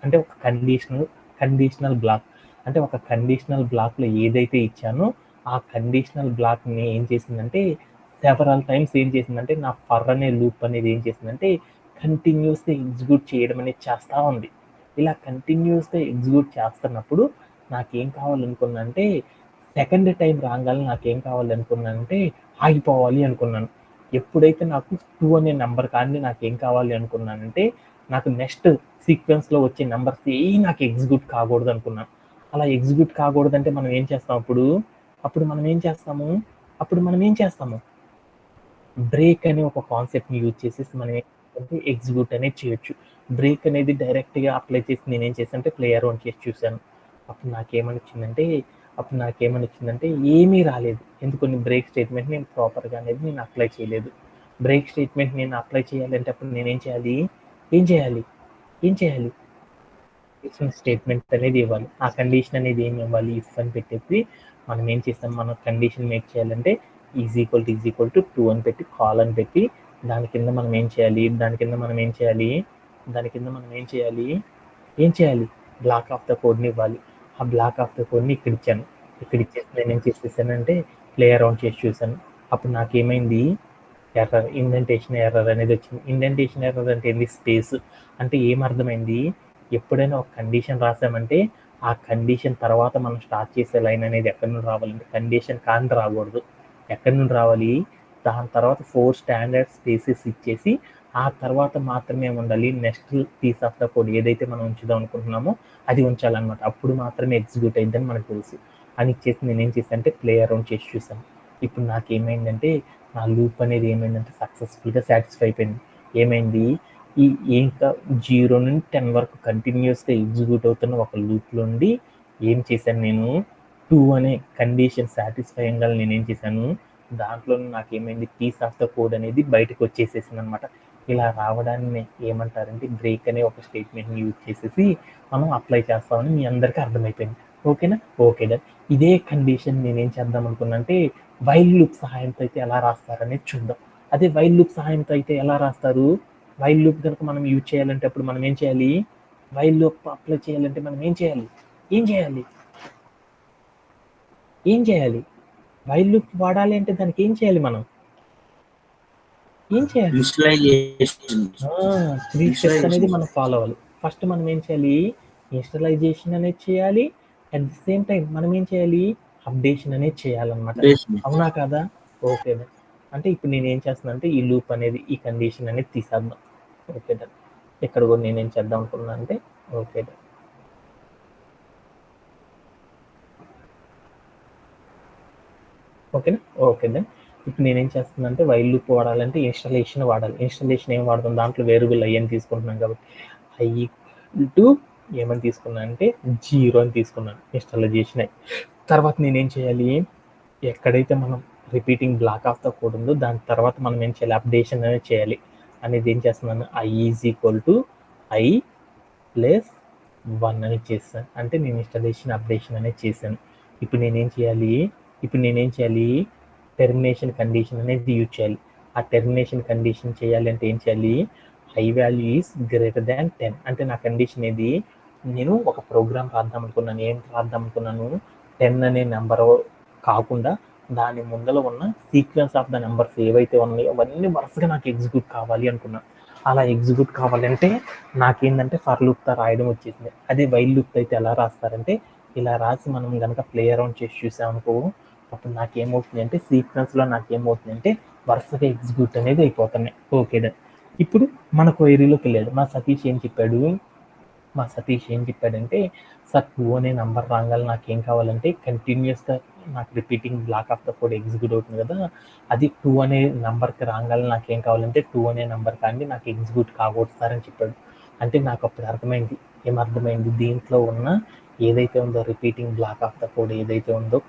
అంటే ఒక conditional black. అంటే ఒక కండిషనల్ బ్లాక్‌లో ఏదైతే ఇచ్చానో, ఆ కండిషనల్ బ్లాక్‌ని ఏం చేసిందంటే, సెవెరల్ టైమ్స్ ఏం చేసిందంటే, నా ఫర్ అనే లూప్ అనేది ఏం చేసిందంటే, కంటిన్యూయస్‌గా ఎగ్జిక్యూట్ చేయడం అనేది చేస్తా ఉంది. ఇలా కంటిన్యూయస్‌గా ఎగ్జిక్యూట్ చేస్తున్నప్పుడు నాకేం కావాలనుకున్నానంటే, సెకండ్ టైమ్ రాంగానే నాకేం కావాలనుకున్నానంటే, ఆగిపోవాలి అనుకున్నాను. ఎప్పుడైతే నాకు 2 అనే నంబర్ కానీ నాకేం కావాలి అనుకున్నానంటే, నాకు నెక్స్ట్ సీక్వెన్స్‌లో వచ్చే నంబర్స్ ఏయి నాకు ఎగ్జిక్యూట్ కాకూడదు అనుకున్నాను. అలా ఎగ్జిక్యూట్ కాకూడదంటే మనం ఏం చేస్తాం అప్పుడు? అప్పుడు మనం ఏం చేస్తాము? అప్పుడు మనం ఏం చేస్తాము? బ్రేక్ అనే ఒక కాన్సెప్ట్‌ని యూజ్ చేసేసి మనం ఏంటంటే ఎగ్జిక్యూట్ అనేది చేయొచ్చు. బ్రేక్ అనేది డైరెక్ట్‌గా అప్లై చేసి నేనేం చేశానంటే ప్లే అరౌండ్ చేసి చూసాను. అప్పుడు నాకేమనిచ్చిందంటే అప్పుడు నాకేమనిచ్చిందంటే ఏమీ రాలేదు. ఎందుకని బ్రేక్ స్టేట్మెంట్ నేను ప్రాపర్‌గా అనేది నేను అప్లై చేయలేదు. బ్రేక్ స్టేట్మెంట్ నేను అప్లై చేయాలంటే అప్పుడు నేనేం చేయాలి? ఏం చేయాలి? ఏం చేయాలి? ఇఫ్ స్టేట్మెంట్ అనేది ఇవ్వాలి. ఆ కండిషన్ అనేది ఏమి ఇవ్వాలి? ఇఫ్ అని పెట్టేసి మనం ఏం చేస్తాం? మనం కండిషన్ మేక్ చేయాలంటే ఈజ్ ఈక్వల్ టు 2 అని పెట్టి కాల్ అని పెట్టి దాని కింద మనం ఏం చేయాలి? దాని కింద మనం ఏం చేయాలి? దాని కింద మనం ఏం చేయాలి? ఏం చేయాలి? బ్లాక్ ఆఫ్ ద కోడ్‌ని ఇవ్వాలి. ఆ బ్లాక్ ఆఫ్ ద కోడ్‌ని ఇక్కడ ఇచ్చాను. ఇక్కడ ఇచ్చేసి నేనేం చేసేసానంటే ప్లే అరౌండ్ చేసి చూసాను. అప్పుడు నాకేమైంది? ఎర్రర్ ఇండెంటేషన్ ఎర్రర్ అనేది వచ్చింది. ఇండెంటేషన్ ఎర్రర్ అంటే ఏంది? స్పేస్. అంటే ఏమర్థమైంది? ఎప్పుడైనా ఒక కండిషన్ రాసామంటే ఆ కండిషన్ తర్వాత మనం స్టార్ట్ చేసే లైన్ అనేది ఎక్కడి నుండి రావాలంటే కండిషన్ కాని రాకూడదు. ఎక్కడి నుండి రావాలి? దాని తర్వాత 4 స్టాండర్డ్ స్పేసెస్ ఇచ్చేసి ఆ తర్వాత మాత్రమే ఉండాలి next piece of the code ఏదైతే మనం ఉంచుదాం అనుకుంటున్నామో అది ఉంచాలన్నమాట. అప్పుడు మాత్రమే ఎగ్జిక్యూట్ అయిద్దని మనకు తెలుసు. అని ఇచ్చేసి నేనేం చేశానంటే ప్లే అరౌండ్ చేసి చూసాను. ఇప్పుడు నాకేమైందంటే నా లూప్ అనేది ఏమైందంటే సక్సెస్ఫుల్‌గా సాటిస్ఫై అయిపోయింది. ఏమైంది? ఈ ఇంకా 0 నుండి 10 వరకు కంటిన్యూయస్‌గా ఎగ్జిక్యూట్ అవుతున్న ఒక లూప్‌లో నుండి ఏం చేశాను నేను 2 అనే కండిషన్ సాటిస్ఫై అయ్యంగానే నేనేం చేశాను దాంట్లో నాకేమైంది పీస్ ఆఫ్ ద కోడ్ అనేది బయటకు వచ్చేసేసిందనమాట. ఇలా రావడాన్ని ఏమంటారంటే బ్రేక్ అనే ఒక స్టేట్మెంట్‌ని యూజ్ చేసేసి మనం అప్లై చేస్తామని మీ అందరికీ అర్థమైపోయింది. ఓకేనా? Okay done. ఇదే కండిషన్ నేనేం చేద్దాం అనుకున్నానంటే వైల్ లూప్ సహాయంతో అయితే ఎలా రాస్తారనేది చూద్దాం. అదే వైల్ లూప్ సహాయంతో అయితే ఎలా రాస్తారు? వైల్ లూప్ కనుక మనం యూజ్ చేయాలంటే అప్పుడు మనం ఏం చేయాలి? వైల్ లూప్ అప్లై చేయాలంటే మనం ఏం చేయాలి? ఏం చేయాలి? ఏం చేయాలి? వైల్ లూప్ వాడాలి అంటే దానికి ఏం చేయాలి మనం? ఏం చేయాలి? ఇనిషియలైజేషన్ 3 స్టెప్స్ అనేది మనం ఫాలో అవ్వాలి. ఫస్ట్ మనం ఏం చేయాలి? ఇనిషియలైజేషన్ అనేది చేయాలి. అట్ ది సేమ్ టైమ్ మనం ఏం చేయాలి? అప్డేషన్ అనేది చేయాలన్నమాట. అవునా కాదా? Okay done. అంటే ఇప్పుడు నేనేం చేస్తున్నానంటే ఈ లూప్ అనేది ఈ కండిషన్ అనేది తీసేద్దాం. Okay done. ఇక్కడ కూడా నేనేం చేద్దాం అనుకున్నా అంటే ఓకే డన్. ఓకేనా? Okay done. ఇప్పుడు నేనేం చేస్తున్నానంటే వైల్ లూప్ వాడాలంటే ఇన్‌స్టాలేషన్ వాడాలి. ఇన్‌స్టాలేషన్ ఏం వాడతాం? దాంట్లో వేరియబుల్ ఐ అని తీసుకుంటున్నాం కాబట్టి ఐ ఈక్వల్ టు ఏమని తీసుకున్నానంటే 0 అని తీసుకున్నాను. ఇన్‌స్టాలైజేషన్ ఐ. తర్వాత నేనేం చేయాలి? ఎక్కడైతే మనం repeating block of the code ఉందో దాని తర్వాత మనం ఏం చేయాలి? అప్డేషన్ అనేది చేయాలి. అనేది ఏం చేస్తున్నాను? I is equal to I plus 1 అని చేశాను. అంటే నేను ఇన్‌స్టాలేషన్, అప్డేషన్ అనేది చేశాను. ఇప్పుడు నేనేం చేయాలి? ఇప్పుడు నేనేం చేయాలి? టెర్మినేషన్ కండిషన్ అనేది యూజ్ చేయాలి. ఆ టెర్మినేషన్ కండిషన్ చేయాలి అంటే ఏం చేయాలి? I value is greater than 10. అంటే నా కండిషన్ ఏది? నేను ఒక ప్రోగ్రామ్ రాద్దాం అనుకున్నాను. ఏం రాద్దాం అనుకున్నాను? 10 అనే నెంబర్ కాకుండా దాని ముందల ఉన్న సీక్వెన్స్ ఆఫ్ ద నెంబర్స్ ఏవైతే ఉన్నాయో అవన్నీ వరుసగా నాకు ఎగ్జిక్యూట్ కావాలి అనుకున్నాను. అలా ఎగ్జిక్యూట్ కావాలంటే నాకేందంటే ఫర్ లూప్‌తో రాయడం వచ్చేసింది. అదే వైల్ లూప్‌తో అయితే ఎలా రాస్తారంటే ఇలా రాసి మనం గనక ప్లే అరౌండ్ చేసి చూసామనుకో అప్పుడు నాకేమవుతుందంటే సీక్వెన్స్‌లో నాకేమవుతుందంటే వరుసగా ఎగ్జిక్యూట్ అనేది అయిపోతున్నాయి. Okay done. ఇప్పుడు మన క్వెరీలోకెళ్ళాడు. మా సతీష్ ఏం చెప్పాడంటే సార్ 2 అనే నంబర్ రాంగానే నాకేం కావాలంటే కంటిన్యూయస్‌గా నాకు repeating block of the code execute అవుతుంది కదా! అది 2 అనే నంబర్‌కి రాంగానే నాకేం కావాలంటే 2 అనే నంబర్ కానీ నాకు ఎగ్జిక్యూట్ కాకూడదు సార్ అని చెప్పాడు. అంటే నాకు అప్పుడు అర్థమైంది. ఏమర్థమైంది? దీంట్లో ఉన్న ఏదైతే ఉందో repeating block of the code ఏదైతే ఉందో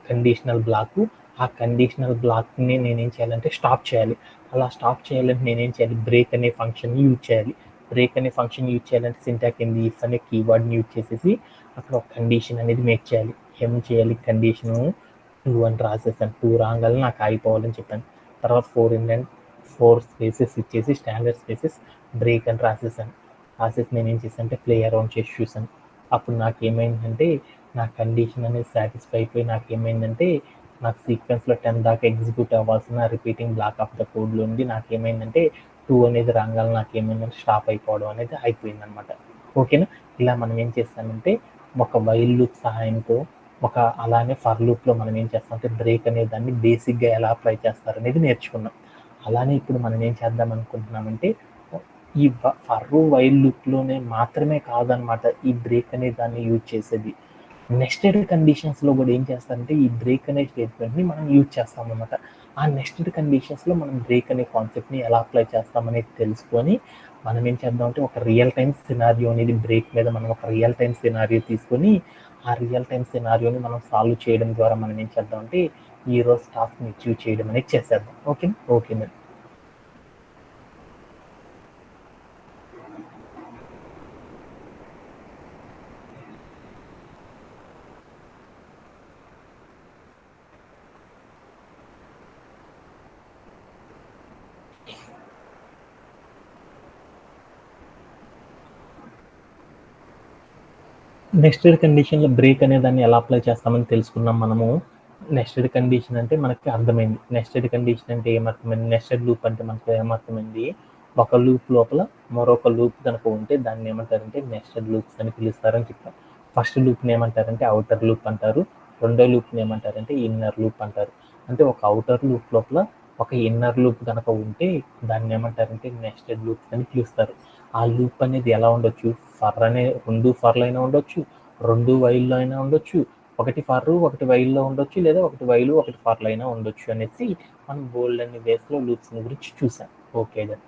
కండిషనల్ బ్లాకు ఆ కండిషనల్ బ్లాక్‌ని నేనేం చేయాలంటే స్టాప్ చేయాలి. అలా స్టాప్ చేయాలంటే నేనేం చేయాలి? బ్రేక్ అనే ఫంక్షన్‌ని యూజ్ చేయాలి. బ్రేక్ అనే ఫంక్షన్ యూజ్ చేయాలంటే సింటాక్స్ ఏంది? ఇఫ్ అనే కీవర్డ్‌ని యూజ్ చేసేసి అక్కడ ఒక కండిషన్ అనేది మేక్ చేయాలి. ఏం చేయాలి? కండిషను 2 అని రాసేసాను. 2 రాంగానే నాకు ఆగిపోవాలని చెప్పాను. తర్వాత 4 స్పేసెస్ ఇచ్చేసి స్టాండర్డ్ స్పేసెస్ బ్రేక్ అని రాసేసాను. కాసేపు నేనేం చేశానంటే ప్లే అరౌండ్ చేసి చూసాను. అప్పుడు నాకేమైందంటే నా కండిషన్ అనేది సాటిస్ఫై అయిపోయి నాకేమైందంటే నాకు సీక్వెన్స్‌లో 10 దాకా ఎగ్జిక్యూట్ అవ్వాల్సిన రిపీటింగ్ బ్లాక్ ఆఫ్ ద కోడ్‌లో ఉండి నాకేమైందంటే 2 అనేది రాంగానే నాకేమైందంటే స్టాప్ అయిపోవడం అనేది అయిపోయిందనమాట. ఓకేనా? ఇలా మనం ఏం చేస్తామంటే ఒక వైల్ లూప్ సహాయంతో అలానే ఫర్ లూప్‌లో మనం ఏం చేస్తామంటే బ్రేక్ అనే దాన్ని బేసిక్‌గా ఎలా అప్లై చేస్తారనేది నేర్చుకున్నాం. అలానే ఇప్పుడు మనం ఏం చేద్దాం అనుకుంటున్నామంటే ఈ ఫర్ వైల్ లూప్‌లోనే మాత్రమే కాదనమాట ఈ బ్రేక్ అనే దాన్ని యూజ్ చేసేది. నెస్టెడ్ కండిషన్స్‌లో కూడా ఏం చేస్తారంటే ఈ బ్రేక్ అనే స్టేట్మెంట్‌ని మనం యూజ్ చేస్తామనమాట. ఆ నెస్టెడ్ కండిషన్స్‌లో మనం బ్రేక్ అనే కాన్సెప్ట్‌ని ఎలా అప్లై చేస్తామనేది తెలుసుకొని మనం ఏం చేద్దామంటే ఒక రియల్ టైమ్ సినారియో అనేది బ్రేక్ మీద మనం ఒక రియల్ టైమ్ సినారియో తీసుకొని ఆ రియల్ టైమ్ సినారియోని మనం సాల్వ్ చేయడం ద్వారా మనం ఏం చేద్దామంటే ఈరోజు టాస్క్‌ని అచీవ్ చేయడం అనేది చేసేద్దాం. ఓకేనా? ఓకేనండి. నెస్టెడ్ కండిషన్‌లో బ్రేక్ అనే దాన్ని ఎలా అప్లై చేస్తామని తెలుసుకున్నాం మనము. నెస్టెడ్ కండిషన్ అంటే మనకి అర్థమైంది. నెస్టెడ్ కండిషన్ అంటే ఏమర్థమైంది? నెస్టెడ్ లూప్ అంటే మనకు ఏమర్థమైంది? ఒక లూప్ లోపల మరొక లూప్ గనక ఉంటే దాన్ని ఏమంటారంటే నెస్టెడ్ లూప్స్ అని పిలుస్తారని చెప్పాం. ఫస్ట్ లూప్‌ని ఏమంటారంటే ఔటర్ లూప్ అంటారు. రెండో లూప్‌ని ఏమంటారంటే ఇన్నర్ లూప్ అంటారు. అంటే ఒక ఔటర్ లూప్ లోపల ఒక ఇన్నర్ లూప్ గనక ఉంటే దాన్ని ఏమంటారంటే నెస్టెడ్ లూప్స్ అని పిలుస్తారు. ఆ లూప్ అనేది ఎలా ఉండొచ్చు? రెండు ఫర్‌లైనా ఉండొచ్చు, 2 వైల్‌లో అయినా ఉండొచ్చు, ఒకటి ఫర్, ఒకటి వైల్‌లో ఉండొచ్చు, లేదా ఒకటి వైల్, ఒకటి ఫర్‌లో అయినా ఉండొచ్చు అనేసి మనం బోలెడన్ని వేస్‌లో లూప్స్‌ని గురించి చూసాం. Okay done.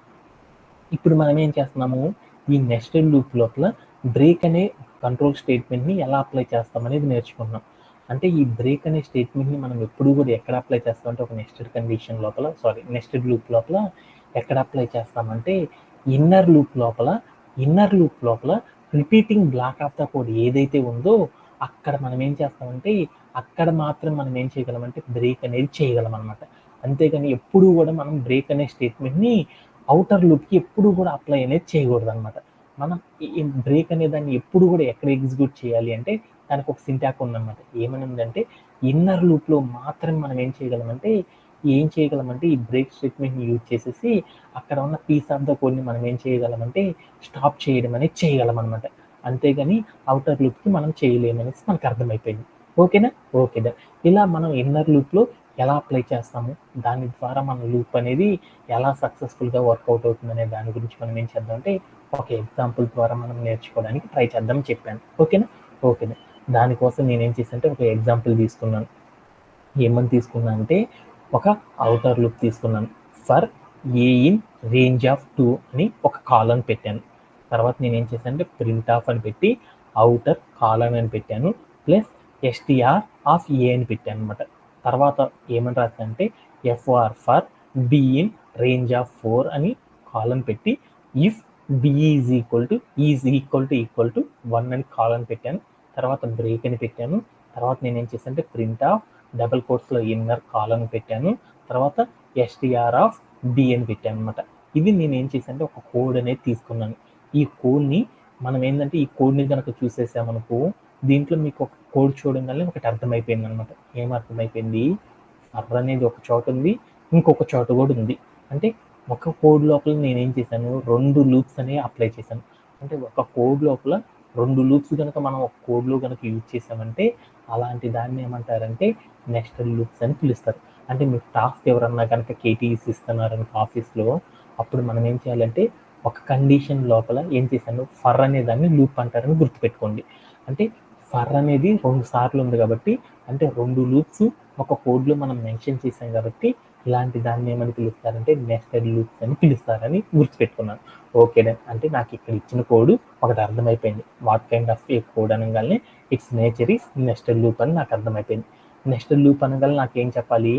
ఇప్పుడు మనం ఏం చేస్తున్నాము? ఈ నెస్టెడ్ లూప్ లోపల బ్రేక్ అనే కంట్రోల్ స్టేట్మెంట్‌ని ఎలా అప్లై చేస్తామనేది నేర్చుకుంటున్నాం. అంటే ఈ బ్రేక్ అనే స్టేట్మెంట్‌ని మనం ఎప్పుడు కూడా ఎక్కడ అప్లై చేస్తామంటే ఒక నెస్టెడ్ లూప్ లోపల ఎక్కడ అప్లై చేస్తామంటే ఇన్నర్ లూప్ లోపల ఇన్నర్ లూప్ లోపల repeating block of the code ఏదైతే ఉందో అక్కడ మనం ఏం చేస్తామంటే అక్కడ మాత్రం మనం ఏం చేయగలమంటే బ్రేక్ అనేది చేయగలం అనమాట. అంతేగాని ఎప్పుడు కూడా మనం బ్రేక్ అనే స్టేట్మెంట్‌ని ఔటర్ లూప్‌కి ఎప్పుడు కూడా అప్లై అనేది చేయకూడదనమాట. మనం ఈ బ్రేక్ అనే దాన్ని ఎప్పుడు కూడా ఎక్కడ ఎగ్జిక్యూట్ చేయాలి అంటే దానికి ఒక సింటాక్ ఉందనమాట. ఏమనుందంటే ఇన్నర్ లూప్‌లో మాత్రమే మనం ఏం చేయగలమంటే ఈ బ్రేక్ స్టేట్మెంట్‌ని యూజ్ చేసేసి అక్కడ ఉన్న పీస్ ఆఫ్ ద కోడ్‌ని మనం ఏం చేయగలమంటే స్టాప్ చేయడం అనేది చేయగలమనమాట. అంతేగాని ఔటర్ లూప్‌కి మనం చేయలేమనేసి మనకు అర్థమైపోయింది. ఓకేనా? Okay done. ఇలా మనం ఇన్నర్ లూప్‌లో ఎలా అప్లై చేస్తాము? దాని ద్వారా మన లూప్ అనేది ఎలా సక్సెస్‌ఫుల్‌గా వర్కౌట్ అవుతుందనే దాని గురించి మనం ఏం చేద్దామంటే ఒక ఎగ్జాంపుల్ ద్వారా మనం నేర్చుకోవడానికి ట్రై చేద్దామని చెప్పాను. ఓకేనా? ఓకేనా. దానికోసం నేనేం చేశానంటే ఒక ఎగ్జాంపుల్ తీసుకున్నాను. ఏమని తీసుకున్నా అంటే ఒక ఔటర్ లూప్ తీసుకున్నాను. For a in range of 2 అని ఒక కాలన్ పెట్టాను. తర్వాత నేనేం చేశానంటే ప్రింట్ ఆఫ్ అని పెట్టి ఔటర్ కాలన్ అని పెట్టాను. ప్లస్ ఎస్టీఆర్ ఆఫ్ ఏ అని పెట్టాను అనమాట. తర్వాత ఏమని రాశానంటే for b in range of 4 అని కాలన్ పెట్టి if B is equal to 1 అని కాలన్ పెట్టాను. తర్వాత బ్రేక్ అని పెట్టాను. తర్వాత నేనేం చేశానంటే ప్రింట్ ఆఫ్ డబుల్ కోట్స్లో ఇన్నర్ కాలన్ పెట్టాను. తర్వాత ఎస్టీఆర్ ఆఫ్ బి అని పెట్టాను అనమాట. ఇది నేను ఏం చేశానంటే ఒక కోడ్ అనేది తీసుకున్నాను. ఈ కోడ్ని మనం ఏంటంటే ఈ కోడ్ని కనుక చూసేసామనుకో దీంట్లో మీకు ఒక కోడ్ చూడంగానే ఒకటి అర్థమైపోయింది అనమాట. ఏం అర్థమైపోయింది? ఫర్ అనేది ఒక చోట ఉంది, ఇంకొక చోట కూడా ఉంది. అంటే ఒక కోడ్ లోపల నేనేం చేశాను 2 లూప్స్ అనేవి అప్లై చేశాను. అంటే ఒక కోడ్ లోపల 2 లూప్స్ కనుక మనం ఒక కోడ్‌లో కనుక యూజ్ చేసామంటే అలాంటి దాన్ని ఏమంటారంటే నెస్టెడ్ లూప్స్ అని పిలుస్తారు. అంటే మీకు టాస్క్ ఎవరన్నా కనుక కేటీఈస్ ఇస్తున్నారనుకో ఆఫీస్‌లో అప్పుడు మనం ఏం చేయాలంటే ఒక కండిషన్ లోపల ఏం చేశాను ఫర్ అనే దాన్ని లూప్ అంటారని గుర్తుపెట్టుకోండి. అంటే ఫర్ అనేది 2 సార్లు ఉంది కాబట్టి అంటే 2 లూప్స్ ఒక కోడ్‌లో మనం మెన్షన్ చేసాం కాబట్టి ఇలాంటి దాన్ని ఏమని పిలుస్తారంటే నెస్టెడ్ లూప్స్ అని పిలుస్తారని గుర్తుపెట్టుకున్నాను. Okay done. అంటే నాకు ఇక్కడ ఇచ్చిన కోడ్ ఒకటి అర్థమైపోయింది. What kind of a code అనగానే it's nature is nested loop అని నాకు అర్థమైపోయింది. నెస్టెడ్ లూప్ అనగానే నాకేం చెప్పాలి?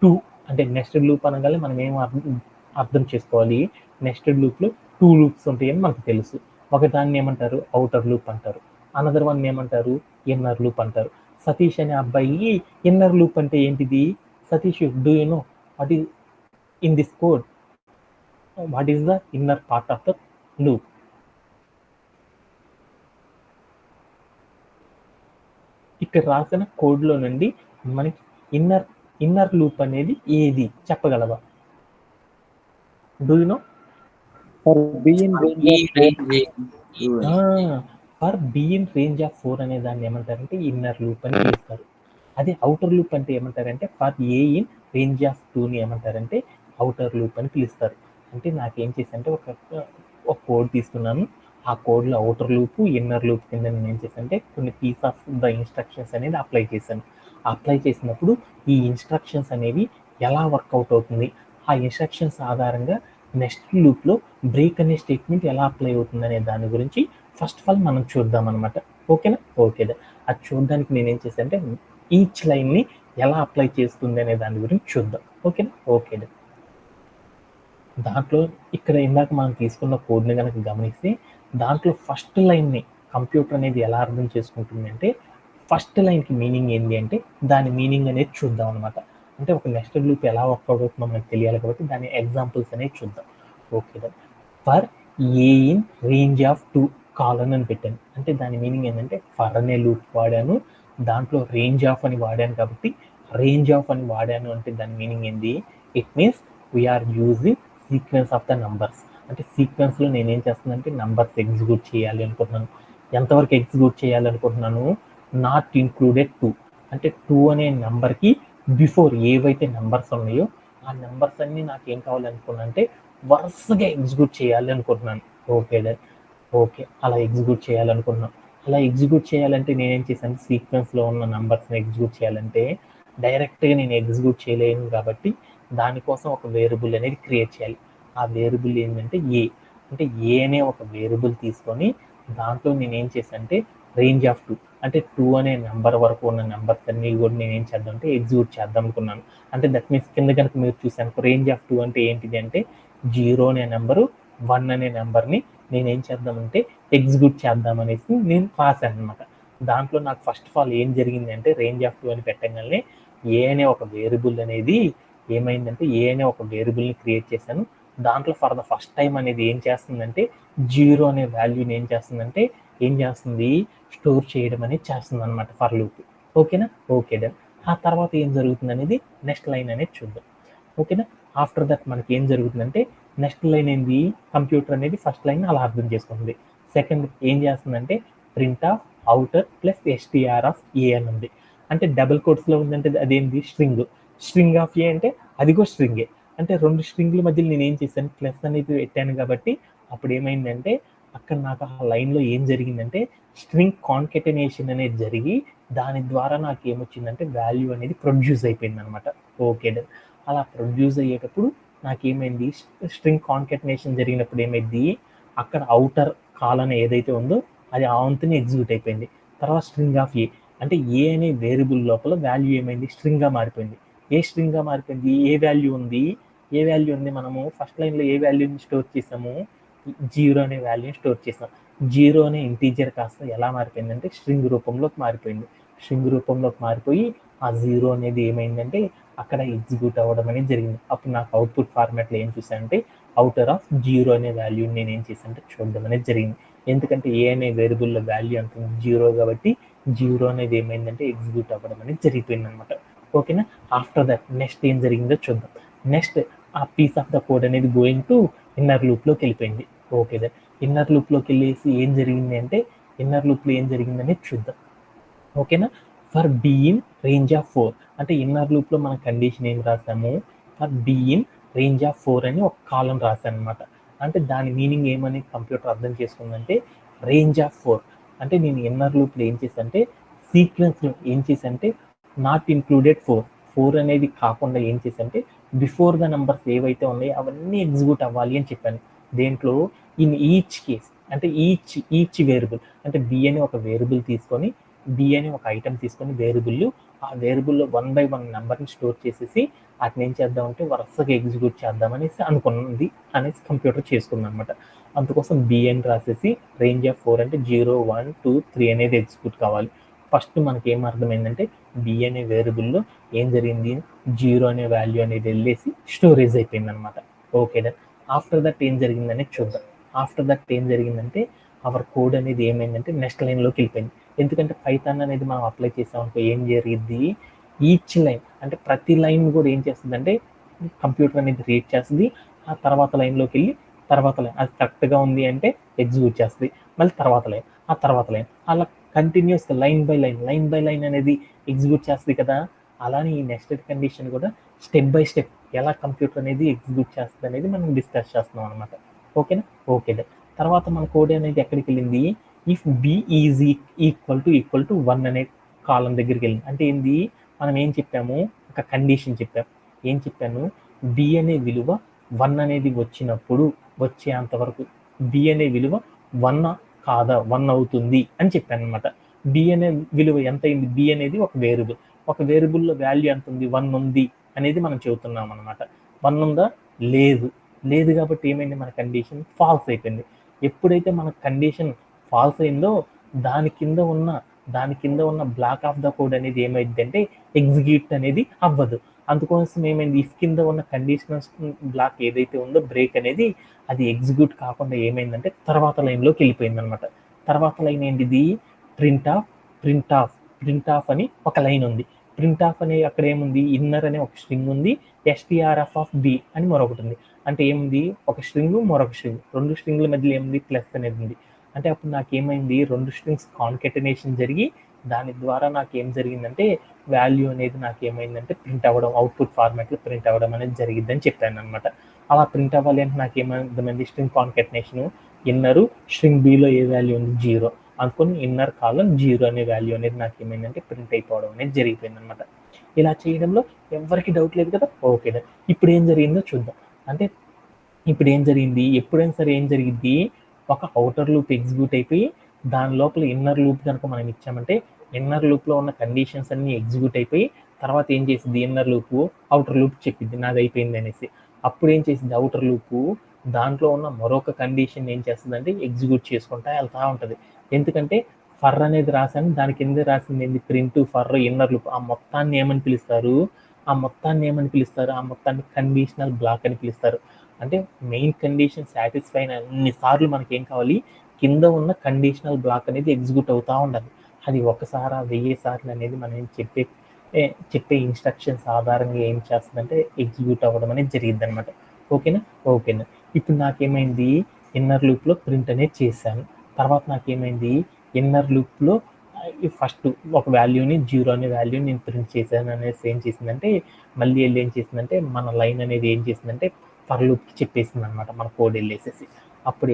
2 అంటే నెస్టెడ్ లూప్ అనగానే మనం ఏం అర్థం చేసుకోవాలి? నెస్టెడ్ లూప్‌లో 2 లూప్స్ ఉంటాయని మనకు తెలుసు. ఒకదాన్ని ఏమంటారు? ఔటర్ లూప్ అంటారు. అనదర్ వన్ ఏమంటారు? ఇన్నర్ లూప్ అంటారు. సతీష్ అనే అబ్బాయి ఇన్నర్ లూప్ అంటే ఏంటిది? Satish do you know what is in this code? What is the inner part of the loop? ఇక్కడ రాసిన కోడ్లో నుండి మనకి ఇన్నర్ లూప్ అనేది ఏది చెప్పగలవా? Do you know? For b in range of 4 అనే దాన్ని ఏమంటారంటే ఇన్నర్ లూప్ అని పిలుస్తారు. అదే అవుటర్ లూప్ అంటే ఏమంటారంటే for a in range of 2ని ఏమంటారంటే అవుటర్ లూప్ అని పిలుస్తారు. అంటే నాకేం చేశానంటే ఒక కోడ్ తీసుకున్నాను. ఆ కోడ్లో అవుటర్ లూప్, ఇన్నర్ లూప్ కింద నేను ఏం చేశానంటే కొన్ని పీస్ ఆఫ్ ద ఇన్స్ట్రక్షన్స్ అనేది అప్లై చేశాను. అప్లై చేసినప్పుడు ఈ ఇన్స్ట్రక్షన్స్ అనేవి ఎలా వర్కౌట్ అవుతుంది, ఆ ఇన్స్ట్రక్షన్స్ ఆధారంగా నెక్స్ట్ లూప్లో బ్రేక్ అనే స్టేట్మెంట్ ఎలా అప్లై అవుతుంది అనే దాని గురించి ఫస్ట్ ఆఫ్ ఆల్ మనం చూద్దాం అనమాట. ఓకేనా? ఓకేదా. అది చూడడానికి నేనేం చేశాను అంటే ఈచ్ లైన్ని ఎలా అప్లై చేస్తుంది అనే దాని గురించి చూద్దాం. ఓకేనా? ఓకేదా. దాంట్లో ఇక్కడ ఇందాక మనం తీసుకున్న కోడ్ని కనుక గమనిస్తే దాంట్లో ఫస్ట్ లైన్ని కంప్యూటర్ అనేది ఎలా అర్థం చేసుకుంటుంది అంటే ఫస్ట్ లైన్కి మీనింగ్ ఏంటి అంటే దాని మీనింగ్ అనేది చూద్దాం అనమాట. అంటే ఒక నెస్టెడ్ లూప్ ఎలా వర్కౌట్ అవుతుందో మనకు తెలియాలి కాబట్టి దాని ఎగ్జాంపుల్స్ అనేది చూద్దాం. Okay. For a in range of 2 colon అని పెట్టాను. అంటే దాని మీనింగ్ ఏంటంటే ఫర్ అనే లూప్ వాడాను, దాంట్లో రేంజ్ ఆఫ్ అని వాడాను కాబట్టి రేంజ్ ఆఫ్ అని వాడాను అంటే దాని మీనింగ్ ఏంది? It means we're using sequence of the numbers. అంటే సీక్వెన్స్లో నేనేం చేస్తున్నానంటే నంబర్స్ ఎగ్జిక్యూట్ చేయాలి అనుకుంటున్నాను. ఎంతవరకు ఎగ్జిక్యూట్ చేయాలి అనుకుంటున్నాను? Not included 2. అంటే 2 అనే నెంబర్కి బిఫోర్ ఏవైతే నెంబర్స్ ఉన్నాయో ఆ నెంబర్స్ అన్నీ నాకు ఏం కావాలనుకున్నా అంటే వరుసగా ఎగ్జిక్యూట్ చేయాలి అనుకుంటున్నాను. Okay done. ఓకే, అలా ఎగ్జిక్యూట్ చేయాలనుకుంటున్నాను. అలా ఎగ్జిక్యూట్ చేయాలంటే నేనేం చేశాను, సీక్వెన్స్లో ఉన్న నెంబర్స్ని ఎగ్జిక్యూట్ చేయాలంటే డైరెక్ట్గా నేను ఎగ్జిక్యూట్ చేయలేను కాబట్టి దానికోసం ఒక వేరియబుల్ అనేది క్రియేట్ చేయాలి. ఆ వేరియబుల్ ఏంటంటే ఏ. అంటే ఏ అనే ఒక వేరియబుల్ తీసుకొని దాంట్లో నేనేం చేశాను అంటే రేంజ్ ఆఫ్ 2 అంటే 2 అనే నెంబర్ వరకు ఉన్న నెంబర్స్ అన్ని కూడా నేనేం చేద్దాం అంటే ఎగ్జిక్యూట్ చేద్దాం అనుకున్నాను. అంటే దట్ మీన్స్ కింద కనుక మీరు చూసాను రేంజ్ ఆఫ్ 2 అంటే ఏంటిది అంటే 0 అనే నెంబరు 1 అనే నెంబర్ని నేనేం చేద్దామంటే ఎగ్జిక్యూట్ చేద్దాం అనేసి నేను రాశాను అనమాట. దాంట్లో నాకు ఫస్ట్ ఆఫ్ ఆల్ ఏం జరిగింది అంటే రేంజ్ ఆఫ్ 2 అని పెట్టగానే ఏ అనే ఒక వేరియబుల్ అనేది ఏమైందంటే ఏ అనే ఒక వేరియబుల్ని క్రియేట్ చేశాను. దాంట్లో ఫర్ ద ఫస్ట్ టైం అనేది ఏం చేస్తుందంటే 0 అనే వాల్యూని ఏం చేస్తుంది స్టోర్ చేయడం అనేది చేస్తుంది అనమాట ఫర్ లూప్. ఓకేనా? Okay done. ఆ తర్వాత ఏం జరుగుతుంది అనేది నెక్స్ట్ లైన్ అనేది చూద్దాం. ఓకేనా? ఆఫ్టర్ దట్ మనకి ఏం జరుగుతుందంటే నెక్స్ట్ లైన్ ఏంది, కంప్యూటర్ అనేది ఫస్ట్ లైన్ అలా అర్థం చేసుకుంటుంది. సెకండ్ ఏం చేస్తుందంటే print of outer plus STR of a అని ఉంది. అంటే డబుల్ కోట్స్లో ఉందంటే అదేంటి స్ట్రింగ్ ఆఫ్ ఏ అంటే అదిగో స్ట్రింగే. అంటే రెండు స్ట్రింగ్ల మధ్యలో నేను ఏం చేశాను ప్లస్ అనేది పెట్టాను కాబట్టి అప్పుడు ఏమైందంటే అక్కడ నాకు ఆ లైన్లో ఏం జరిగిందంటే స్ట్రింగ్ కాన్కెటనేషన్ అనేది జరిగి దాని ద్వారా నాకు ఏమొచ్చిందంటే వాల్యూ అనేది ప్రొడ్యూస్ అయిపోయింది అనమాట. Okay done. అలా ప్రొడ్యూస్ అయ్యేటప్పుడు నాకేమైంది స్ట్రింగ్ కాన్కెటనేషన్ జరిగినప్పుడు ఏమైంది అక్కడ అవుటర్ కాలన్ ఏదైతే ఉందో అది ఆ వంతుని ఎగ్జిక్యూట్ అయిపోయింది. తర్వాత స్ట్రింగ్ ఆఫ్ ఏ అంటే ఏ అనే వేరియబుల్ లోపల వాల్యూ ఏమైంది స్ట్రింగ్గా మారిపోయింది. ఏ స్ట్రింగ్గా మారిపోయింది? ఏ వాల్యూ ఉంది మనము ఫస్ట్ లైన్లో ఏ వాల్యూని స్టోర్ చేసాము 0 అనే వాల్యూని స్టోర్ చేసాం. 0 అనే ఇంటీజర్ కాస్త ఎలా మారిపోయిందంటే స్ట్రింగ్ రూపంలోకి మారిపోయింది. స్ట్రింగ్ రూపంలోకి మారిపోయి ఆ 0 అనేది ఏమైందంటే అక్కడ ఎగ్జిక్యూట్ అవ్వడం అనేది జరిగింది. అప్పుడు నాకు అవుట్పుట్ ఫార్మాట్లో ఏం చూసానంటే అవుటర్ ఆఫ్ 0 అనే వాల్యూని నేను ఏం చేశానంటే చూడడం అనేది జరిగింది. ఎందుకంటే ఏ అనే వేరియబుల్లో వాల్యూ అంత 0 కాబట్టి 0 అనేది ఏమైందంటే ఎగ్జిక్యూట్ అవ్వడం అనేది జరిగిపోయింది అనమాట. ఓకేనా? ఆఫ్టర్ దట్ నెక్స్ట్ ఏం జరిగిందో చూద్దాం. నెక్స్ట్ ఆ పీస్ ఆఫ్ ద కోడ్ అనేది గోయింగ్ టు ఇన్నర్ లూప్లోకి వెళ్ళిపోయింది. ఓకే దట్ ఇన్నర్ లూప్లోకి వెళ్ళేసి ఏం జరిగింది అంటే ఇన్నర్ లూప్లో ఏం జరిగిందనేది చూద్దాం. ఓకేనా? For b in range of 4 అంటే ఇన్నర్ లూప్లో మన కండిషన్ ఏం రాసాము, for b in range of 4 అని ఒక కాలం రాశాను అనమాట. అంటే దాని మీనింగ్ ఏమని కంప్యూటర్ అర్థం చేసుకుందంటే రేంజ్ ఆఫ్ 4 అంటే నేను ఇన్నర్ లూప్లో ఏం చేశానంటే సీక్వెన్స్లో ఏం చేశానంటే నాట్ ఇంక్లూడెడ్ 4 అనేది కాకుండా ఏం చేశానంటే బిఫోర్ ద నెంబర్స్ ఏవైతే ఉన్నాయో అవన్నీ ఎగ్జిక్యూట్ అవ్వాలి అని చెప్పాను. దేంట్లో ఇన్ ఈచ్ కేస్ అంటే ఈచ్ వేరియబుల్ అంటే బి అని ఒక వేరియబుల్ తీసుకొని బి అని ఒక ఐటమ్ తీసుకొని వేరియబుల్ ఆ వేరియబుల్లో 1 by 1 నెంబర్ని స్టోర్ చేసేసి వాటిని ఏం చేద్దామంటే వరుసగా ఎగ్జిక్యూట్ చేద్దామనేసి అనుకున్నది అనేసి కంప్యూటర్ చేసుకుంది అనమాట. అందుకోసం బి అని రాసేసి రేంజ్ ఆఫ్ 4 అంటే 0, 1, 2, 3 అనేది ఎగ్జిక్యూట్ కావాలి. ఫస్ట్ మనకి ఏం అర్థమైందంటే బి అనే వేరియబుల్లో ఏం జరిగింది 0 అనే వాల్యూ అనేది వెళ్ళేసి స్టోరేజ్ అయిపోయింది అనమాట. Okay done. ఆఫ్టర్ దట్ ఏం జరిగిందనేది చూద్దాం. ఆఫ్టర్ దట్ ఏం జరిగిందంటే అవర్ కోడ్ అనేది ఏమైందంటే నెక్స్ట్ లైన్లోకి వెళ్ళిపోయింది. ఎందుకంటే పైథాన్ అనేది మనం అప్లై చేసామనుకో ఏం జరిగిద్ది, ఈచ్ లైన్ అంటే ప్రతి లైన్ కూడా ఏం చేస్తుందంటే కంప్యూటర్ అనేది రీడ్ చేస్తుంది. ఆ తర్వాత లైన్లోకి వెళ్ళి తర్వాత లైన్ అది కరెక్ట్గా ఉంది అంటే ఎగ్జిక్యూట్ చేస్తుంది, మళ్ళీ తర్వాత లైన్, ఆ తర్వాత లైన్, అలా కంటిన్యూస్గా లైన్ బై లైన్ అనేది ఎగ్జిక్యూట్ చేస్తుంది కదా. అలానే ఈ నెస్టెడ్ కండిషన్ కూడా స్టెప్ బై స్టెప్ ఎలా కంప్యూటర్ అనేది ఎగ్జిక్యూట్ చేస్తుంది అనేది మనం డిస్కస్ చేస్తున్నాం అనమాట. ఓకేనా? ఓకే. తర్వాత మన కోడ్ అనేది ఎక్కడికి వెళ్ళింది, if B is equal to 1 అనే కాలం దగ్గరికి వెళ్ళింది. అంటే ఏంది, మనం ఏం చెప్పాము, ఒక కండిషన్ చెప్పాము. ఏం చెప్పాను, బి అనే విలువ 1 అనేది వచ్చినప్పుడు వచ్చేంత వరకు బి అనే విలువ 1 కాదా, 1 అవుతుంది అని చెప్పాను అనమాట. బి అనే విలువ ఎంత అయింది, బి అనేది ఒక వేరియబుల్, ఒక వేరియబుల్లో వాల్యూ ఎంత ఉంది, 1 ఉంది అనేది మనం చెబుతున్నాం అనమాట. 1 ఉందా, లేదు కాబట్టి ఏమైంది, మన కండిషన్ ఫాల్స్ అయిపోయింది. ఎప్పుడైతే మన కండిషన్ ఫాల్స్ అయిందో దాని కింద ఉన్న బ్లాక్ ఆఫ్ ద కోడ్ అనేది ఏమైంది అంటే ఎగ్జిక్యూట్ అనేది అవ్వదు. అందుకోసం ఏమైంది, ఇఫ్ కింద ఉన్న కండిషనల్ బ్లాక్ ఏదైతే ఉందో బ్రేక్ అనేది అది ఎగ్జిక్యూట్ కాకుండా ఏమైందంటే తర్వాత లైన్లోకి వెళ్ళిపోయింది అనమాట. తర్వాత లైన్ ఏంటిది, ప్రింట్ ఆఫ్ అని ఒక లైన్ ఉంది. ప్రింట్ ఆఫ్ అనే అక్కడ ఏముంది, ఇన్నర్ అనే ఒక స్ట్రింగ్ ఉంది, STRF ఆఫ్ బి అని మరొకటి ఉంది. అంటే ఏముంది, ఒక స్ట్రింగ్ మరొక స్ట్రింగ్, రెండు స్ట్రింగ్ల మధ్యలో ఏముంది, ప్లస్ అనేది ఉంది. అంటే అప్పుడు నాకేమైంది, రెండు స్ట్రింగ్స్ కాన్కెటనేషన్ జరిగి దాని ద్వారా నాకు ఏం జరిగిందంటే వాల్యూ అనేది నాకు ఏమైందంటే ప్రింట్ అవ్వడం, అవుట్పుట్ ఫార్మాట్లో ప్రింట్ అవ్వడం అనేది జరిగిద్దని చెప్పాను అనమాట. అలా ప్రింట్ అవ్వాలి అంటే నాకు ఏమైంది, స్ట్రింగ్ కాన్కెటనేషన్, ఇన్నరు స్ట్రింగ్ బిలో ఏ వాల్యూ ఉంది, 0 అనుకుని ఇన్నర్ కాలం 0 అనే వాల్యూ అనేది నాకు ఏమైందంటే ప్రింట్ అయిపోవడం అనేది జరిగిపోయింది అనమాట. ఇలా చేయడంలో ఎవరికి డౌట్ లేదు కదా. ఓకే, ఇప్పుడు ఏం జరిగిందో చూద్దాం. అంటే ఇప్పుడు ఏం జరిగింది, ఎప్పుడైనా సరే ఏం జరిగింది, ఒక అవుటర్ లూప్ ఎగ్జిక్యూట్ అయిపోయి దాని లోపల ఇన్నర్ లూప్ కనుక మనం ఇచ్చామంటే ఇన్నర్ లూప్లో ఉన్న కండిషన్స్ అన్ని ఎగ్జిక్యూట్ అయిపోయి తర్వాత ఏం చేసింది, ఇన్నర్ లూప్ అవుటర్ లూప్ చెప్పింది నాది అయిపోయింది అనేసి. అప్పుడు ఏం చేసింది, అవుటర్ లూప్ దాంట్లో ఉన్న మరొక కండిషన్ ఏం చేస్తుందంటే ఎగ్జిక్యూట్ చేసుకుంటా వెళ్తూ ఉంటుంది. ఎందుకంటే ఫర్ అనేది రాసాను, దాని కింద రాసింది ఏంది, ప్రింట్ ఫర్ ఇన్నర్ లూప్. ఆ మొత్తాన్ని ఏమని పిలుస్తారు, ఆ మొత్తాన్ని కండిషనల్ బ్లాక్ అని పిలుస్తారు. అంటే మెయిన్ కండిషన్ సాటిస్ఫై అయిన అన్నిసార్లు మనకి ఏం కావాలి, కింద ఉన్న కండిషనల్ బ్లాక్ అనేది ఎగ్జిక్యూట్ అవుతూ ఉండాలి. అది ఒకసారి 1000 సార్లు అనేది మనం చెప్పే ఇన్స్ట్రక్షన్స్ ఆధారంగా ఏం చేస్తుందంటే ఎగ్జిక్యూట్ అవ్వడం అనేది జరిగింది అనమాట. ఓకేనా. ఇప్పుడు నాకేమైంది, ఇన్నర్ లూప్లో ప్రింట్ అనేది చేశాను. తర్వాత నాకేమైంది, ఇన్నర్ లూప్లో ఫస్ట్ ఒక వాల్యూని 0 అనే వాల్యూని నేను ప్రింట్ చేశాను అనేసి ఏం చేసిందంటే మళ్ళీ వెళ్ళి ఏం చేసిందంటే మన లైన్ అనేది ఏం చేసిందంటే ఫర్ లూప్కి చెప్పేసింది అనమాట, మన కోడ్ వెళ్ళేసేసి. అప్పుడు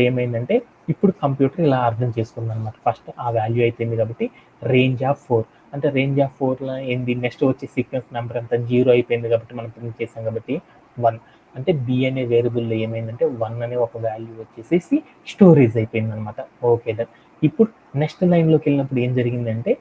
ఏమైందంటే ఇప్పుడు కంప్యూటర్ ఇలా అర్థం చేసుకుంది అనమాట. ఫస్ట్ ఆ వాల్యూ అయిపోయింది కాబట్టి రేంజ్ ఆఫ్ 4, అంటే రేంజ్ ఆఫ్ 4లో ఏంది, నెక్స్ట్ వచ్చే సీక్వెన్స్ నెంబర్ అంతా 0 అయిపోయింది కాబట్టి మనం ప్రింట్ చేసాం కాబట్టి 1, అంటే బి అనే వేరియబుల్లో ఏమైందంటే 1 అనే ఒక వాల్యూ వచ్చేసేసి స్టోరేజ్ అయిపోయింది అనమాట. ఓకే, ఇప్పుడు నెక్స్ట్ లైన్లోకి వెళ్ళినప్పుడు ఏం జరిగిందంటే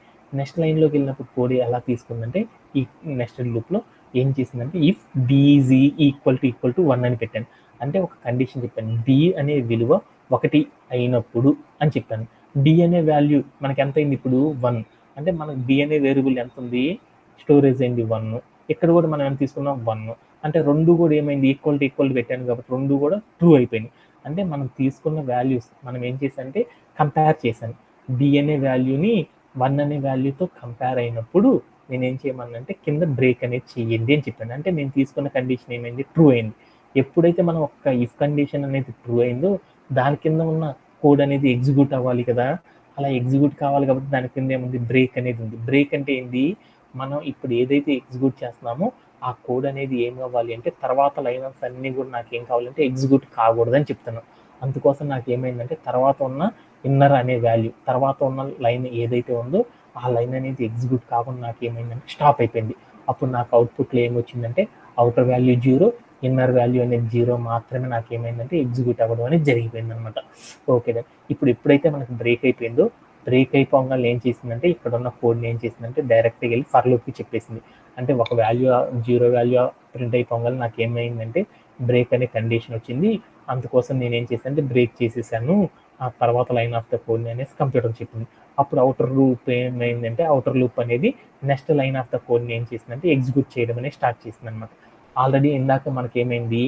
కోడ్ ఎలా తీసుకుందంటే ఈ నెక్స్టెడ్ లూప్లో ఏం చేసిందంటే if B is equal to 1 అని పెట్టాను. అంటే ఒక కండిషన్ చెప్పాను, బి అనే విలువ 1 అయినప్పుడు అని చెప్పాను. బి అనే వాల్యూ మనకి ఎంత అయింది ఇప్పుడు, 1. అంటే మనకు బి అనే వేరియబుల్ ఎంత ఉంది, స్టోరేజ్ అయింది 1. ఇక్కడ కూడా మనం ఎంత తీసుకున్నాం, 1. అంటే రెండు కూడా ఏమైంది, ఈక్వల్ పెట్టాను కాబట్టి రెండు కూడా ట్రూ అయిపోయినాయి. అంటే మనం తీసుకున్న వాల్యూస్ మనం ఏం చేసామంటే కంపేర్ చేశాను. బి అనే వాల్యూని 1 అనే వాల్యూతో కంపేర్ అయినప్పుడు నేనేం చేయమన్నంటే కింద బ్రేక్ అనేది చేయండి అని చెప్పాను. అంటే నేను తీసుకున్న కండిషన్ ఏమైంది, ట్రూ అయింది. ఎప్పుడైతే మనం ఒక ఇఫ్ కండిషన్ అనేది ట్రూ అయిందో దాని కింద ఉన్న కోడ్ అనేది ఎగ్జిక్యూట్ అవ్వాలి కదా. అలా ఎగ్జిక్యూట్ కావాలి కాబట్టి దాని కింద ఏముంది, బ్రేక్ అనేది ఉంది. బ్రేక్ అంటే ఏంది, మనం ఇప్పుడు ఏదైతే ఎగ్జిక్యూట్ చేస్తున్నామో ఆ కోడ్ అనేది ఏం కావాలి అంటే తర్వాత లైన్స్ అన్నీ కూడా నాకు ఏం కావాలంటే ఎగ్జిక్యూట్ కాకూడదని చెప్తున్నాను. అందుకోసం నాకు ఏమైందంటే తర్వాత ఉన్న ఇన్నర్ అనే వాల్యూ, తర్వాత ఉన్న లైన్ ఏదైతే ఉందో ఆ లైన్ అనేది ఎగ్జిక్యూట్ కాకుండా నాకు ఏమైందంటే స్టాప్ అయిపోయింది. అప్పుడు నాకు అవుట్పుట్లో ఏమొచ్చిందంటే అవుటర్ వాల్యూ 0, ఇన్నర్ వాల్యూ అనేది 0 మాత్రమే నాకు ఏమైందంటే ఎగ్జిక్యూట్ అవ్వడం అనేది జరిగిపోయింది అనమాట. ఓకే, ఇప్పుడు ఎప్పుడైతే మనకు బ్రేక్ అయిపోయిందో బ్రేక్ అయిపోగానే ఏం చేసిందంటే ఇక్కడ ఉన్న కోడ్ని ఏం చేసిందంటే డైరెక్ట్గా వెళ్ళి ఫర్ లూప్కి చెప్పేసింది. అంటే ఒక వాల్యూ 0 వాల్యూ ప్రింట్ అయిపోగానే నాకు ఏమైందంటే బ్రేక్ అనే కండిషన్ వచ్చింది. అందుకోసం నేను ఏం చేశానంటే బ్రేక్ చేసేసాను, ఆ తర్వాత లైన్ ఆఫ్ ద కోడ్ని అనేసి కంప్యూటర్ చెప్పింది. అప్పుడు అవుటర్ లూప్ ఏమైందంటే అవుటర్ లూప్ అనేది నెక్స్ట్ లైన్ ఆఫ్ ద కోడ్ని ఏం చేసిందంటే ఎగ్జిక్యూట్ చేయడం అనేది స్టార్ట్ చేసింది అనమాట. ఆల్రెడీ ఇందాక మనకి ఏమైంది,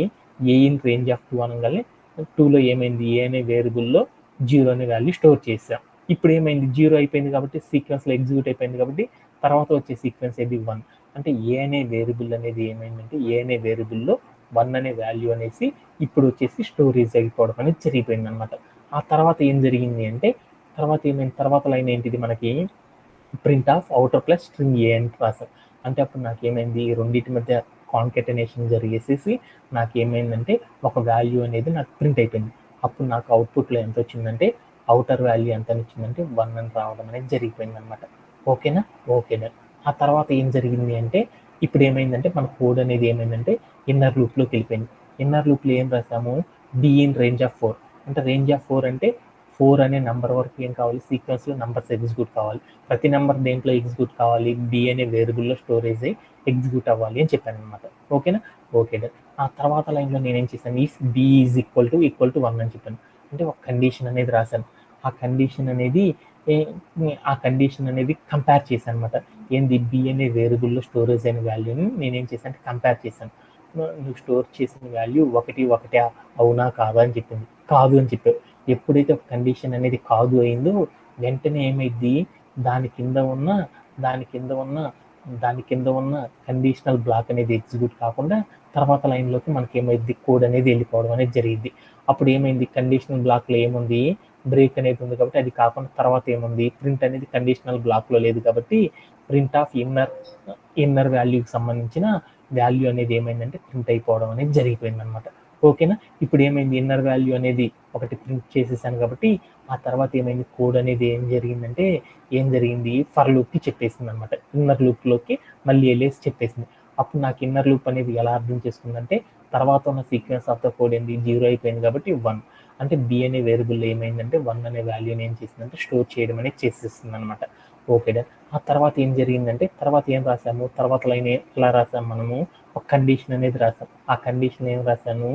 ఏ ఇన్ రేంజ్ ఆఫ్ 2 అనగానే 2లో ఏమైంది, ఏ అనే వేరియబుల్లో జీరో అనే వాల్యూ స్టోర్ చేసాం. ఇప్పుడు ఏమైంది, జీరో అయిపోయింది కాబట్టి సీక్వెన్స్లో ఎగ్జిక్యూట్ అయిపోయింది కాబట్టి తర్వాత వచ్చే సీక్వెన్స్ ఏది 1. అంటే ఏ అనే వేరియబుల్ అనేది ఏమైందంటే ఏ అనే వేరియబుల్లో 1 అనే వాల్యూ అనేసి ఇప్పుడు వచ్చేసి స్టోరేజ్ అయిపోవడం అనేది జరిగిపోయింది అనమాట. ఆ తర్వాత ఏం జరిగింది అంటే తర్వాత ఏమైంది, తర్వాత లైన్ ఏంటిది మనకి print of outer plus string a అని రాసాం. అంటే అప్పుడు నాకు ఏమైంది, ఈ రెండింటి మధ్య కాన్కెటనేషన్ జరిగేసేసి నాకు ఏమైందంటే ఒక వాల్యూ అనేది నాకు ప్రింట్ అయిపోయింది. అప్పుడు నాకు అవుట్పుట్లో ఎంత వచ్చిందంటే అవుటర్ వాల్యూ ఎంత వచ్చిందంటే 1 అని రావడం అనేది జరిగిపోయింది అనమాట. ఓకేనా, ఓకేనా. ఆ తర్వాత ఏం జరిగింది అంటే ఇప్పుడు ఏమైందంటే మన కోడ్ అనేది ఏమైందంటే ఇన్నర్ లూప్లోకి వెళ్ళిపోయింది. ఇన్నర్ లూప్లో ఏం రాసాము, బి ఇన్ రేంజ్ ఆఫ్ 4. అంటే రేంజ్ ఆఫ్ 4 అంటే 4 అనే నెంబర్ వరకు ఏం కావాలి, సీక్వెన్స్లో నెంబర్స్ ఎగ్జిక్యూట్ కావాలి. ప్రతి నెంబర్ దేంట్లో ఎగ్జిక్యూట్ కావాలి, బి అనే వేరియబుల్లో స్టోరేజ్ అయ్యి ఎగ్జిక్యూట్ అవ్వాలి అని చెప్పాను అనమాట. ఓకేనా, ఓకే. ఆ తర్వాత లైన్లో నేనేం చేశాను, if B is equal to 1 అని చెప్పాను. అంటే ఒక కండిషన్ అనేది రాశాను. ఆ కండిషన్ అనేది కంపేర్ చేశాను అనమాట. ఏంది, బి అనే వేరియబుల్లో స్టోరేజ్ అయిన వాల్యూని నేనేం చేశాను అంటే కంపేర్ చేశాను. నువ్వు స్టోర్ చేసిన వాల్యూ 1 అవునా కాదా అని చెప్పింది. కాదు అని చెప్పావు. ఎప్పుడైతే ఒక కండిషన్ అనేది కాదు అయిందో వెంటనే ఏమైంది, దాని కింద ఉన్న కండిషనల్ బ్లాక్ అనేది ఎగ్జిక్యూట్ కాకుండా తర్వాత లైన్లోకి మనకి ఏమైంది, కోడ్ అనేది వెళ్ళిపోవడం అనేది జరిగింది. అప్పుడు ఏమైంది, కండిషనల్ బ్లాక్లో ఏముంది, బ్రేక్ అనేది ఉంది కాబట్టి అది కాకుండా తర్వాత ఏముంది, ప్రింట్ అనేది కండిషనల్ బ్లాక్లో లేదు కాబట్టి ప్రింట్ ఆఫ్ ఇన్నర్ వాల్యూకి సంబంధించిన వాల్యూ అనేది ఏమైందంటే ప్రింట్ అయిపోవడం అనేది జరిగిపోయింది అనమాట. ఓకేనా. ఇప్పుడు ఏమైంది, ఇన్నర్ వాల్యూ అనేది ఒకటి ప్రింట్ చేసేసాను కాబట్టి ఆ తర్వాత ఏమైంది, కోడ్ అనేది ఏం జరిగింది ఫర్ లూప్కి చెప్పేసింది అనమాట. ఇన్నర్ లూప్లోకి మళ్ళీ వెళ్ళేసి చెప్పేసింది. అప్పుడు నాకు ఇన్నర్ లూప్ అనేది ఎలా అర్థం చేసుకుందంటే తర్వాత ఉన్న సీక్వెన్స్ ఆఫ్ ద కోడ్ ఏంది, 0 అయిపోయింది కాబట్టి 1. అంటే బి అనే వేరియబుల్ ఏమైందంటే 1 అనే వాల్యూని ఏం చేసిందంటే స్టోర్ చేయడం అనేది చేసేస్తుంది అనమాట. ఓకే. ఆ తర్వాత ఏం జరిగిందంటే తర్వాత ఏం రాసాము, తర్వాత లైన్ ఎలా రాసాము, మనము ఒక కండిషన్ అనేది రాసాం. ఆ కండిషన్ ఏం రాసాను,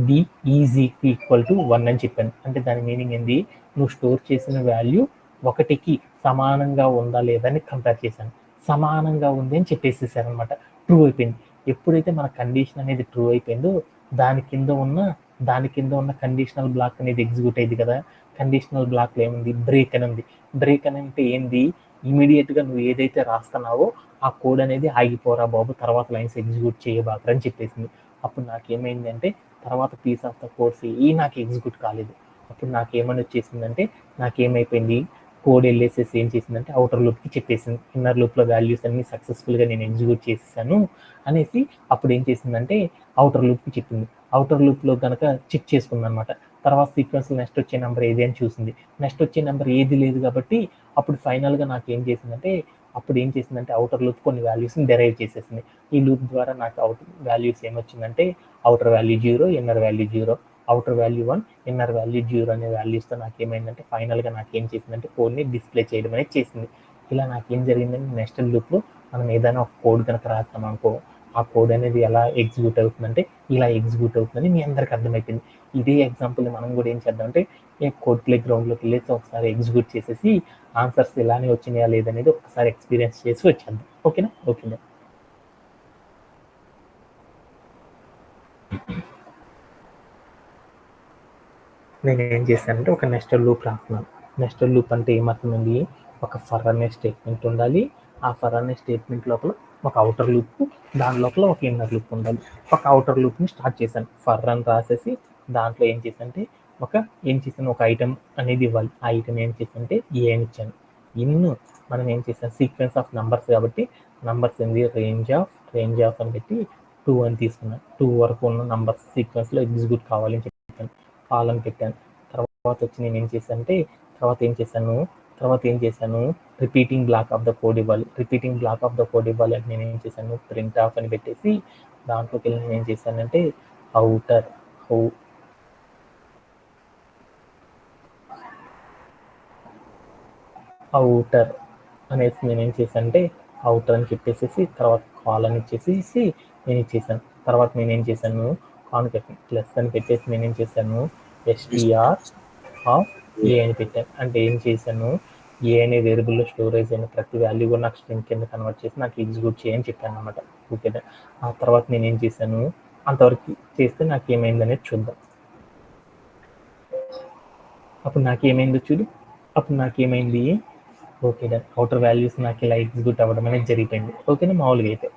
బి ఈజ్ ఈక్వల్ టు 1 అని చెప్పాను. అంటే దాని మీనింగ్ ఏంది, నువ్వు స్టోర్ చేసిన వాల్యూ 1కి సమానంగా ఉందా లేదా అని కంపేర్ చేశాను. సమానంగా ఉంది అని చెప్పేసేసాను అనమాట. ట్రూ అయిపోయింది. ఎప్పుడైతే మన కండిషన్ అనేది ట్రూ అయిపోయిందో దాని కింద ఉన్న కండిషనల్ బ్లాక్ అనేది ఎగ్జిక్యూట్ అయింది కదా. కండిషనల్ బ్లాక్లో ఏముంది, బ్రేక్ అని ఉంది. బ్రేక్ అని అంటే ఏంది, ఇమీడియట్గా నువ్వు ఏదైతే రాస్తున్నావో ఆ కోడ్ అనేది ఆగిపోరా బాబు, తర్వాత లైన్స్ ఎగ్జిక్యూట్ చేయబాకరా అని చెప్పేసింది. అప్పుడు నాకేమైంది అంటే తర్వాత పీస్ ఆఫ్ ద కోడ్స్ నాకు ఎగ్జిక్యూట్ కాలేదు. అప్పుడు నాకేమని వచ్చేసిందంటే నాకేమైపోయింది, కోడ్ వెళ్ళేసేసి ఏం చేసిందంటే అవుటర్ లూప్కి చెప్పేసింది, ఇన్నర్ లూప్లో వాల్యూస్ అన్ని సక్సెస్ఫుల్గా నేను ఎగ్జిక్యూట్ చేసేసాను అనేసి అప్పుడు ఏం చేసిందంటే అవుటర్ లూప్కి చెప్పింది. అవుటర్ లూప్లో కనుక చెక్ చేసుకుంది అనమాట. తర్వాత సీక్వెన్స్లో నెక్స్ట్ వచ్చే నెంబర్ ఏది అని చూసింది. నెక్స్ట్ వచ్చే నెంబర్ ఏది లేదు కాబట్టి అప్పుడు ఫైనల్గా నాకు ఏం చేసిందంటే అవుటర్ లూప్ కొన్ని వాల్యూస్ని డెరైవ్ చేసేసింది. ఈ లూప్ ద్వారా నాకు అవుటర్ వాల్యూస్ ఏమొచ్చిందంటే outer value 0, inner value 0, outer value 1, inner value 0 అనే వాల్యూస్తో నాకేమైందంటే ఫైనల్గా నాకేం చేసిందంటే కోడ్ని డిస్ప్లే చేయడం అనేది చేసింది. ఇలా నాకేం జరిగిందంటే నెక్స్ట్ లూప్లో మనం ఏదైనా ఒక కోడ్ కనుక రాస్తాం అనుకో, ఆ కోడ్ అనేది ఎలా ఎగ్జిక్యూట్ అవుతుందంటే ఇలా ఎగ్జిక్యూట్ అవుతుందని మీ అందరికి అర్థమైపోయింది. ఇదే ఎగ్జాంపుల్ మనం కూడా ఏం చేద్దామంటే కోడ్ ప్లే గ్రౌండ్లోకి వెళ్ళేసి ఒకసారి ఎగ్జిక్యూట్ చేసేసి ఆన్సర్స్ ఇలానే వచ్చినాయా లేదనేది ఒకసారి ఎక్స్పీరియన్స్ చేసి వచ్చేద్దాం. ఓకేనా, ఓకేనా. నేను ఏం చేశానంటే ఒక నెస్టెడ్ లూప్ రాస్తున్నాను. నెస్టెడ్ లూప్ అంటే ఏమర్థమైంది, ఒక ఫర్ అనే స్టేట్మెంట్ ఉండాలి. ఆ ఫర్ అనే స్టేట్మెంట్ లోపల ఒక అవుటర్ లూప్, దాని లోపల ఒక ఇన్నర్ లూప్ ఉండాలి. ఒక అవుటర్ లూప్ని స్టార్ట్ చేశాను, ఫర్ అని రాసేసి దాంట్లో ఏం చేశాను ఒక ఐటమ్ అనేది ఇవ్వాలి. ఆ ఐటమ్ ఏం చేశానంటే ఏ అని ఇచ్చాను. మనం ఏం చేసాం, సీక్వెన్స్ ఆఫ్ నంబర్స్ కాబట్టి నంబర్స్ ఏంది, రేంజ్ ఆఫ్ అని పెట్టి 2 అని తీసుకున్నాను. 2 వరకు ఉన్న నంబర్స్ సీక్వెన్స్లో ఎగ్జిక్యూట్ కావాలని చెప్పాను, కాలం పెట్టాను. తర్వాత వచ్చి నేను ఏం చేశానంటే తర్వాత ఏం చేశాను repeating block of the code ఇవ్వాలి. Repeating block of the code ఇవ్వాలి అంటే నేను ఏం చేశాను, ప్రింట్ ఆఫ్ అని పెట్టేసి దాంట్లోకి వెళ్ళి నేను ఏం చేశానంటే అవుటర్ అనేసి నేను ఏం చేశానంటే అవుటర్ అని చెప్పేసి తర్వాత కాల్ అని ఇచ్చేసి నేను ఇచ్చేసాను. తర్వాత నేను ఏం చేశాను, కాన్కెట్ ప్లస్ అని పెట్టేసి నేను ఏం చేశాను ఎస్టీఆర్ ఆఫ్ ఏ అని పెట్టాను. అంటే ఏం చేశాను, ఏ అనే వేరియబుల్లో స్టోరేజ్ అయిన ప్రతి వాల్యూ కూడా నాకు స్ట్రింగ్ కింద కన్వర్ట్ చేసి నాకు ఎగ్జిక్యూట్ చేయని చెప్పాను అనమాట. ఓకేనా. ఆ తర్వాత నేను ఏం చేశాను, అంతవరకు చేస్తే నాకు ఏమైంది అనేది చూద్దాం. అప్పుడు నాకేమైందో చూడు, అప్పుడు నాకేమైంది, ఓకే డన్, అవుటర్ వాల్యూస్ నాకు ఇలా ఎగ్జిక్యూట్ అవ్వడం అనేది జరిగిపోయింది. ఓకేనా, మామూలుగా అయితే.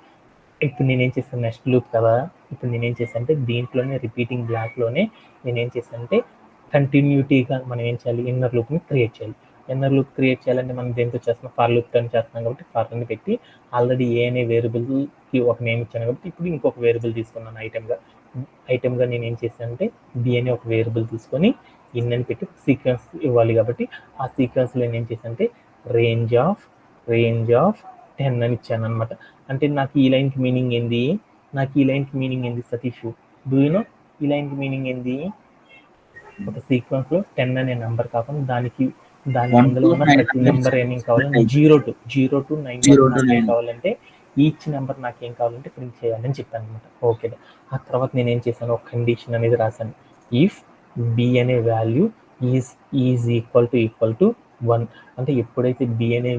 ఇప్పుడు నేనేం చేశాను, నెక్స్ట్ లూప్ కదా, ఇప్పుడు నేనేం చేశాను అంటే దీంట్లోనే రిపీటింగ్ బ్లాక్లోనే నేనేం చేశాను అంటే కంటిన్యూటీగా మనం ఏం చేయాలి, ఇన్నర్ లూప్ని క్రియేట్ చేయాలి. ఇన్నర్ లూప్ క్రియేట్ చేయాలంటే మనం దేంతో చేస్తున్నాం, ఫర్ లూప్తో చేస్తున్నాం కాబట్టి ఫర్ అని పెట్టి ఆల్రెడీ ఏ అనే వేరియబుల్కి ఒక నేమ్ ఇచ్చాను కాబట్టి ఇప్పుడు ఇంకొక వేరియబుల్ తీసుకున్నాను ఐటెంగా నేను ఏం చేశాను అంటే బి అనే ఒక వేరియబుల్ తీసుకొని ఇన్ అని పెట్టి సీక్వెన్స్ ఇవ్వాలి కాబట్టి ఆ సీక్వెన్స్లో నేను ఏం చేశాను అంటే రేంజ్ ఆఫ్ 10 అని ఇచ్చాను అనమాట. అంటే నాకు ఈ లైన్కి మీనింగ్ ఏంది సతీష్, డూ యూ నో ఈ లైన్కి మీనింగ్ ఏంది? ఒక సీక్వెన్స్లో 10 అనే నెంబర్ కాకుండా దాని ముందులో ఉన్న ప్రతి నెంబర్ ఏమేం కావాలంటే 0 to 9 వరకు నాకు ఏం కావాలంటే ఈచ్ నెంబర్ నాకు ఏం కావాలంటే ప్రింట్ చేయాలని చెప్పాను అనమాట. ఓకే, ఆ తర్వాత నేను ఏం చేశాను, ఒక కండిషన్ అనేది రాశాను. ఇఫ్ బి అనే వాల్యూ ఈజ్ ఈక్వల్ టు 1, అంటే ఎప్పుడైతే బి అనే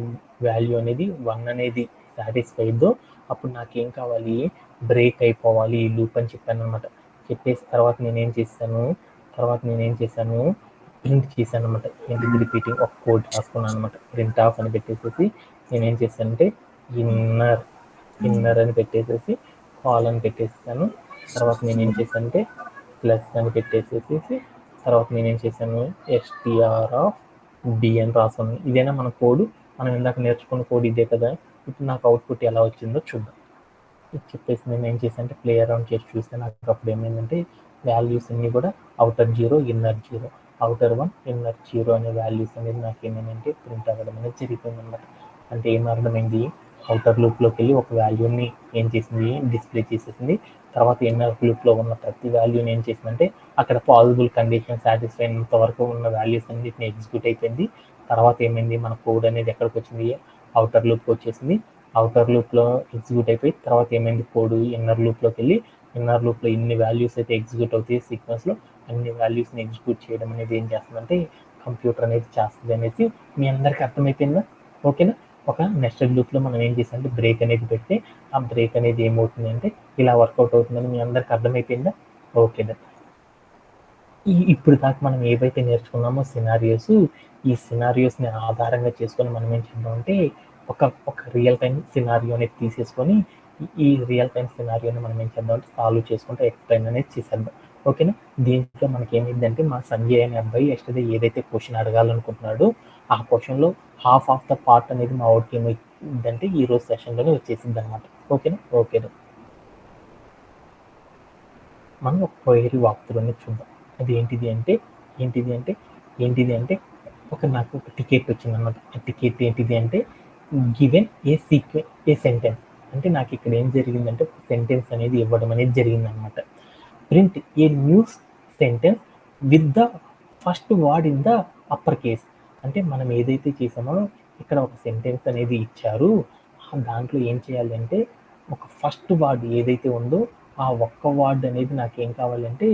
వాల్యూ అనేది 1 అనేది సాటిస్ఫై అయిందో అప్పుడు నాకేం కావాలి, బ్రేక్ అయిపోవాలి ఈ లూప్ అని చెప్పాను అనమాట. చెప్పేసి తర్వాత నేనేం చేశాను ప్రింట్ చేశాను అనమాట. ఏంటిది, రిపీటింగ్ ఒక కోడ్ రాసుకున్నాను అనమాట. ప్రింట్ ఆఫ్ అని పెట్టేసేసి నేనేం చేశానంటే ఇన్నర్ అని పెట్టేసేసి కాల్ అని పెట్టేసాను. తర్వాత నేనేం చేశానంటే ప్లస్ అని పెట్టేసేసి తర్వాత నేనేం చేశాను ఎస్టిఆర్ ఆఫ్ బి అని రాసుకున్నాను. ఇదేనా మన కోడ్, మనం ఇందాక నేర్చుకున్న కోడ్ ఇదే కదా. ఇప్పుడు నాకు అవుట్పుట్ ఎలా వచ్చిందో చూద్దాం. ఇది చెప్పేసి నేను ఏం చేశాను అంటే ప్లే అరౌండ్ చేసి చూస్తే నాకు అప్పుడు ఏమైందంటే వాల్యూస్ అన్నీ కూడా అవుటర్ 0, ఇన్నర్ 0, అవుటర్ 1, ఇన్నర్ 0 అనే వాల్యూస్ అనేది నాకు ఏమైందంటే ప్రింట్ అవ్వడం అనేది జరిగిపోయింది అనమాట. అంటే ఏం అర్థమైంది, అవుటర్ లూప్లోకి వెళ్ళి ఒక వాల్యూని ఏం చేసింది, డిస్ప్లే చేసేసింది. తర్వాత ఇన్నర్ లూప్లో ఉన్న ప్రతి వాల్యూని ఏం చేసిందంటే అక్కడ పాసిబుల్ కండిషన్ సాటిస్ఫై అయినంత వరకు ఉన్న వాల్యూస్ అన్నిటిని ఎగ్జిక్యూట్ అయిపోయింది. తర్వాత ఏమైంది, మన కోడ్ అనేది ఎక్కడికి వచ్చింది, అవుటర్ లూప్కి వచ్చేసింది. అవుటర్ లూప్లో ఎగ్జిక్యూట్ అయిపోయి తర్వాత ఏమైంది, కోడ్ ఇన్నర్ లూప్లోకి వెళ్ళి ఇన్నర్ లూప్లో ఎన్ని వాల్యూస్ అయితే ఎగ్జిక్యూట్ అవుతాయి సీక్వెన్స్లో అన్ని వాల్యూస్ని ఎగ్జిక్యూట్ చేయడం అనేది ఏం చేస్తుందంటే కంప్యూటర్ అనేది చేస్తుంది అనేసి మీ అందరికీ అర్థమైపోయిందా? ఓకేనా. ఒక నెస్టెడ్ లూప్లో మనం ఏం చేసామంటే బ్రేక్ అనేది పెడితే ఆ బ్రేక్ అనేది ఏమవుతుంది అంటే ఇలా వర్కౌట్ అవుతుందని మీ అందరికి అర్థమైపోయిందా? ఓకేనా. ఇప్పుడు దాకా మనం ఏవైతే నేర్చుకున్నామో సినారియోస్, ఈ సినారియోస్ని ఆధారంగా చేసుకొని మనం ఏం చేద్దామంటే ఒక రియల్ టైం సినారియో అనేది తీసేసుకొని ఈ రియల్ టైం సినారియోని మనం ఏం చేద్దామంటే సాల్వ్ చేసుకుంటే ఎక్స్ప్లెయిన్ అనేది చేసేద్దాం. ఓకేనా. దీంట్లో మనకి ఏమైందంటే మా సంజయ్ అనే అబ్బాయి ఎస్టర్డే ఏదైతే క్వశ్చన్ అడగాలనుకుంటున్నాడో ఆ క్వశ్చన్లో హాఫ్ ఆఫ్ ద పార్ట్ అనేది మా ఔట్ ఏమైందంటే ఈ రోజు సెషన్లోనే వచ్చేసింది అనమాట. ఓకేనా. మనం ఒక క్వైరీ వాక్తులు అనేది చూద్దాం. అది ఏంటిది అంటే నాకు ఒక టికెట్ వచ్చింది అనమాట. ఆ టికెట్ ఏంటిది అంటే గివెన్ ఏ సెంటెన్స్, అంటే నాకు ఇక్కడ ఏం జరిగిందంటే ఒక సెంటెన్స్ అనేది ఇవ్వడం అనేది జరిగిందనమాట. Print a new sentence with the first word in the upper case, అంటే మనం ఏదైతే చేసామో ఇక్కడ ఒక సెంటెన్స్ అనేది ఇచ్చారు, దాంట్లో ఏం చేయాలి అంటే ఒక ఫస్ట్ వర్డ్ ఏదైతే ఉందో ఆ ఒక్క వర్డ్ అనేది నాకేం కావాలంటే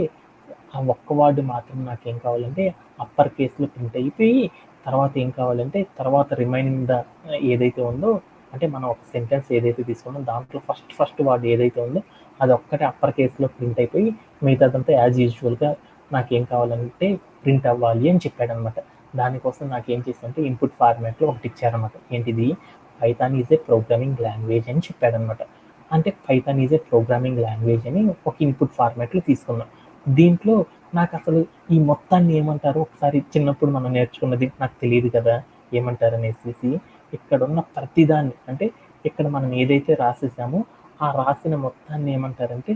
ఆ ఒక్క వర్డ్ మాత్రం నాకేం కావాలంటే అప్పర్ కేస్లో ప్రింట్ అయిపోయి తర్వాత ఏం కావాలంటే తర్వాత రిమైనింగ్ ద ఏదైతే ఉందో అంటే మనం ఒక సెంటెన్స్ ఏదైతే తీసుకున్నామో దాంట్లో ఫస్ట్ వర్డ్ ఏదైతే ఉందో అది ఒక్కటే అప్పర్ కేస్లో ప్రింట్ అయిపోయి మిగతాదంతా యాజ్ యూజువల్గా నాకేం కావాలంటే ప్రింట్ అవ్వాలి అని చెప్పాడనమాట. దానికోసం నాకేం చేశానంటే ఇన్పుట్ ఫార్మాట్లో ఒకటి ఇచ్చారనమాట. ఏంటిది, Python is A programming language అని చెప్పాడనమాట. అంటే Python is A programming language అని ఒక ఇన్పుట్ ఫార్మాట్లో తీసుకున్నాం. దీంట్లో నాకు అసలు ఈ మొత్తాన్ని ఏమంటారు, ఒకసారి చిన్నప్పుడు మనం నేర్చుకున్నది నాకు తెలియదు కదా ఏమంటారు అనేసి ఇక్కడున్న ప్రతిదాన్ని అంటే ఇక్కడ మనం ఏదైతే రాసేసామో ఆ రాసిన మొత్తాన్ని ఏమంటారంటే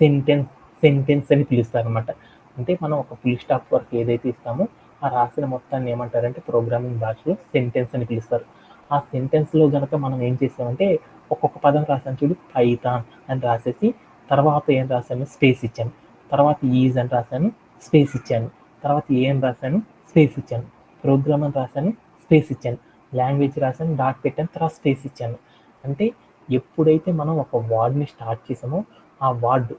సెంటెన్స్ అని పిలుస్తారు అనమాట. అంటే మనం ఒక ఫుల్ స్టాప్ వరకు ఏదైతే ఇస్తామో ఆ రాసిన మొత్తాన్ని ఏమంటారంటే ప్రోగ్రామింగ్ భాషలో సెంటెన్స్ అని పిలుస్తారు. ఆ సెంటెన్స్లో కనుక మనం ఏం చేసామంటే ఒక్కొక్క పదం రాసాను చూడు, పైథాన్ అని రాసేసి తర్వాత ఏం రాశాను, స్పేస్ ఇచ్చాను. తర్వాత ఈజ్ అని రాశాను, స్పేస్ ఇచ్చాను. తర్వాత ఏం రాశాను, స్పేస్ ఇచ్చాను. ప్రోగ్రామ్ అని రాశాను, స్పేస్ ఇచ్చాను. లాంగ్వేజ్ రాశాను, డాట్ పెట్టాను, తర్వాత స్పేస్ ఇచ్చాను. అంటే ఎప్పుడైతే మనం ఒక వర్డ్ని స్టార్ట్ చేసామో ఆ వర్డ్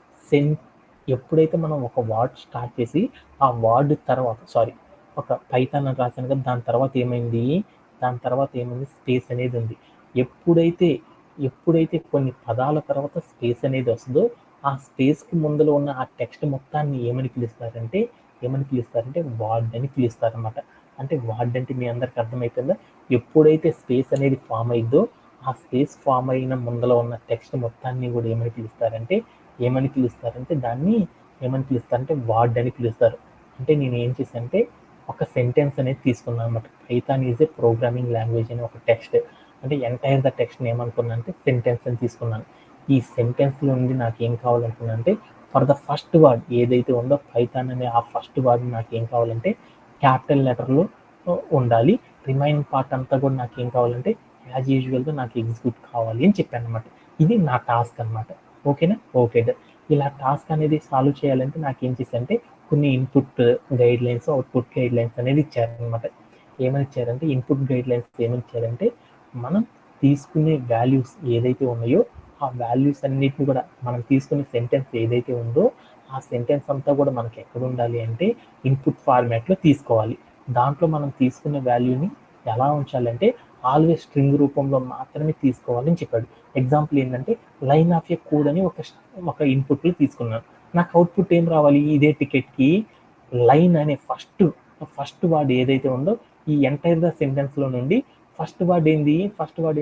ఎప్పుడైతే మనం ఒక వర్డ్ స్టార్ట్ చేసి ఆ వర్డ్ తర్వాత ఒక పైథాన్ అని రాశాను కదా దాని తర్వాత ఏమైంది స్పేస్ అనేది ఉంది. ఎప్పుడైతే కొన్ని పదాల తర్వాత స్పేస్ అనేది వస్తుందో ఆ స్పేస్కి ముందులో ఉన్న ఆ టెక్స్ట్ మొత్తాన్ని ఏమని పిలుస్తారంటే ఏమని పిలుస్తారంటే వార్డ్ అని పిలుస్తారనమాట. అంటే వార్డ్ అంటే మీ అందరికి అర్థమైపోయిందా? ఎప్పుడైతే స్పేస్ అనేది ఫామ్ అయిందో ఆ స్పేస్ ఫామ్ అయిన ముందల ఉన్న టెక్స్ట్ మొత్తాన్ని కూడా ఏమని పిలుస్తారంటే దాన్ని ఏమని పిలుస్తారంటే వార్డ్ అని పిలుస్తారు. అంటే నేను ఏం చేశానంటే ఒక సెంటెన్స్ అనేది తీసుకున్నాను అనమాట. Python is A programming language అని ఒక టెక్స్ట్, అంటే ఎంటైర్ ద టెక్స్ట్ని ఏమనుకున్నాను అంటే సెంటెన్స్ అని తీసుకున్నాను. ఈ సెంటెన్స్లో నుండి నాకు ఏం కావాలనుకున్నాను అంటే ఫర్ ద ఫస్ట్ వర్డ్ ఏదైతే ఉందో పైథాన్ అనే ఆ ఫస్ట్ వర్డ్ నాకు ఏం కావాలంటే క్యాపిటల్ లెటర్లో ఉండాలి. రిమైనింగ్ పార్ట్ అంతా కూడా నాకు ఏం కావాలంటే యాజ్ యూజువల్గా నాకు ఎగ్జిక్యూట్ కావాలి అని చెప్పాను అనమాట. ఇది నా టాస్క్ అనమాట. ఓకేనా? ఓకే. ఇలా టాస్క్ అనేది సాల్వ్ చేయాలంటే నాకు ఏం చేశారంటే కొన్ని input guide lines, output guide lines అనేది ఇచ్చారనమాట. ఏమని ఇచ్చారంటే ఇన్పుట్ గైడ్ లైన్స్ ఏమని ఇచ్చారంటే మనం తీసుకునే వాల్యూస్ ఏదైతే ఉన్నాయో ఆ వాల్యూస్ అన్నిటిని కూడా మనం తీసుకునే సెంటెన్స్ ఏదైతే ఉందో ఆ సెంటెన్స్ అంతా కూడా మనకి ఎక్కడ ఉండాలి అంటే ఇన్పుట్ ఫార్మాట్లో తీసుకోవాలి. దాంట్లో మనం తీసుకున్న వాల్యూని ఎలా ఉంచాలంటే ఆల్వేస్ స్ట్రింగ్ రూపంలో మాత్రమే తీసుకోవాలని చెప్పాడు. ఎగ్జాంపుల్ ఏంటంటే లైన్ ఆఫ్ ఏ కోడ్ అని ఒక ఇన్పుట్లు తీసుకున్నాను. నాకు అవుట్పుట్ ఏం రావాలి? ఇదే టికెట్కి లైన్ అనే ఫస్ట్ వర్డ్ ఏదైతే ఉందో ఈ ఎంటైర్ ద సెంటెన్స్లో నుండి ఫస్ట్ వర్డ్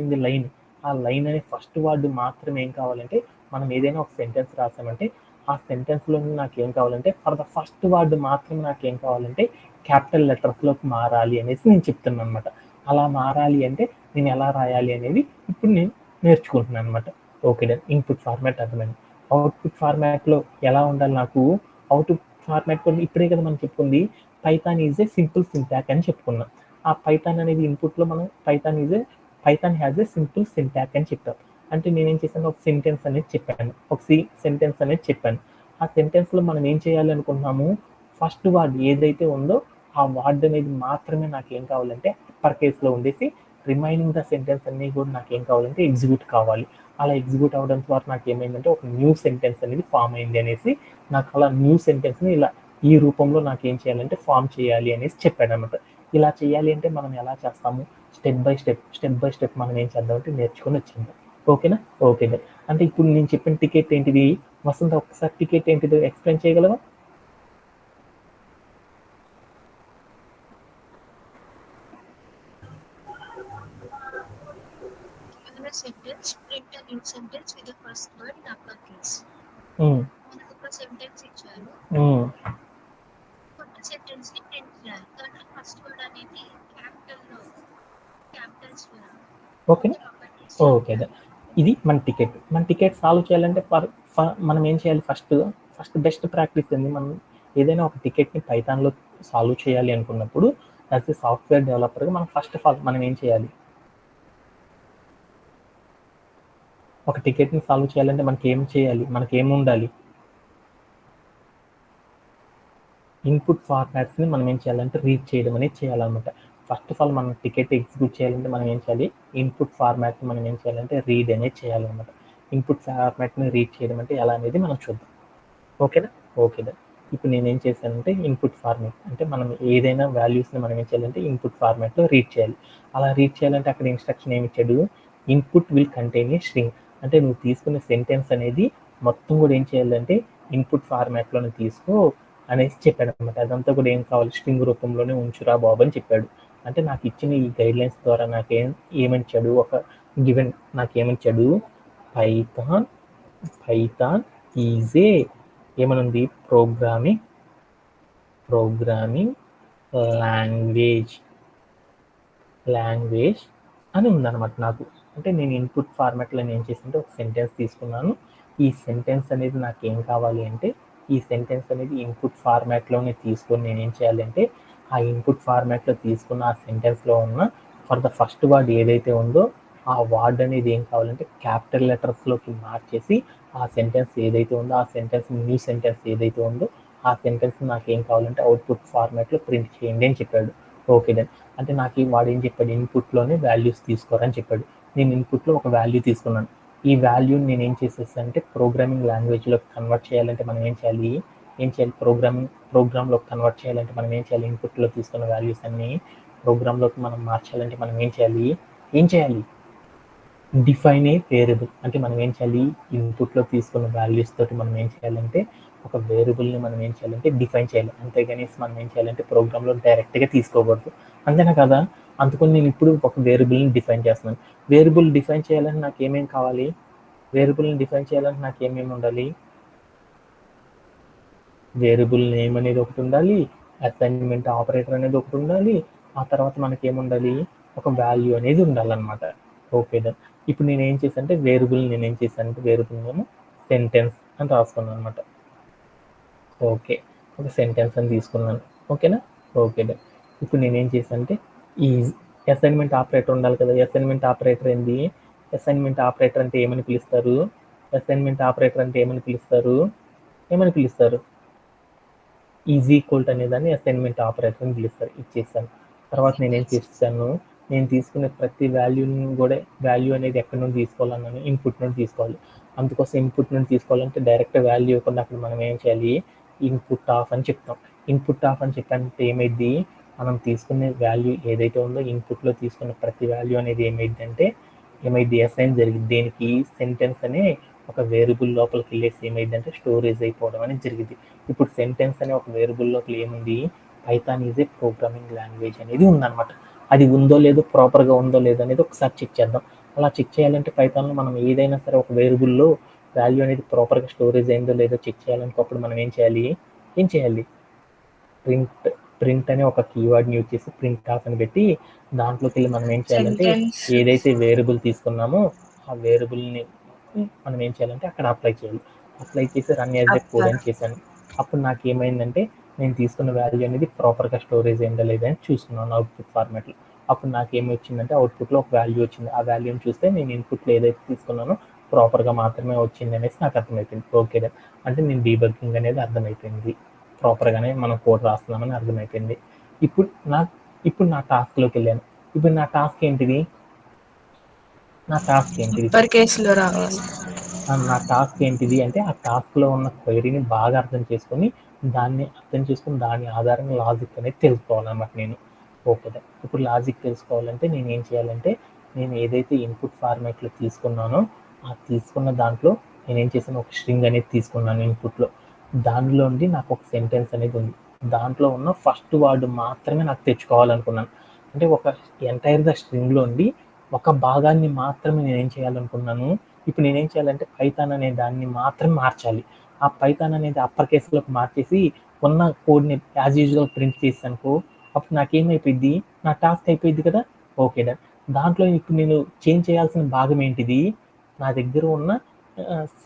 ఏంది లైన్. ఆ లైన్ అనే ఫస్ట్ వర్డ్ మాత్రమే ఏం కావాలంటే మనం ఏదైనా ఒక సెంటెన్స్ రాసామంటే ఆ సెంటెన్స్లో నాకు ఏం కావాలంటే ఫర్ ద ఫస్ట్ వర్డ్ మాత్రమే నాకు ఏం కావాలంటే క్యాపిటల్ లెటర్స్లోకి మారాలి అనేసి నేను చెప్తున్నాను అనమాట. అలా మారాలి అంటే నేను ఎలా రాయాలి అనేది ఇప్పుడు నేను నేర్చుకుంటున్నాను అనమాట. Okay done. ఇన్పుట్ ఫార్మాట్ అర్థమైంది. అవుట్పుట్ ఫార్మాట్లో ఎలా ఉండాలి నాకు? అవుట్పుట్ ఫార్మాట్ కూడా ఇప్పుడే కదా మనం చెప్పుకుంది పైథాన్ ఈజ్ ఏ సింపుల్ సింటాక్ అని చెప్పుకున్నాం. ఆ పైథాన్ అనేది ఇన్పుట్లో మనం పైథాన్ హ్యాజ్ ఏ సింపుల్ సింటాక్ అని చెప్పాం. అంటే నేనేం చేశాను ఒక సెంటెన్స్ అనేది చెప్పాను. ఆ సెంటెన్స్లో మనం ఏం చేయాలి అనుకుంటున్నాము? ఫస్ట్ వర్డ్ ఏదైతే ఉందో ఆ వర్డ్ అనేది మాత్రమే నాకు ఏం కావాలంటే అప్పర్ కేస్లో ఉండేసి రిమైనింగ్ ద సెంటెన్స్ అన్ని కూడా నాకు ఏం కావాలంటే ఎగ్జిక్యూట్ కావాలి. అలా ఎగ్జిక్యూట్ అవ్వడం ద్వారా నాకు ఏమైందంటే ఒక న్యూ సెంటెన్స్ అనేది ఫామ్ అయింది అనేసి నాకు అలా న్యూ సెంటెన్స్ని ఇలా ఈ రూపంలో నాకు ఏం చేయాలంటే ఫామ్ చేయాలి అనేసి చెప్పాడు అనమాట. ఇలా చేయాలి అంటే మనం ఎలా చేస్తాము? స్టెప్ బై స్టెప్ మనం ఏం చేద్దామంటే నేర్చుకొని వచ్చిందాం. ఓకేనా? ఓకే. అంటే ఇప్పుడు నేను చెప్పిన టికెట్ ఏంటిది? వసంత ఒకసారి టికెట్ ఏంటిదో ఎక్స్ప్లెయిన్ చేయగలవా? A sentence, print a new sentence with the first word in uppercase. మనకు ఒక సెంటెన్స్ ఇచ్చారు. కొత్త సెంటెన్స్ ని ప్రింట్ చేయాలి. దాంట్లో ఫస్ట్ వర్డ్ అనేది క్యాపిటల్స్ ఓకేనా? ఓకే. ఇది మన టికెట్ సాల్వ్ చేయాలంటే మనం ఏం చేయాలి? ఫస్ట్ బెస్ట్ ప్రాక్టీస్ ఏంది? మనం ఏదైనా ఒక టికెట్ని పైథాన్లో సాల్వ్ చేయాలి అనుకున్నప్పుడు యాజ్ ఏ సాఫ్ట్వేర్ డెవలపర్గా మనం ఫస్ట్ ఆఫ్ ఆల్ మనం ఏం చేయాలి? ఒక టికెట్ని సాల్వ్ చేయాలంటే మనకేం ఉండాలి? ఇన్పుట్ ఫార్మాట్స్ని మనం ఏం చేయాలంటే రీడ్ చేయడం అనేది చేయాలన్నమాట. ఫస్ట్ ఆఫ్ ఆల్ మనం టికెట్ ఎగ్జిక్యూట్ చేయాలంటే మనం ఏం చేయాలి? ఇన్పుట్ ఫార్మాట్ని మనం ఏం చేయాలంటే రీడ్ అనేది చేయాలన్నమాట. ఇన్పుట్ ఫార్మాట్ని రీడ్ చేయడం అంటే ఎలా అనేది మనం చూద్దాం. ఓకేనా? ఓకే. ఇప్పుడు నేనేం చేశానంటే ఇన్పుట్ ఫార్మాట్ అంటే మనం ఏదైనా వాల్యూస్ని మనం ఏం చేయాలంటే ఇన్పుట్ ఫార్మాట్లో రీడ్ చేయాలి. అలా రీడ్ చేయాలంటే అక్కడ ఇన్స్ట్రక్షన్ ఏమి ఇచ్చాడు? Input will contain a string. అంటే నువ్వు తీసుకునే సెంటెన్స్ అనేది మొత్తం కూడా ఏం చేయాలంటే ఇన్పుట్ ఫార్మాట్లోనే తీసుకో అనేసి చెప్పాడు అనమాట. అదంతా కూడా ఏం కావాలి? స్ట్రింగ్ రూపంలోనే ఉంచురా బాబు అని చెప్పాడు. అంటే నాకు ఇచ్చిన ఈ గైడ్లైన్స్ ద్వారా ఏమిచ్చాడు? ఒక గివెన్ నాకేమిచ్చాడు? పైథాన్ ఈజ్ ఏ ఏమనుంది? ప్రోగ్రామింగ్ లాంగ్వేజ్ అని ఉందన్నమాట నాకు. అంటే నేను ఇన్పుట్ ఫార్మాట్లో నేను ఏం చేసింటే ఒక సెంటెన్స్ తీసుకున్నాను. ఈ సెంటెన్స్ అనేది నాకు ఏం కావాలి అంటే ఈ సెంటెన్స్ అనేది ఇన్పుట్ ఫార్మాట్లోనే తీసుకొని నేనేం చేయాలి అంటే ఆ ఇన్పుట్ ఫార్మాట్లో తీసుకున్న ఆ సెంటెన్స్లో ఉన్న ఫర్ ద ఫస్ట్ వర్డ్ ఏదైతే ఉందో ఆ వర్డ్ అనేది ఏం కావాలంటే క్యాపిటల్ లెటర్స్లోకి మార్చేసి ఆ సెంటెన్స్ ఏదైతే ఉందో ఆ సెంటెన్స్ న్యూ సెంటెన్స్ ఏదైతే ఉందో ఆ సెంటెన్స్ నాకు ఏం కావాలంటే అవుట్పుట్ ఫార్మాట్లో ప్రింట్ చేయండి అని చెప్పాడు. Okay done. అంటే నాకు వాడు ఏం చెప్పాడు? ఇన్పుట్లోనే వాల్యూస్ తీసుకోరని చెప్పాడు. నేను ఇన్పుట్లో ఒక వాల్యూ తీసుకున్నాను. ఈ వాల్యూని నేను ఏం చేసేసానంటే ప్రోగ్రామింగ్ లాంగ్వేజ్లోకి కన్వర్ట్ చేయాలంటే మనం ఏం చేయాలి? ప్రోగ్రామ్లోకి కన్వర్ట్ చేయాలంటే మనం ఏం చేయాలి? ఇన్పుట్లో తీసుకున్న వాల్యూస్ అన్నీ ప్రోగ్రాంలోకి మనం మార్చాలంటే మనం ఏం చేయాలి? డిఫైన్ ఏ వేరియబుల్. అంటే మనం ఏం చేయాలి? ఇన్పుట్లో తీసుకున్న వాల్యూస్ తోటి మనం ఏం చేయాలంటే ఒక వేరియబుల్ని మనం ఏం చేయాలంటే డిఫైన్ చేయాలి, అంతేగాని మనం ఏం చేయాలంటే ప్రోగ్రాంలో డైరెక్ట్గా తీసుకోకూడదు. అంతేనా కదా? అందుకని నేను ఇప్పుడు ఒక వేరియబుల్ని డిఫైన్ చేస్తున్నాను. వేరియబుల్ డిఫైన్ చేయాలంటే నాకు ఏమేమి కావాలి? వేరియబుల్ని డిఫైన్ చేయాలంటే నాకు ఏమేమి ఉండాలి? వేరియబుల్ నేమ్ అనేది ఒకటి ఉండాలి, అసైన్మెంట్ ఆపరేటర్ అనేది ఒకటి ఉండాలి, ఆ తర్వాత మనకి ఏముండాలి? ఒక వాల్యూ అనేది ఉండాలన్నమాట. Okay done. ఇప్పుడు నేను ఏం చేశానంటే వేరియబుల్ నేమ్ సెంటెన్స్ అని రాసుకున్నాను అనమాట. ఓకే, ఒక సెంటెన్స్ అని తీసుకున్నాను. ఓకేనా? Okay done. ఇప్పుడు నేనేం చేశానంటే ఈ అసైన్మెంట్ ఆపరేటర్ ఉండాలి కదా. అసైన్మెంట్ ఆపరేటర్ ఏంది? అసైన్మెంట్ ఆపరేటర్ అంటే ఏమని పిలుస్తారు? అసైన్మెంట్ ఆపరేటర్ అంటే ఏమని పిలుస్తారు? ఈజ్ ఈక్వల్ టు అనేదాన్ని అసైన్మెంట్ ఆపరేటర్ అని పిలుస్తారు. ఇచ్చేసాను. తర్వాత నేనేం చేస్తాను? నేను తీసుకునే ప్రతి వాల్యూ అనేది ఎక్కడి నుండి తీసుకోవాలన్నాను? ఇన్పుట్ నుండి తీసుకోవాలి. అందుకోసం ఇన్పుట్ నుండి తీసుకోవాలంటే డైరెక్ట్ వాల్యూ ఇవ్వకుండా అక్కడ మనం ఏం చేయాలి? ఇన్పుట్ ఆఫ్ అని చెప్తాం. ఇన్పుట్ ఆఫ్ అని చెప్పాలంటే ఏమైంది? మనం తీసుకునే వాల్యూ ఏదైతే ఉందో ఇన్పుట్లో తీసుకున్న ప్రతి వాల్యూ అనేది ఏమైంది? అసైన్ జరిగింది. దేనికి? సెంటెన్స్ అనే ఒక వేరియబుల్ లోపలికి వెళ్ళేసి ఏమైందంటే స్టోరేజ్ అయిపోవడం అనేది జరిగింది. ఇప్పుడు సెంటెన్స్ అనే ఒక వేరియబుల్ లోపల ఏముంది? Python is A programming language అనేది ఉందన్నమాట. అది ఉందో లేదో, ప్రాపర్గా ఉందో లేదో అనేది ఒకసారి చెక్ చేద్దాం. అలా చెక్ చేయాలంటే పైథాన్లో మనం ఏదైనా సరే ఒక వేరియబుల్లో వాల్యూ అనేది ప్రాపర్గా స్టోరేజ్ అయిందో లేదో చెక్ చేయాలనుకోప్పుడు మనం ఏం చేయాలి? ప్రింట్ అనే ఒక కీవర్డ్ని యూజ్ చేసి ప్రింట్ ఆఫ్ అని పెట్టి దాంట్లోకి వెళ్ళి మనం ఏం చేయాలంటే ఏదైతే వేరియబుల్ తీసుకున్నామో ఆ వేరియబుల్ని మనం ఏం చేయాలంటే అక్కడ అప్లై చేసి రన్ యాజ్ ఏ కోడ్ అని చేశాను. అప్పుడు నాకు ఏమైందంటే నేను తీసుకున్న వాల్యూ అనేది ప్రాపర్గా స్టోరేజ్ అయిందా లేదా అని చూసుకున్నాను అవుట్పుట్ ఫార్మాట్లో. అప్పుడు నాకు ఏమి వచ్చిందంటే అవుట్పుట్లో ఒక వాల్యూ వచ్చింది. ఆ వాల్యూని చూస్తే నేను ఇన్పుట్లో ఏదైతే తీసుకున్నానో ప్రాపర్గా మాత్రమే వచ్చింది అనేసి నాకు అర్థమైపోయింది. ఓకే, అంటే నేను డీబగ్గింగ్ అనేది అర్థమైపోయింది, ప్రాపర్గానే మనం కోడ్ రాస్తున్నామని అర్థమైపోయింది. ఇప్పుడు నా టాస్క్లోకి వెళ్ళాను. ఇప్పుడు నా టాస్క్ ఏంటిది? కేసులో రావాలి. నా టాస్క్ ఏంటిది అంటే ఆ టాస్క్లో ఉన్న క్వైరీని బాగా అర్థం చేసుకొని దాని ఆధారంగా లాజిక్ అనేది తెలుసుకోవాలన్నమాట నేను. ఓకే, ఇప్పుడు లాజిక్ తెలుసుకోవాలంటే నేను ఏం చేయాలంటే నేను ఏదైతే ఇన్పుట్ ఫార్మాట్లో తీసుకున్నానో ఆ తీసుకున్న దాంట్లో నేనేం చేశాను? ఒక స్ట్రింగ్ అనేది తీసుకున్నాను ఇన్పుట్లో. దానిలో నుండి నాకు ఒక సెంటెన్స్ అనేది ఉంది. దాంట్లో ఉన్న ఫస్ట్ వర్డ్ మాత్రమే నాకు తెచ్చుకోవాలనుకున్నాను. అంటే ఒక ఎంటైర్గా స్ట్రింగ్లో ఉండి ఒక భాగాన్ని మాత్రమే నేనేం చేయాలనుకున్నాను? ఇప్పుడు నేనేం చేయాలంటే పైథాన్ అనే దాన్ని మాత్రం మార్చాలి. ఆ పైథాన్ అనేది అప్పర్ కేసులోకి మార్చేసి ఉన్న కోడ్ని యాజ్ యూజువల్ ప్రింట్ చేసానుకో అప్పుడు నాకేమైపోయింది? నా టాస్క్ అయిపోయింది కదా. Okay done. దాంట్లో ఇప్పుడు నేను చేంజ్ చేయాల్సిన భాగం ఏంటిది? నా దగ్గర ఉన్న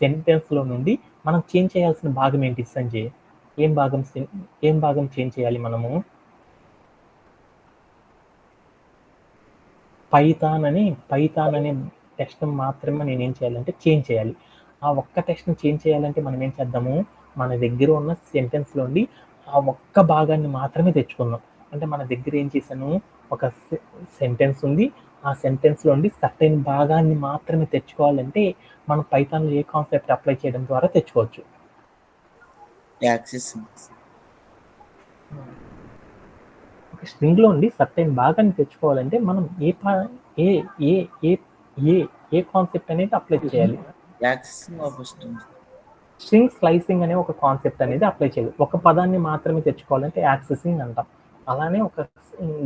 సెంటెన్స్లో నుండి మనం చేంజ్ చేయాల్సిన భాగం ఏంటి సంజయ్? ఏం భాగం చేంజ్ చేయాలి మనము? పైథాన్ అనే టెక్స్ట్ మాత్రమే నేనేం చేయాలంటే చేంజ్ చేయాలి. ఆ ఒక్క టెక్స్ట్ని చేంజ్ చేయాలంటే మనం ఏం చేద్దాము? మన దగ్గర ఉన్న సెంటెన్స్లో నుండి ఆ ఒక్క భాగాన్ని మాత్రమే తెచ్చుకుందాం. అంటే మన దగ్గర ఏం చేశాను? ఒక సెంటెన్స్ ఉంది. ఆ సెంటెన్స్లో నుండి సర్టెన్ భాగాన్ని మాత్రమే తెచ్చుకోవాలంటే మనం పైథాన్లో ఏ కాన్సెప్ట్ అప్లై చేయడం ద్వారా తెచ్చుకోవచ్చు? ఒక స్ట్రింగ్లో ఉండి సర్టెన్ భాగాన్ని తెచ్చుకోవాలంటే మనం ఏ కాన్సెప్ట్ అనేది అప్లై చేయాలి? స్ట్రింగ్ స్లైసింగ్ అనే ఒక కాన్సెప్ట్ అనేది అప్లై చేయాలి. ఒక పదాన్ని మాత్రమే తెచ్చుకోవాలంటే యాక్సెసింగ్ అంటాం. అలానే ఒక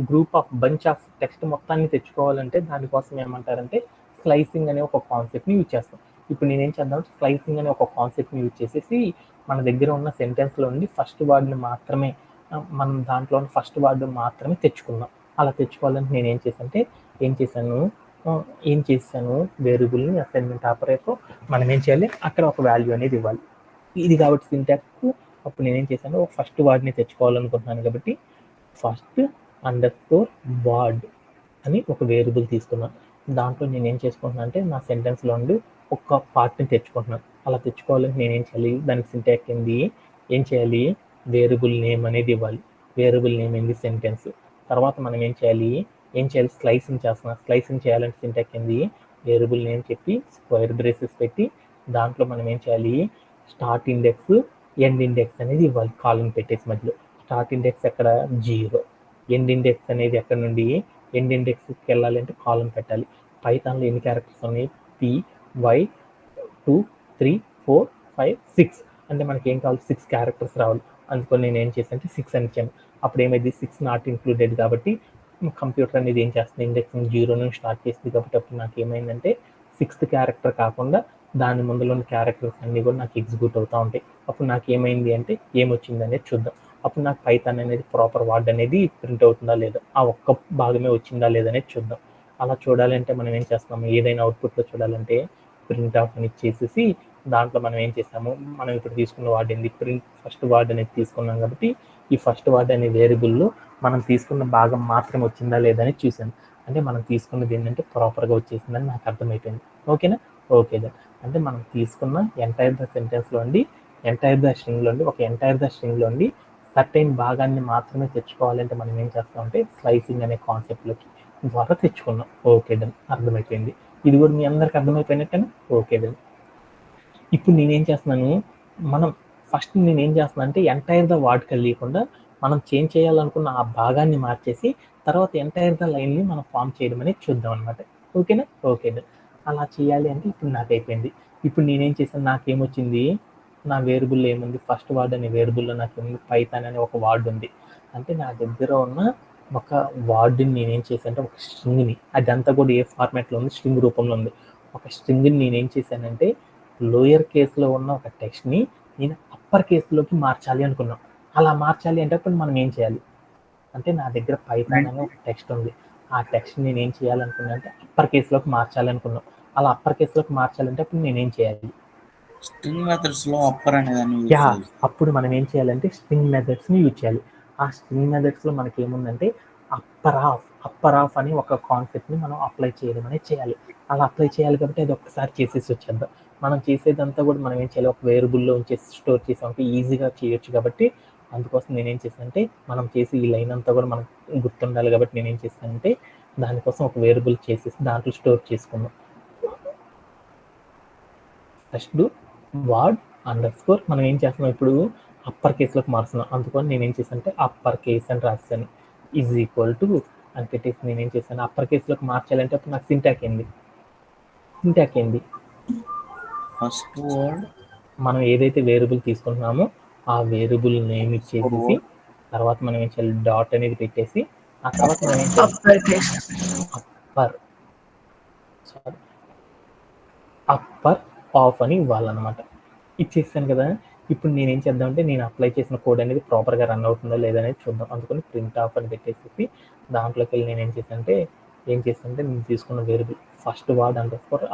group of bunch of text మొత్తాన్ని తెచ్చుకోవాలంటే దానికోసం ఏమంటారంటే స్లైసింగ్ అనే ఒక కాన్సెప్ట్ని యూజ్ చేస్తాం. ఇప్పుడు నేనేం చేద్దాం? స్లైసింగ్ అనే ఒక కాన్సెప్ట్ని యూజ్ చేసేసి మన దగ్గర ఉన్న సెంటెన్స్లో ఉండి ఫస్ట్ వర్డ్ని మాత్రమే మనం దాంట్లో ఫస్ట్ వర్డ్ మాత్రమే తెచ్చుకుందాం. అలా తెచ్చుకోవాలంటే నేను ఏం చేశాను? వేరియబుల్ని అసైన్మెంట్ ఆపరేటర్ మనం ఏం చేయాలి? అక్కడ ఒక వాల్యూ అనేది ఇవ్వాలి. ఇది కాబట్టి సింటాక్స్ అప్పుడు నేనేం చేశాను? ఫస్ట్ వర్డ్ని తెచ్చుకోవాలనుకుంటున్నాను కాబట్టి first_word అని ఒక వేరియబుల్ తీసుకున్నాను. దాంట్లో నేను ఏం చేసుకుంటున్నాను అంటే నా సెంటెన్స్లో ఉండి ఒక పార్ట్ని తెచ్చుకుంటున్నాను. అలా తెచ్చుకోవాలంటే నేనేం చేయాలి? దానికి సింటాక్స్ ఏం చేయాలి? వేరియబుల్ నేమ్ అనేది ఇవ్వాలి. వేరియబుల్ నేమ్ ఏంది? సెంటెన్స్. తర్వాత మనం ఏం చేయాలి? స్లైసింగ్ చేస్తున్నాం. స్లైసింగ్ చేయాలంటే సింటాక్స్ వేరియబుల్ నేమ్ చెప్పి స్క్వేర్ బ్రేసెస్ పెట్టి దాంట్లో మనం ఏం చేయాలి? స్టార్ట్ ఇండెక్స్ ఎండ్ ఇండెక్స్ అనేది ఇవ్వాలి. కాలమ్ పెట్టేసి మధ్యలో స్టార్ట్ ఇండెక్స్ ఎక్కడ? 0. ఎండ్ ఇండెక్స్ అనేది ఎక్కడ నుండి? ఎండ్ ఇండెక్స్కి వెళ్ళాలి అంటే కాలం పెట్టాలి. పైథాన్లో ఎన్ని క్యారెక్టర్స్ ఉన్నాయి? PY 2 3 4 5 6 అంటే మనకి ఏం కావాలి 6 క్యారెక్టర్స్ రావాలి. అందుకని నేను ఏం చేశాను అంటే 6 అని ఇచ్చాను. అప్పుడు ఏమైంది 6 నాట్ ఇంక్లూడెడ్ కాబట్టి కంప్యూటర్ అనేది ఏం చేస్తుంది ఇండెక్సింగ్ 0 నుంచి స్టార్ట్ చేస్తుంది కాబట్టి అప్పుడు నాకు ఏమైందంటే 6th క్యారెక్టర్ కాకుండా దాని ముందులో ఉన్న క్యారెక్టర్స్ అన్నీ కూడా నాకు ఎగ్జిక్యూట్ అవుతూ ఉంటాయి. అప్పుడు నాకు ఏమైంది అంటే ఏమొచ్చింది అనేది చూద్దాం. అప్పుడు నాకు పైథాన్ అనేది ప్రాపర్ వర్డ్ అనేది ప్రింట్ అవుతుందా లేదా, ఆ ఒక్క భాగమే వచ్చిందా లేదనేది చూద్దాం. అలా చూడాలంటే మనం ఏం చేస్తాము, ఏదైనా అవుట్పుట్లో చూడాలంటే ప్రింట్ ఆఫ్ అని ఇచ్చేసేసి దాంట్లో మనం ఏం చేస్తాము, మనం ఇప్పుడు తీసుకున్న వర్డ్ ఏంది ప్రింట్ ఫస్ట్ వర్డ్ అనేది తీసుకున్నాం కాబట్టి ఈ ఫస్ట్ వర్డ్ అనే వేరియబుల్లో మనం తీసుకున్న భాగం మాత్రం వచ్చిందా లేదని చూసాను. అంటే మనం తీసుకున్నది ఏంటంటే ప్రాపర్గా వచ్చేసిందని నాకు అర్థమైపోయింది. ఓకేనా? Okay then. అంటే మనం తీసుకున్న ఎంటైర్ ద సెంటెన్స్లో అండి ఎంటైర్ ద స్ట్రింగ్లో అండి ఒక ఎంటైర్ ద స్ట్రింగ్లో అండి సర్టైన్ భాగాన్ని మాత్రమే తెచ్చుకోవాలంటే మనం ఏం చేస్తామంటే స్లైసింగ్ అనే కాన్సెప్ట్లోకి ద్వారా తెచ్చుకున్నాం. ఓకే దెన్, అర్థమైపోయింది. ఇది కూడా మీ అందరికి అర్థమైపోయినట్టేనా? Okay then. ఇప్పుడు నేనేం చేస్తున్నాను, మనం ఫస్ట్ నేనేం చేస్తున్నాను అంటే ఎంటైర్ ద వర్డ్ కలియకుండా మనం చేంజ్ చేయాలనుకున్న ఆ భాగాన్ని మార్చేసి తర్వాత ఎంటైర్ ద లైన్ని మనం ఫామ్ చేయడం అనేది చూద్దాం అనమాట. ఓకేనా? Okay then. అలా చేయాలి అంటే ఇప్పుడు నాకు అయిపోయింది. ఇప్పుడు నేనేం చేశాను, నాకేమొచ్చింది, నా వేరియబుల్ ఏముంది ఫస్ట్ వర్డ్ అనే వేరియబుల్లో నాకు ఏముంది పైథాన్ అనే ఒక వర్డ్ ఉంది. అంటే నా దగ్గర ఉన్న ఒక వర్డ్ని నేనేం చేశాను అంటే ఒక స్ట్రింగ్ని, అదంతా కూడా ఏ ఫార్మాట్లో ఉంది, స్ట్రింగ్ రూపంలో ఉంది. ఒక స్ట్రింగ్ని నేనేం చేశానంటే లోయర్ కేసులో ఉన్న ఒక టెక్స్ట్ని నేను అప్పర్ కేసులోకి మార్చాలి అనుకున్నాం. అలా మార్చాలి అంటే అప్పుడు మనం ఏం చేయాలి అంటే నా దగ్గర పైథాన్ అనే ఒక టెక్స్ట్ ఉంది. ఆ టెక్స్ట్ నేను ఏం చేయాలనుకున్నా అంటే అప్పర్ కేసులోకి మార్చాలనుకున్నాం. అలా అప్పర్ కేసులోకి మార్చాలంటే అప్పుడు నేనేం చేయాలి, స్ట్రింగ్ మెథడ్స్ లో అప్పర్ అనేదాన్ని యా, అప్పుడు మనం ఏం చేయాలంటే స్ట్రింగ్ మెథడ్స్ని యూజ్ చేయాలి. ఆ స్ట్రింగ్ మెథడ్స్లో మనకి ఏముందంటే అప్పర్ ఆఫ్ అని ఒక కాన్సెప్ట్ని మనం అప్లై చేయడం అనేది చేయాలి. అలా అప్లై చేయాలి కాబట్టి అది ఒక్కసారి చేసేసి వచ్చేద్దాం. మనం చేసేదంతా కూడా మనం ఏం చేయాలి, ఒక వేరియబుల్లో ఉంచేసి స్టోర్ చేసామంటే ఈజీగా చేయొచ్చు కాబట్టి అందుకోసం నేనేం చేశానంటే మనం చేసి ఈ లైన్ అంతా కూడా మనకు గుర్తుండాలి కాబట్టి నేనేం చేశానంటే దానికోసం ఒక వేరియబుల్ చేసేసి దాంట్లో స్టోర్ చేసుకున్నాం. ఫస్ట్ వర్డ్ అండర్ స్కోర్ మనం ఏం చేస్తున్నాం ఇప్పుడు అప్పర్ కేసులోకి మారుస్తున్నాం. అందుకని నేనేం చేశాను అంటే అప్పర్ కేస్ అని రాశాను ఈజ్ ఈక్వల్ టు అని పెట్టేసి నేనేం చేశాను అప్పర్ కేసులోకి మార్చాలంటే అప్పుడు నాకు సింటాక్ ఏంది ఫస్ట్ వర్డ్ మనం ఏదైతే వేరియబుల్ తీసుకుంటున్నామో ఆ వేరియబుల్ నేమ్ ఇచ్చేసేసి తర్వాత మనం ఏం చేయాలి డాట్ అనేది పెట్టేసి ఆ తర్వాత మనం ఏం చేయాలి అప్పర్ ఆఫ్ అని ఇవ్వాలన్నమాట. ఇచ్చేసాను కదా. ఇప్పుడు నేనేం చేద్దామంటే నేను అప్లై చేసిన కోడ్ అనేది ప్రాపర్గా రన్ అవుతుందో లేదనేది చూద్దాం. అందుకని ప్రింట్ ఆఫ్ అని పెట్టేసి దాంట్లోకి వెళ్ళి నేను ఏం చేశానంటే నేను తీసుకున్న variable first word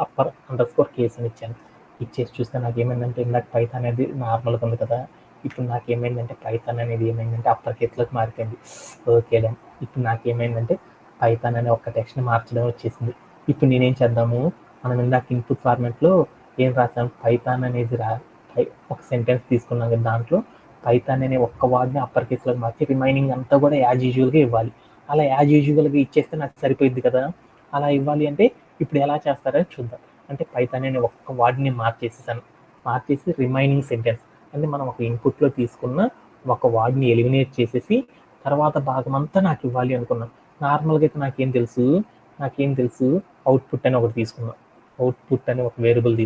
upper under score case అని ఇచ్చాను. ఇచ్చేసి చూస్తే నాకు ఏమైందంటే ఇందాక పైథాన్ అనేది నార్మల్గా ఉంది కదా, ఇప్పుడు నాకు ఏమైందంటే పైథాన్ అనేది ఏమైందంటే అప్పర్ కేస్లోకి మారిపోయింది. Okay done. ఇప్పుడు నాకు ఏమైందంటే పైథాన్ అనే ఒక టెక్స్ట్ని మార్చడం వచ్చేసింది. ఇప్పుడు నేనేం చేద్దాము, మనం ఇందాక ఇన్పుట్ ఫార్మాట్లో ఏం రాసాం, పైథాన్ అనేది ఒక సెంటెన్స్ తీసుకున్నాం కదా, దాంట్లో పైథాన్ అనే ఒక్క వర్డ్ని అప్పర్ కేసులోకి మార్చి రిమైనింగ్ అంతా కూడా యాజ్ యూజువల్గా ఇవ్వాలి. అలా యాజ్ యూజువల్గా ఇచ్చేస్తే నాకు సరిపోయింది కదా. అలా ఇవ్వాలి అంటే ఇప్పుడు ఎలా చేస్తారని చూద్దాం. అంటే పైథాన్ అనే ఒక్క వర్డ్ని మార్చేసి రిమైనింగ్ సెంటెన్స్ అంటే మనం ఒక ఇన్పుట్లో తీసుకున్న ఒక వర్డ్ని ఎలిమినేట్ చేసేసి తర్వాత భాగం అంతా నాకు ఇవ్వాలి అనుకున్నాం. నార్మల్గా అయితే నాకేం తెలుసు అవుట్పుట్ అని ఒకటి తీసుకున్నాం. అవుట్పుట్ అని ఒక వేరియబుల్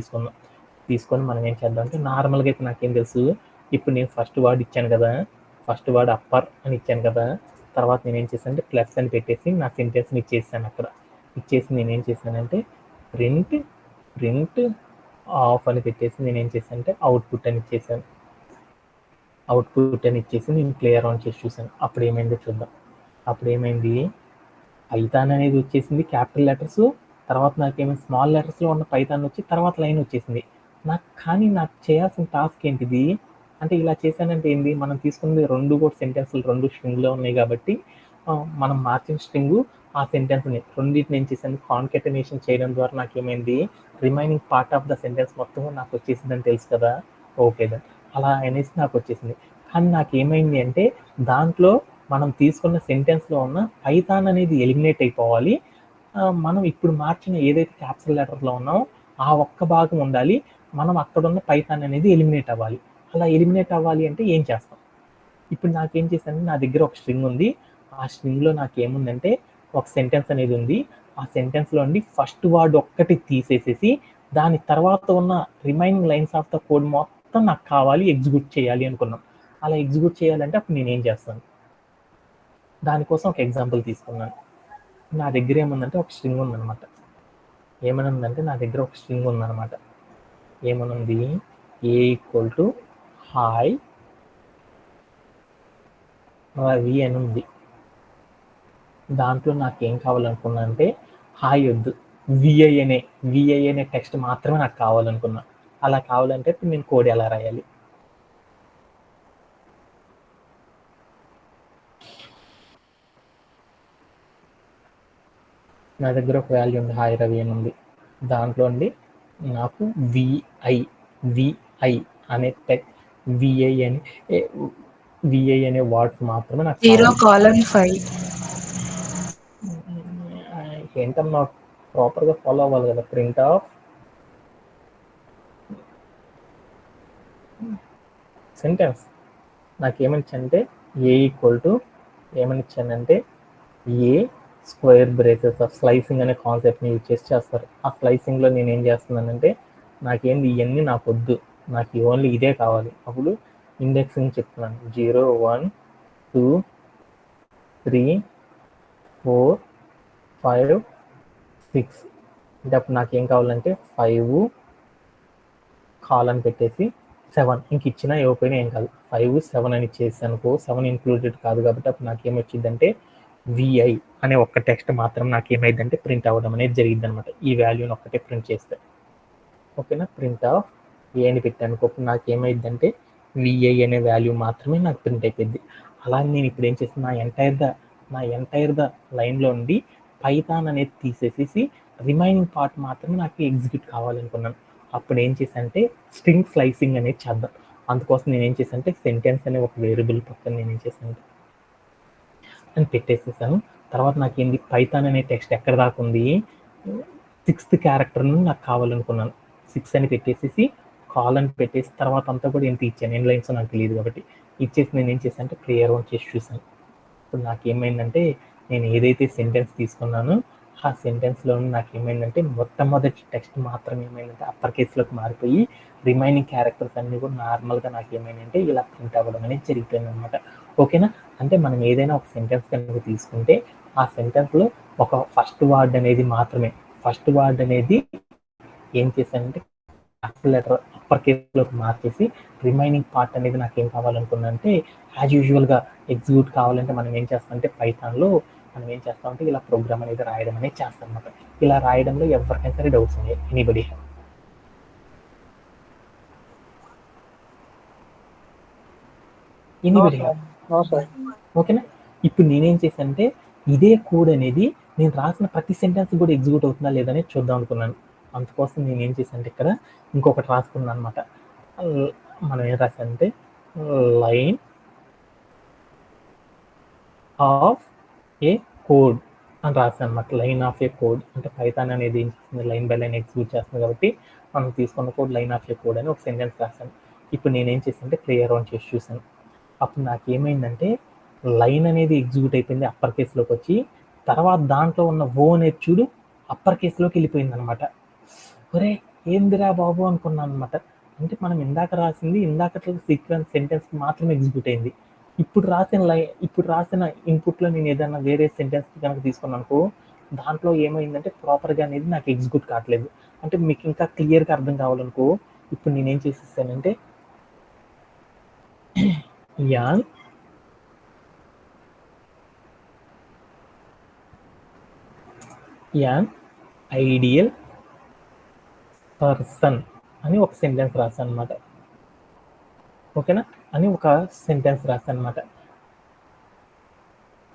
తీసుకొని మనం ఏం చేద్దాం అంటే నార్మల్గా అయితే నాకేం తెలుసు, ఇప్పుడు నేను ఫస్ట్ వర్డ్ ఇచ్చాను కదా, ఫస్ట్ వర్డ్ అప్పర్ అని ఇచ్చాను కదా, తర్వాత నేను ఏం చేశాను అంటే ప్లస్ అని పెట్టేసి నా సెంటెన్స్ని ఇచ్చేసాను. అక్కడ ఇచ్చేసి నేనేం చేశానంటే ప్రింట్ ఆఫ్ అని పెట్టేసి నేనేం చేశాను అంటే అవుట్పుట్ అని ఇచ్చేసి నేను ప్లేయర్ ఆన్ చేసి చూశాను. అప్పుడు ఏమైందో చూద్దాం. అప్పుడు ఏమైంది, పైథాన్ అనేది వచ్చేసింది క్యాపిటల్ లెటర్స్, తర్వాత నాకేమైంది స్మాల్ లెటర్స్లో ఉన్న పైథాన్ వచ్చి తర్వాత లైన్ వచ్చేసింది. నాకు చేయాల్సిన టాస్క్ ఏంటిది అంటే ఇలా చేశానంటే ఏంది, మనం తీసుకున్నది రెండు కూడా సెంటెన్స్లు రెండు స్ట్రింగ్లో ఉన్నాయి కాబట్టి మనం మార్చిన స్ట్రింగ్ ఆ సెంటెన్స్ని రెండింటిని ఏం చేశాను కాన్కెటనేషన్ చేయడం ద్వారా నాకు ఏమైంది remaining part of the sentence మొత్తం నాకు వచ్చేసిందని తెలుసు కదా. Okay then. అలా అనేసి నాకు వచ్చేసింది. కానీ నాకు ఏమైంది అంటే దాంట్లో మనం తీసుకున్న సెంటెన్స్లో ఉన్న పైథాన్ అనేది ఎలిమినేట్ అయిపోవాలి. మనం ఇప్పుడు మార్చిన ఏదైతే క్యాపిటల్ లెటర్లో ఉన్నామో ఆ ఒక్క భాగం ఉండాలి. మనం అక్కడ ఉన్న పైథాన్ అనేది ఎలిమినేట్ అవ్వాలి. అలా ఎలిమినేట్ అవ్వాలి అంటే ఏం చేస్తాం, ఇప్పుడు నాకేం చేశాను, నా దగ్గర ఒక స్ట్రింగ్ ఉంది. ఆ స్ట్రింగ్లో నాకేముందంటే ఒక సెంటెన్స్ అనేది ఉంది. ఆ సెంటెన్స్లో ఉండి ఫస్ట్ వర్డ్ ఒక్కటి తీసేసేసి దాని తర్వాత ఉన్న remaining lines of the code మొత్తం నాకు కావాలి, ఎగ్జిక్యూట్ చేయాలి అనుకున్నాం. అలా ఎగ్జిక్యూట్ చేయాలంటే అప్పుడు నేనేం చేస్తాను? దానికోసం ఒక ఎగ్జాంపుల్ తీసుకున్నాను. నా దగ్గర ఏముందంటే ఒక స్ట్రింగ్ ఉందన్నమాట. ఏమనుందంటే నా దగ్గర ఒక స్ట్రింగ్ ఉందన్నమాట. ఏమనుంది? ఏ ఈక్వల్ టు హాయ్ రవి అని ఉంది. దాంట్లో నాకేం కావాలనుకున్నా అంటే హాయ్ వద్దు, విఐ అనే టెక్స్ట్ మాత్రమే నాకు కావాలనుకున్నా. అలా కావాలంటే నేను కోడ్ ఎలా రాయాలి? నా దగ్గర ఒక వాల్యూ ఉంది, హాయ్ రవి అని ఉంది. దాంట్లో అండి నాకు విఐ అనే టెక్స్ట్ విఐ అనే వర్డ్స్ మాత్రమే నాకు 0:5 ఏంటమ్మా ప్రాపర్గా ఫాలో అవ్వాలి కదా. ప్రింట్ ఆఫ్ సెంటెన్స్ నాకేమనిచ్చానంటే ఏ ఈక్వల్ టు ఏమనిచ్చానంటే a square braces of slicing అనే కాన్సెప్ట్ని యూజ్ చేసి చేస్తారు. ఆ స్లైసింగ్లో నేను ఏం చేస్తున్నానంటే నాకేంది ఇవన్నీ నాకు వద్దు, నాకు ఓన్లీ ఇదే కావాలి. అప్పుడు ఇండెక్సింగ్ చెప్తున్నాను 0 1 2 3 4 5 6. అంటే అప్పుడు నాకేం కావాలంటే 5 కాలన్ పెట్టేసి 7 ఇంక ఇచ్చినా ఇవ్వకపోయినా ఏం కాదు, 5 7 అని ఇచ్చేసి అనుకో, 7 ఇంక్లూడెడ్ కాదు కాబట్టి అప్పుడు నాకేమొచ్చిందంటే విఐ అనే ఒక్క టెక్స్ట్ మాత్రం నాకేమైందంటే ప్రింట్ అవ్వడం అనేది జరిగింది అనమాట. ఈ వాల్యూని ఒక్కటే ప్రింట్ చేస్తే. ఓకేనా? ప్రింట్ ఆఫ్ ఏ అని పెట్టాను, అప్పుడు నాకేమైందంటే విఐ అనే వాల్యూ మాత్రమే నాకు ప్రింట్ అయిపోయింది. అలాగే నేను ఇప్పుడు ఏం చేస్తాను, నా ఎంటైర్ ద లైన్లో ఉండి పైథాన్ అనేది తీసేసేసి రిమైనింగ్ పార్ట్ మాత్రమే నాకు ఎగ్జిక్యూట్ కావాలనుకున్నాను. అప్పుడు ఏం చేశానంటే స్ట్రింగ్ స్లైసింగ్ అనేది చేద్దాం. అందుకోసం నేను ఏం చేశానంటే సెంటెన్స్ అనే ఒక వేరియబుల్ పక్కన నేను ఏం చేశాను అని పెట్టేసేసాను. తర్వాత నాకేంది పైథాన్ అనే టెక్స్ట్ ఎక్కడ దాకా ఉంది, 6th క్యారెక్టర్ను నాకు కావాలనుకున్నాను. 6 అని పెట్టేసేసి కాలన్ పెట్టేసి తర్వాత అంతా కూడా ఎంత ఇచ్చాను, ఎన్ని లైన్స్ నాకు తెలియదు కాబట్టి ఇచ్చేసి నేను ఏం చేశాను అంటే క్లియర్ ఆన్ చేసి చూసాను. ఇప్పుడు నాకేమైందంటే నేను ఏదైతే సెంటెన్స్ తీసుకున్నానో ఆ సెంటెన్స్లో నాకేమైందంటే మొట్టమొదటి టెక్స్ట్ మాత్రం ఏమైందంటే అప్పర్ కేసులోకి మారిపోయి రిమైనింగ్ క్యారెక్టర్స్ అన్నీ కూడా నార్మల్గా నాకేమైందంటే ఇలా ప్రింట్ అవ్వడం అనేది జరిగిపోయింది అనమాట. ఓకేనా? అంటే మనం ఏదైనా ఒక సెంటెన్స్ కనుక తీసుకుంటే ఆ సెంటెన్స్లో ఒక ఫస్ట్ వర్డ్ అనేది మాత్రమే, ఫస్ట్ వర్డ్ అనేది ఏం చేశానంటే క్యాపిటల్ లెటర్ అప్పర్ కేసులోకి మార్చేసి రిమైనింగ్ పార్ట్ అనేది నాకు ఏం కావాలనుకున్నా అంటే యాజ్ యూజువల్గా ఎగ్జిక్యూట్ కావాలంటే మనం ఏం చేస్తామంటే పైథాన్లో మనం ఏం చేస్తామంటే ఇలా ప్రోగ్రామ్ అనేది రాయడం అనేది చేస్తాం అనమాట. ఇలా రాయడంలో ఎవరికైనా సరే డౌట్స్ ఉన్నాయి? ఎనీబడి? ఓకేనా? ఇప్పుడు నేనేం చేశానంటే ఇదే కోడ్ అనేది నేను రాసిన ప్రతి సెంటెన్స్ కూడా ఎగ్జిక్యూట్ అవుతుందా లేదని చూద్దాం అనుకున్నాను. అందుకోసం నేను ఏం చేశానంటే ఇక్కడ ఇంకొకటి రాసుకున్నాను అనమాట. మనం ఏం రాశానంటే లైన్ ఆఫ్ ఏ కోడ్ అని రాశాను అనమాట. లైన్ ఆఫ్ ఏ కోడ్ అంటే పైథాన్ అనేది ఏం చేస్తుంది, లైన్ బై లైన్ ఎగ్జిక్యూట్ చేస్తుంది కాబట్టి మనం తీసుకున్న code line of a code అని ఒక సెంటెన్స్ రాశాను. ఇప్పుడు నేనేం చేశానంటే క్లియర్ ఆన్ చేసి చూశాను. అప్పుడు నాకేమైందంటే లైన్ అనేది ఎగ్జిక్యూట్ అయిపోయింది అప్పర్ కేసులోకి వచ్చి, తర్వాత దాంట్లో ఉన్న ఓ అనేది చూడు అప్పర్ కేసులోకి వెళ్ళిపోయింది అనమాట. ఒరే ఏందిరా బాబు అనుకున్నాను అనమాట. అంటే మనం ఇందాక రాసింది ఇందాకట్లో సీక్వెన్స్ సెంటెన్స్ మాత్రమే ఎగ్జిక్యూట్ అయింది. ఇప్పుడు రాసిన ఇన్పుట్లో నేను ఏదైనా వేరే సెంటెన్స్ కనుక తీసుకున్నాను అనుకో, దాంట్లో ఏమైందంటే ప్రాపర్గా అనేది నాకు ఎగ్జిక్యూట్ కావట్లేదు. అంటే మీకు ఇంకా క్లియర్గా అర్థం కావాలనుకో, ఇప్పుడు నేనేం చేసేసానంటే యాన్ ఐడియల్ పర్సన్ అని ఒక సెంటెన్స్ రాశాను అనమాట. ఓకేనా? అని ఒక సెంటెన్స్ రాశాను అనమాట.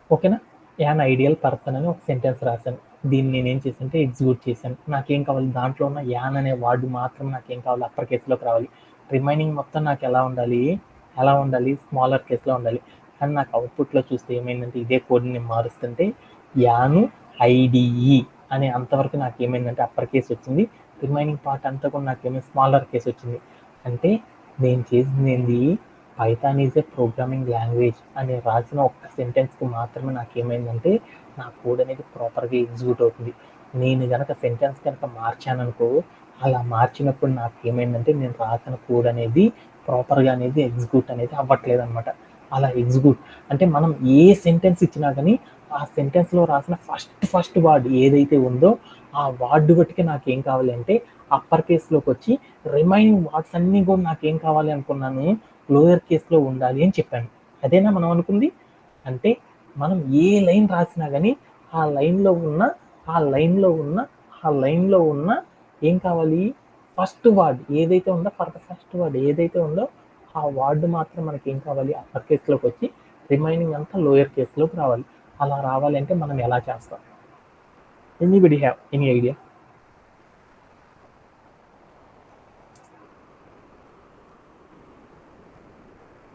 ఓకేనా? యాన్ ఐడియల్ పర్సన్ అని ఒక సెంటెన్స్ రాశాను. దీన్ని నేనేం చేశానంటే ఎగ్జిక్యూట్ చేశాను. నాకేం కావాలి, దాంట్లో ఉన్న యాన్ అనే వర్డ్ మాత్రం నాకేం కావాలి, అప్పర్ కేసులోకి రావాలి. రిమైనింగ్ మొత్తం నాకు ఎలా ఉండాలి, స్మాలర్ కేసులో ఉండాలి. కానీ నాకు అవుట్పుట్లో చూస్తే ఏమైందంటే ఇదే కోడ్ని నేను మారుస్తుంటే యాను ఐడిఈ అనే అంతవరకు నాకు ఏమైందంటే అప్పర్ కేసు వచ్చింది. రిమైనింగ్ పార్ట్ అంతా కూడా నాకేమో స్మాలర్ కేసు వచ్చింది. అంటే నేను చేసింది ఏంది, Python is A programming language అని రాసిన ఒక్క సెంటెన్స్కి మాత్రమే నాకేమైందంటే నా కోడ్ అనేది ప్రాపర్గా ఎగ్జిక్యూట్ అవుతుంది. నేను కనుక సెంటెన్స్ కనుక మార్చాను అనుకో, అలా మార్చినప్పుడు నాకేమైందంటే నేను రాసిన కోడ్ అనేది ప్రాపర్గా అనేది ఎగ్జిక్యూట్ అనేది అవ్వట్లేదు అనమాట. అలా ఎగ్జిక్యూట్ అంటే మనం ఏ సెంటెన్స్ ఇచ్చినా కానీ ఆ సెంటెన్స్లో రాసిన ఫస్ట్ వర్డ్ ఏదైతే ఉందో ఆ వర్డ్ బట్టికి నాకేం కావాలి అంటే అప్పర్ కేస్లోకి వచ్చి రిమైనింగ్ వర్డ్స్ అన్నీ కూడా నాకేం కావాలి అనుకున్నాను లోయర్ కేస్లో ఉండాలి అని చెప్పాను. అదేనా మనం అనుకుంది? అంటే మనం ఏ లైన్ రాసినా కానీ ఆ లైన్లో ఉన్న ఏం కావాలి, ఫస్ట్ వర్డ్ ఏదైతే ఉందో ఫస్ట్ వర్డ్ ఏదైతే ఉందో ఆ వర్డ్ మాత్రం మనకి ఏం కావాలి అప్పర్ కేస్లోకి వచ్చి రిమైనింగ్ అంతా లోయర్ కేస్లోకి రావాలి. అలా రావాలంటే మనం ఎలా చేస్తాం? Anybody have any idea?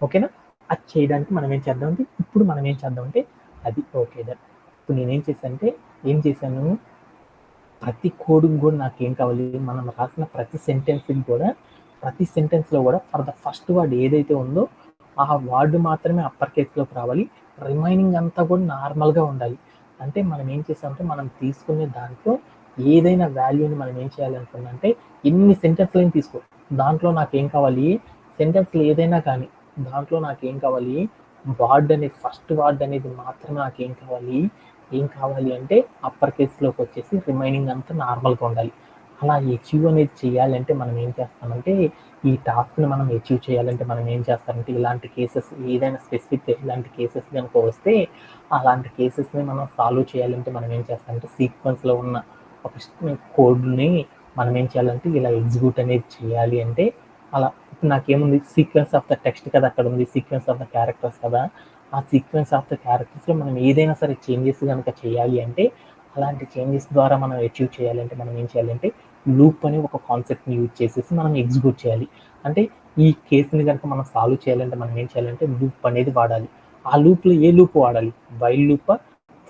ఓకేనా? అది చేయడానికి మనం ఏం చేద్దామంటే ఇప్పుడు మనం ఏం చేద్దామంటే అది ఓకే దట్. ఇప్పుడు నేనేం చేశాను ప్రతి కోడ్కి కూడా నాకేం కావాలి, మనం రాసిన ప్రతి సెంటెన్స్లో కూడా ఫర్ ద ఫస్ట్ వర్డ్ ఏదైతే ఉందో ఆ వర్డ్ మాత్రమే అప్పర్ కేస్లోకి రావాలి, రిమైనింగ్ అంతా కూడా నార్మల్గా ఉండాలి. అంటే మనం ఏం చేసామంటే మనం తీసుకునే దాంట్లో ఏదైనా వాల్యూని మనం ఏం చేయాలనుకున్నామంటే ఎన్ని సెంటెన్స్లైనా తీసుకో, దాంట్లో నాకేం కావాలి సెంటెన్స్లు ఏదైనా కానీ దాంట్లో నాకేం కావాలి వర్డ్ అనేది ఫస్ట్ వర్డ్ అనేది మాత్రమే నాకేం కావాలి అంటే అప్పర్ కేస్లోకి వచ్చేసి రిమైనింగ్ అంతా నార్మల్గా ఉండాలి. అలా అచీవ్ అనేది చేయాలంటే మనం ఏం చేస్తామంటే ఈ టాస్క్ని మనం అచీవ్ చేయాలంటే మనం ఏం చేస్తామంటే ఇలాంటి కేసెస్ ఏదైనా స్పెసిఫిక్ ఇలాంటి కేసెస్ కనుక వస్తే అలాంటి కేసెస్ని మనం సాల్వ్ చేయాలంటే మనం ఏం చేస్తామంటే సీక్వెన్స్లో ఉన్న ఒక కోడ్ని మనం ఏం చేయాలంటే ఇలా ఎగ్జిక్యూట్ అనేది చేయాలి. అంటే అలా ఇప్పుడు నాకేముంది సీక్వెన్స్ ఆఫ్ ద టెక్స్ట్ కదా అక్కడ ఉంది, సీక్వెన్స్ ఆఫ్ ద క్యారెక్టర్స్ కదా, ఆ సీక్వెన్స్ ఆఫ్ ద క్యారెక్టర్స్లో మనం ఏదైనా సరే చేంజెస్ కనుక చేయాలి అంటే అలాంటి చేంజెస్ ద్వారా మనం అచీవ్ చేయాలంటే మనం ఏం చేయాలంటే లూప్ అని ఒక కాన్సెప్ట్ని యూజ్ చేసేసి మనం ఎగ్జిక్యూట్ చేయాలి. అంటే ఈ కేసుని కనుక మనం సాల్వ్ చేయాలంటే మనం ఏం చేయాలంటే లూప్ అనేది వాడాలి. ఆ లూప్లో ఏ లూప్ వాడాలి, వైల్ లూపా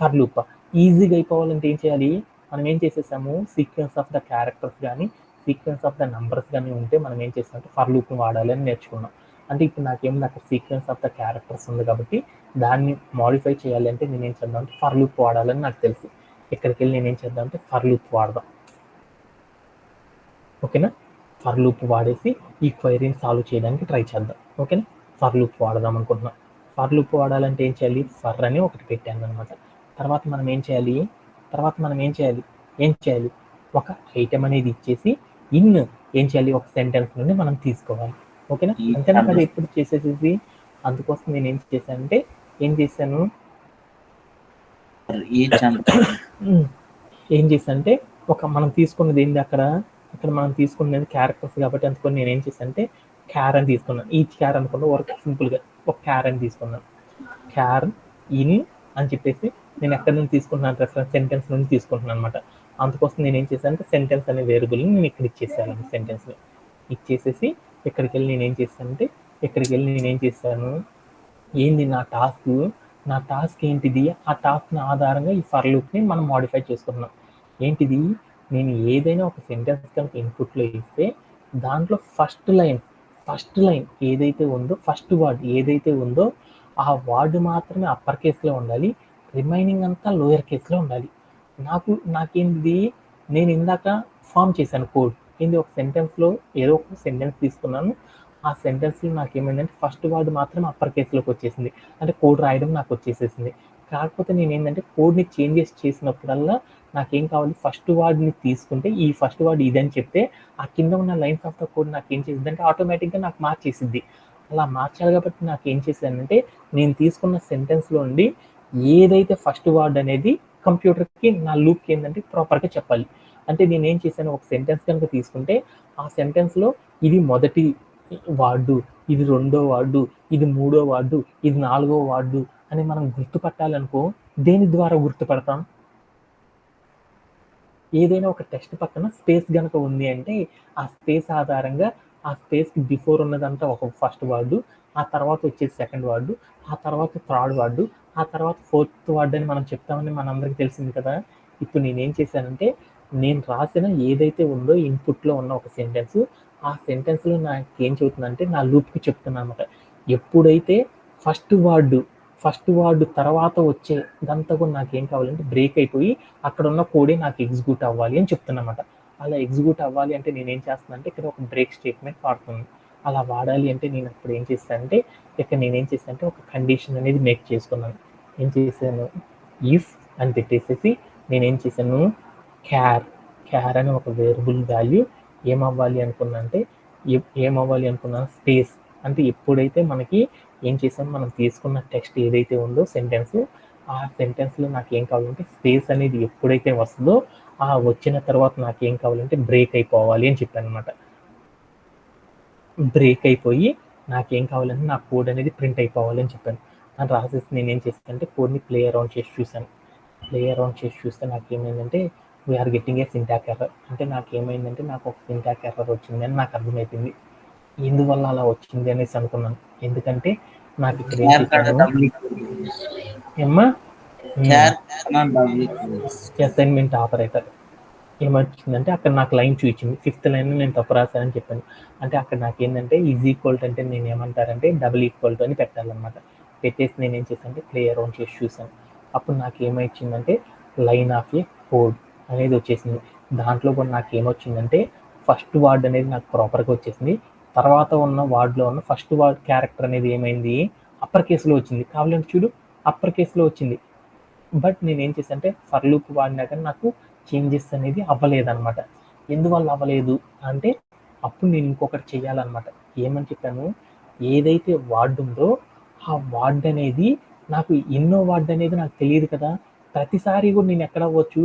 ఫర్ లూపా? ఈజీగా అయిపోవాలంటే ఏం చేయాలి, మనం ఏం చేసేసాము సీక్వెన్స్ ఆఫ్ ద క్యారెక్టర్స్ కానీ సీక్వెన్స్ ఆఫ్ ద నంబర్స్ కానీ ఉంటే మనం ఏం చేస్తామంటే ఫర్ లూప్ని వాడాలి అని నేర్చుకున్నాం. అంటే ఇప్పుడు నాకేముంది అక్కడ సీక్వెన్స్ ఆఫ్ ద క్యారెక్టర్స్ ఉంది కాబట్టి దాన్ని మాడిఫై చేయాలి అంటే నేనేం చేద్దాం అంటే ఫర్ లూప్ వాడాలని నాకు తెలుసు. ఇక్కడికి వెళ్ళి నేనేం చేద్దాం అంటే ఫర్ లూప్ వాడదాం. ఓకేనా? ఫర్ లూప్ వాడేసి ఈ క్వైరీని సాల్వ్ చేయడానికి ట్రై చేద్దాం. ఓకేనా? ఫర్ లూప్ వాడదాం అనుకుంటున్నాం. ఫర్ లూప్ వాడాలంటే ఏం చేయాలి, ఫర్ అని ఒకటి పెట్టాను అనమాట. తర్వాత మనం ఏం చేయాలి ఒక ఐటెం అనేది ఇచ్చేసి ఏం చేయాలి ఒక సెంటెన్స్ నుండి మనం తీసుకోవాలి. ఓకేనా? అంతేనా కదా ఎప్పుడు చేసేసేసి. అందుకోసం నేను ఏం చేశాను ఒక మనం తీసుకున్నది ఏంటి అక్కడ మనం తీసుకున్నది క్యారెక్టర్స్ కాబట్టి అందుకని నేను ఏం చేశానంటే క్యార్ అని తీసుకున్నాను. ఈచ్ క్యార్ అనుకున్నా ఒక సింపుల్గా ఒక క్యార్ అని తీసుకున్నాను. క్యార్ ఇన్ అని చెప్పేసి నేను ఎక్కడి నుంచి తీసుకుంటున్నాను, రెఫరెన్స్ సెంటెన్స్ నుండి తీసుకుంటున్నాను అనమాట. అందుకోసం నేను ఏం చేశానంటే సెంటెన్స్ అనే వేరియబుల్ని నేను ఇక్కడ ఇచ్చేసాను. సెంటెన్స్ని ఇచ్చేసేసి ఇక్కడికి వెళ్ళి నేనేం చేశాను ఏంది నా టాస్క్ ఏంటిది, ఆ టాస్క్ ఆధారంగా ఈ ఫర్ లూప్ని మనం మాడిఫై చేసుకున్నాం. ఏంటిది, నేను ఏదైనా ఒక సెంటెన్స్ కనుక ఇన్పుట్లో ఇస్తే దాంట్లో ఫస్ట్ లైన్ ఏదైతే ఉందో ఫస్ట్ వర్డ్ ఏదైతే ఉందో ఆ వర్డ్ మాత్రమే అప్పర్ కేస్లో ఉండాలి, రిమైనింగ్ అంతా లోయర్ కేస్లో ఉండాలి. నాకేంది నేను ఇందాక ఫామ్ చేశాను కోడ్ ఏంది, ఒక సెంటెన్స్లో ఏదో ఒక సెంటెన్స్ తీసుకున్నాను. ఆ సెంటెన్స్లో నాకేమైందంటే ఫస్ట్ వర్డ్ మాత్రం అప్పర్ కేస్లోకి వచ్చేసింది, అంటే కోడ్ రాయడం నాకు వచ్చేసేసింది. కాకపోతే నేను ఏంటంటే కోడ్ని చేంజెస్ చేసినప్పుడల్లా నాకేం కావాలి, ఫస్ట్ వర్డ్ని తీసుకుంటే ఈ ఫస్ట్ వర్డ్ ఇదని చెప్తే ఆ కింద ఉన్న లైన్స్ ఆఫ్ ద కోడ్ నాకు ఏం చేసింది అంటే ఆటోమేటిక్గా నాకు మార్చేసిద్ది. అలా మార్చాలి కాబట్టి నాకు ఏం చేశానంటే నేను తీసుకున్న సెంటెన్స్లో ఉండి ఏదైతే ఫస్ట్ వర్డ్ అనేది కంప్యూటర్కి నా లూప్కి ఏంటంటే ప్రాపర్గా చెప్పాలి. అంటే నేను ఏం చేశాను, ఒక సెంటెన్స్ కనుక తీసుకుంటే ఆ సెంటెన్స్లో ఇది మొదటి వార్డు, ఇది రెండో వార్డు, ఇది మూడో వార్డు, ఇది నాలుగో వార్డు అని మనం గుర్తుపట్టాలనుకో దేని ద్వారా గుర్తుపడతాం? ఏదైనా ఒక టెక్స్ట్ పక్కన స్పేస్ కనుక ఉంది అంటే ఆ స్పేస్ ఆధారంగా ఆ స్పేస్కి బిఫోర్ ఉన్నదంతా ఒక ఫస్ట్ వార్డు, ఆ తర్వాత వచ్చేసి సెకండ్ వార్డు, ఆ తర్వాత థర్డ్ వార్డు, ఆ తర్వాత ఫోర్త్ వార్డు అని మనం చెప్తామని మనందరికీ తెలిసింది కదా. ఇప్పుడు నేనేం చేశానంటే నేను రాసిన ఏదైతే ఉందో ఇన్పుట్లో ఉన్న ఒక సెంటెన్స్, ఆ సెంటెన్స్లో నాకు ఏం చెబుతుందంటే నా లూప్కి చెప్తున్నాను అనమాట. ఎప్పుడైతే ఫస్ట్ వార్డు తర్వాత వచ్చే ఇదంతా కూడా నాకేం కావాలంటే బ్రేక్ అయిపోయి అక్కడ ఉన్న కోడే నాకు ఎగ్జిక్యూట్ అవ్వాలి అని చెప్తున్నమాట. అలా ఎగ్జిక్యూట్ అవ్వాలి అంటే నేనేం చేస్తున్నాను అంటే ఇక్కడ ఒక బ్రేక్ స్టేట్మెంట్ వాడుతున్నాను. అలా వాడాలి అంటే నేను అప్పుడు ఏం చేస్తానంటే ఇక్కడ నేనేం చేస్తానంటే ఒక కండిషన్ అనేది మేక్ చేసుకున్నాను. ఏం చేశాను, ఇఫ్ అని పెట్టేసేసి నేనేం చేశాను, క్యార్ అని ఒక వేరియబుల్ వాల్యూ ఏమవ్వాలి అనుకున్నా అంటే ఏమవ్వాలి అనుకున్నాను, స్పేస్. అంటే ఎప్పుడైతే మనకి ఏం చేసాం, మనం తీసుకున్న టెక్స్ట్ ఏదైతే ఉందో సెంటెన్స్, ఆ సెంటెన్స్లో నాకు ఏం కావాలంటే స్పేస్ అనేది ఎప్పుడైతే వస్తుందో ఆ వచ్చిన తర్వాత నాకు ఏం కావాలంటే బ్రేక్ అయిపోవాలి అని చెప్పాను అనమాట. బ్రేక్ అయిపోయి నాకేం కావాలంటే నా కోడ్ అనేది ప్రింట్ అయిపోవాలి అని చెప్పాను. అని రాసేసి నేనేం చేశానంటే కోడ్ని ప్లే అరౌండ్ చేసి చూశాను. ప్లే అరౌండ్ చేసి చూస్తే నాకేమైందంటే వీఆర్ గెట్టింగ్ ఏ సింటాక్ ఎర్రర్. అంటే నాకేమైందంటే నాకు ఒక సింటాక్ ఎర్రర్ వచ్చింది అని నాకు అర్థమైపోయింది. ఎందువల్ల అలా వచ్చింది అనేసి అనుకున్నాను. ఎందుకంటే నాకు ఇక్కడ ఏం చేశాను ఏమ్మా అసైన్మెంట్ ఆపరేటర్ ఏమొచ్చిందంటే అక్కడ నాకు లైన్ చూపించింది, 5th లైన్ నేను తప్పు రాశానని చెప్పాను. అంటే అక్కడ నాకేంటంటే ఈజ్ ఈక్వల్ టు అంటే నేను ఏమంటారంటే డబుల్ ఈక్వల్ టు అని పెట్టాలన్నమాట. పెట్టేసి నేను ఏం చేశానంటే ప్లే అరౌండ్ చేసి చూశాను. అప్పుడు నాకు ఏమొచ్చిందంటే లైన్ ఆఫ్ ఏ కోడ్ అనేది వచ్చేసింది. దాంట్లో కూడా నాకు ఏమొచ్చిందంటే ఫస్ట్ వర్డ్ అనేది నాకు ప్రాపర్గా వచ్చేసింది. తర్వాత ఉన్న వార్డ్లో ఉన్న ఫస్ట్ వర్డ్ క్యారెక్టర్ అనేది ఏమైంది, అప్పర్ కేసులో వచ్చింది. కావాలంటే చూడు, అప్పర్ కేసులో వచ్చింది. బట్ నేనేం చేశానంటే ఫర్ లూప్ వాడినా కానీ నాకు చేంజెస్ అనేది అవ్వలేదన్నమాట. ఎందువల్ల అవ్వలేదు అంటే అప్పుడు నేను ఇంకొకటి చేయాలన్నమాట. ఏమని చెప్పాను, ఏదైతే వార్డ్ ఉందో ఆ వార్డ్ అనేది నాకు ఎన్నో వార్డ్ అనేది నాకు తెలియదు కదా. ప్రతిసారి కూడా నేను ఎక్కడ అవ్వచ్చు,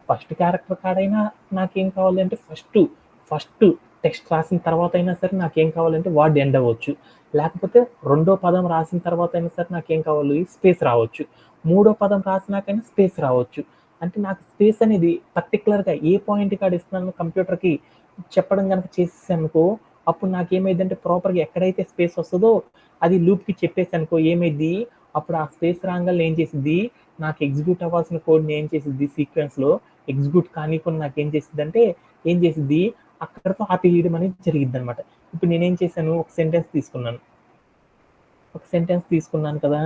ఫస్ట్ క్యారెక్టర్ కాడైనా నాకేం కావాలంటే ఫస్ట్ టెక్స్ట్ రాసిన తర్వాత అయినా సరే నాకేం కావాలంటే వార్డ్ ఎండ్ అవ్వచ్చు, లేకపోతే రెండో పదం రాసిన తర్వాత అయినా సరే నాకేం కావాలి, స్పేస్ రావచ్చు, మూడో పదం రాసినాకైనా స్పేస్ రావచ్చు. అంటే నాకు స్పేస్ అనేది పర్టికులర్గా ఏ పాయింట్ కాడ ఇస్తున్నాను కంప్యూటర్కి చెప్పడం కనుక చేసేసానుకో అప్పుడు నాకేమైందంటే ప్రాపర్గా ఎక్కడైతే స్పేస్ వస్తుందో అది లూప్కి చెప్పేసి అనుకో ఏమైంది, అప్పుడు ఆ స్పేస్ రాగానే ఏం చేసిద్ది, నాకు ఎగ్జిక్యూట్ అవ్వాల్సిన కోడ్ని ఏం చేసిద్ది, సీక్వెన్స్లో ఎగ్జిక్యూట్ కానికుండా నాకు ఏం చేసిద్ది అంటే ఏం చేసిద్ది, అక్కడతో ఆపేయడం అనేది జరిగిద్ది అనమాట. ఇప్పుడు నేనేం చేశాను, ఒక సెంటెన్స్ తీసుకున్నాను కదా.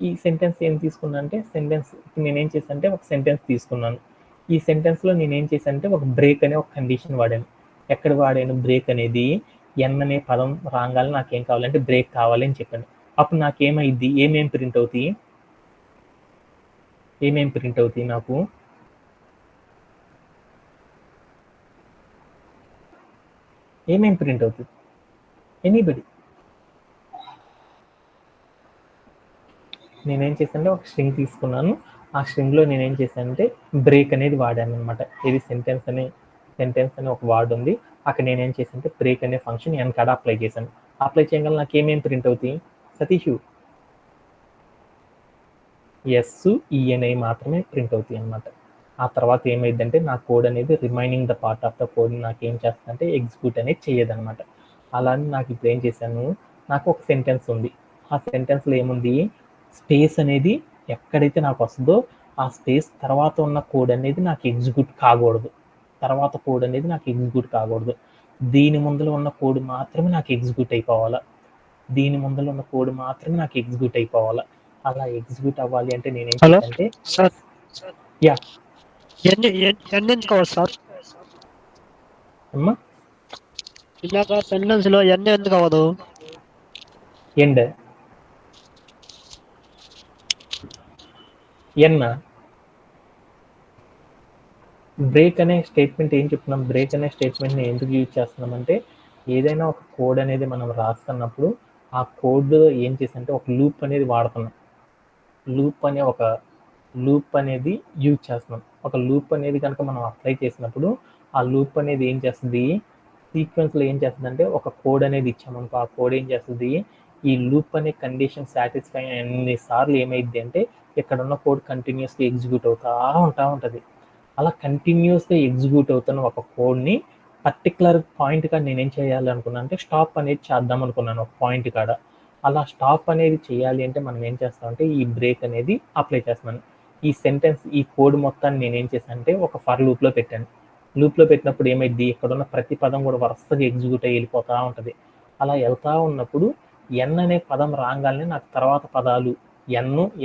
ఈ సెంటెన్స్ ఏం తీసుకున్నా అంటే ఇప్పుడు నేనేం చేశాను అంటే ఒక సెంటెన్స్ తీసుకున్నాను. ఈ సెంటెన్స్లో నేనేం చేశాను అంటే ఒక బ్రేక్ అనే ఒక కండిషన్ వాడాను. ఎక్కడ వాడాను బ్రేక్ అనేది, ఎన్ అనే పదం రాగానే నాకేం కావాలంటే బ్రేక్ కావాలి అని చెప్పాను. అప్పుడు నాకేమైద్ది, ఏమేమి ప్రింట్ అవుతాయి నాకు ఏమేమి ప్రింట్ అవుతుంది, ఎనీబడి. నేనేం చేశానంటే ఒక స్ట్రింగ్ తీసుకున్నాను. ఆ స్ట్రింగ్లో నేనేం చేశానంటే బ్రేక్ అనేది వాడాను అనమాట. ఇది సెంటెన్స్ అనే ఒక వర్డ్ ఉంది, అక్కడ నేనేం చేశానంటే బ్రేక్ అనే ఫంక్షన్ ఎన్ కాడ అప్లై చేశాను. అప్లై చేయగల నాకు ఏమేమి ప్రింట్ అవుతాయి సతీష్, ENI మాత్రమే ప్రింట్ అవుతాయి అనమాట. ఆ తర్వాత ఏమైందంటే నా కోడ్ అనేది remaining the part of the code నాకు ఏం చేస్తుందంటే ఎగ్జిక్యూట్ అనేది చేయదనమాట. అలానే నాకు ఇప్పుడు ఏం చేశాను, నాకు ఒక సెంటెన్స్ ఉంది. ఆ సెంటెన్స్లో ఏముంది, స్పేస్ అనేది ఎక్కడైతే నాకు వస్తుందో ఆ స్పేస్ తర్వాత ఉన్న కోడ్ అనేది నాకు ఎగ్జిక్యూట్ కాకూడదు. దీని ముందర ఉన్న కోడ్ మాత్రమే నాకు ఎగ్జిక్యూట్ అయిపోవాలా. అలా ఎగ్జిక్యూట్ అవ్వాలి అంటే నేనేం చేశానంటే సార్ యా ఎన్ని కావాలి సార్? అమ్మా ఇందాక సెంటెన్స్ లో ఎన్ని ఎందుకు అవ్వదు? ఎండ్ ఎన్ బ్రేక్ అనే స్టేట్మెంట్ ఏం చెప్తున్నాం, బ్రేక్ అనే స్టేట్మెంట్ని ఎందుకు యూజ్ చేస్తున్నామంటే ఏదైనా ఒక కోడ్ అనేది మనం రాస్తున్నప్పుడు ఆ కోడ్ ఏం చేసంటే ఒక లూప్ అనేది వాడుతున్నాం. లూప్ అనేది యూజ్ చేస్తున్నాం. ఒక లూప్ అనేది కనుక మనం అప్లై చేసినప్పుడు ఆ లూప్ అనేది ఏం చేస్తుంది, సీక్వెన్స్లో ఏం చేస్తుంది అంటే ఒక కోడ్ అనేది ఇచ్చామనుకో ఆ కోడ్ ఏం చేస్తుంది, ఈ లూప్ అనే కండిషన్ సాటిస్ఫై అన్నిసార్లు ఏమైంది అంటే ఇక్కడ ఉన్న కోడ్ కంటిన్యూస్గా ఎగ్జిక్యూట్ అవుతూ ఉంటుంది. అలా కంటిన్యూస్గా ఎగ్జిక్యూట్ అవుతున్న ఒక కోడ్ని పర్టికులర్ పాయింట్ కాడ నేనేం చేయాలనుకున్నాను అంటే స్టాప్ అనేది చేద్దాం అనుకున్నాను ఒక పాయింట్ కాడ. అలా స్టాప్ అనేది చేయాలి అంటే మనం ఏం చేస్తామంటే ఈ బ్రేక్ అనేది అప్లై చేస్తున్నాను. ఈ కోడ్ మొత్తాన్ని నేనేం చేశాను అంటే ఒక ఫర్ లూప్లో పెట్టాను. లూప్లో పెట్టినప్పుడు ఏమైంది, ఇక్కడ ఉన్న ప్రతి పదం కూడా వరుసగా ఎగ్జిక్యూట్ అయ్యి వెళ్ళిపోతూ ఉంటుంది. అలా వెళ్తూ ఉన్నప్పుడు ఎన్ అనే పదం రాగానే నాకు తర్వాత పదాలు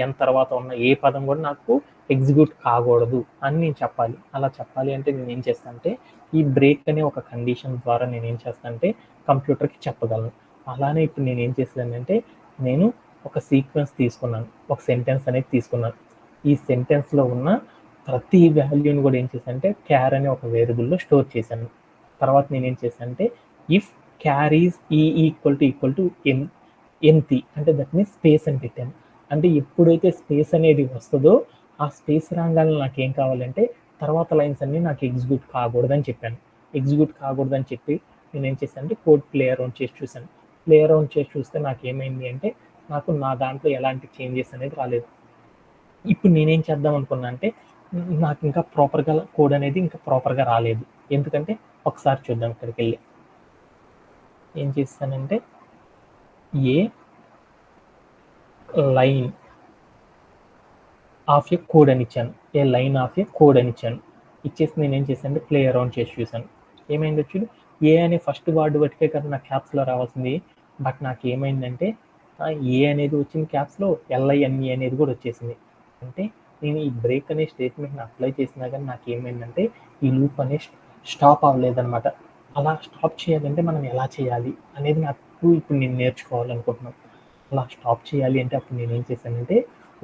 ఎన్ తర్వాత ఉన్న ఏ పదం కూడా నాకు ఎగ్జిక్యూట్ కాకూడదు అని నేను చెప్పాలి. అలా చెప్పాలి అంటే నేను ఏం చేస్తాను అంటే ఈ బ్రేక్ అనే ఒక కండిషన్ ద్వారా నేను ఏం చేస్తాను అంటే కంప్యూటర్కి చెప్పగలను. అలానే ఇప్పుడు నేను ఏం చేశానంటే నేను ఒక సీక్వెన్స్ తీసుకున్నాను, ఒక సెంటెన్స్ అనేది తీసుకున్నాను. ఈ సెంటెన్స్లో ఉన్న ప్రతి వాల్యూని కూడా ఏం చేశానంటే క్యార్ అనే ఒక వేరియబుల్లో స్టోర్ చేశాను. తర్వాత నేను ఏం చేశాను అంటే if char is equal to empty అంటే దట్ మీన్స్ స్పేస్ అని పెట్టాను. అంటే ఎప్పుడైతే స్పేస్ అనేది వస్తుందో ఆ స్పేస్ రాగానే నాకు ఏం కావాలంటే తర్వాత లైన్స్ అన్ని నాకు ఎగ్జిక్యూట్ కాకూడదని చెప్పాను. ఎగ్జిక్యూట్ కాకూడదని చెప్పి నేను ఏం చేశాను అంటే కోడ్ ప్లే అరౌండ్ చేసి చూశాను. ప్లే అరౌండ్ చేసి చూస్తే నాకు ఏమైంది అంటే నాకు నా దాంట్లో ఎలాంటి చేంజెస్ అనేది రాలేదు. ఇప్పుడు నేనేం చేద్దాం అనుకున్నా అంటే నాకు ఇంకా ప్రాపర్గా కోడ్ అనేది ఇంకా ప్రాపర్గా రాలేదు. ఎందుకంటే ఒకసారి చూద్దాం. ఇక్కడికి వెళ్ళి ఏం చేస్తానంటే ఏ లైన్ ఆఫ్ ఏ కోడ్ అని ఇచ్చాను. ఏ లైన్ ఆఫ్ ఏ కోడ్ అని ఇచ్చాను. ఇచ్చేసి నేను ఏం చేశాను అంటే ప్లే అరౌండ్ చేసి చూశాను. ఏమైంది వచ్చి ఏ అనే ఫస్ట్ వర్డ్ బట్టికే కదా నాకు క్యాప్స్లో రావాల్సింది. బట్ నాకు ఏమైందంటే ఏ అనేది వచ్చింది క్యాప్స్లో, LINE అనేది కూడా వచ్చేసింది. అంటే నేను ఈ బ్రేక్ అనే స్టేట్మెంట్ని అప్లై చేసినా కానీ నాకు ఏమైందంటే ఈ లూప్ అనే స్టాప్ అవ్వలేదన్నమాట. అలా స్టాప్ చేయాలంటే మనం ఎలా చేయాలి అనేది నాకు ఇప్పుడు నేను నేర్చుకోవాలనుకుంటున్నాను. అలా స్టాప్ చేయాలి అంటే అప్పుడు నేను ఏం చేశానంటే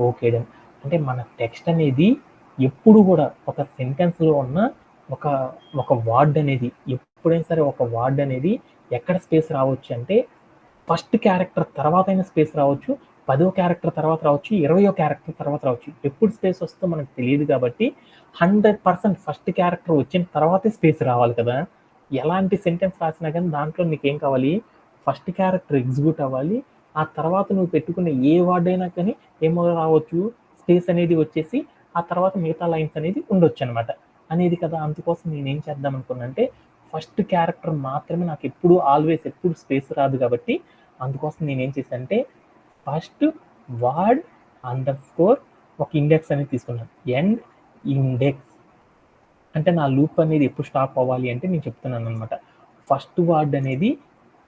ఓకే డన్. అంటే మన టెక్స్ట్ అనేది ఎప్పుడు కూడా ఒక సెంటెన్స్లో ఉన్న ఒక వర్డ్ అనేది ఎప్పుడైనా సరే ఒక వర్డ్ అనేది ఎక్కడ స్పేస్ రావచ్చు అంటే ఫస్ట్ క్యారెక్టర్ తర్వాత అయినా స్పేస్ రావచ్చు, 10వ క్యారెక్టర్ తర్వాత రావచ్చు, 20వ క్యారెక్టర్ తర్వాత రావచ్చు. ఎప్పుడు స్పేస్ వస్తుందో మనకు తెలియదు కాబట్టి 100% ఫస్ట్ క్యారెక్టర్ వచ్చిన తర్వాతే స్పేస్ రావాలి కదా. ఎలాంటి సెంటెన్స్ రాసినా కానీ దాంట్లో నీకేం కావాలి, ఫస్ట్ క్యారెక్టర్ ఎగ్జిక్యూట్ అవ్వాలి. ఆ తర్వాత నువ్వు పెట్టుకున్న ఏ వర్డ్ అయినా కానీ ఏమో రావచ్చు, స్పేస్ అనేది వచ్చేసి ఆ తర్వాత మిగతా లైన్స్ అనేది ఉండొచ్చు అనమాట అనేది కదా. అందుకోసం నేనేం చేద్దాం అనుకున్నా అంటే ఫస్ట్ క్యారెక్టర్ మాత్రమే నాకు ఎప్పుడు ఎప్పుడు స్పేస్ రాదు కాబట్టి అందుకోసం నేనేం చేశాను అంటే ఫస్ట్ వర్డ్ _ ఒక ఇండెక్స్ అనేది తీసుకున్నాను. ఎండ్ ఇండెక్స్ అంటే నా లూప్ అనేది ఎప్పుడు స్టాప్ అవ్వాలి అంటే నేను చెప్తున్నాను అనమాట. ఫస్ట్ వర్డ్ అనేది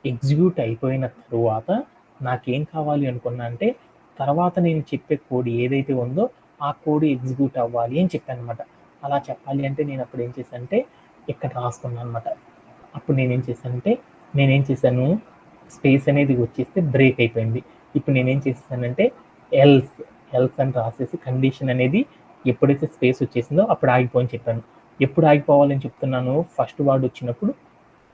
ఎగ్జిక్యూట్ అయిపోయిన తరువాత నాకేం కావాలి అనుకున్నా అంటే తర్వాత నేను చెప్పే కోడ్ ఏదైతే ఉందో ఆ కోడ్ ఎగ్జిక్యూట్ అవ్వాలి అని చెప్పాను అనమాట. అలా చెప్పాలి అంటే నేను అప్పుడు ఏం చేశానంటే ఇక్కడ రాసుకున్నాను అనమాట. అప్పుడు నేనేం చేశాను స్పేస్ అనేది వచ్చేస్తే బ్రేక్ అయిపోయింది. ఇప్పుడు నేనేం చేశానంటే ఎల్స్ అని రాసేసి కండిషన్ అనేది ఎప్పుడైతే స్పేస్ వచ్చేసిందో అప్పుడు ఆగిపోని చెప్పాను. ఎప్పుడు ఆగిపోవాలని చెప్తున్నాను, ఫస్ట్ వర్డ్ వచ్చినప్పుడు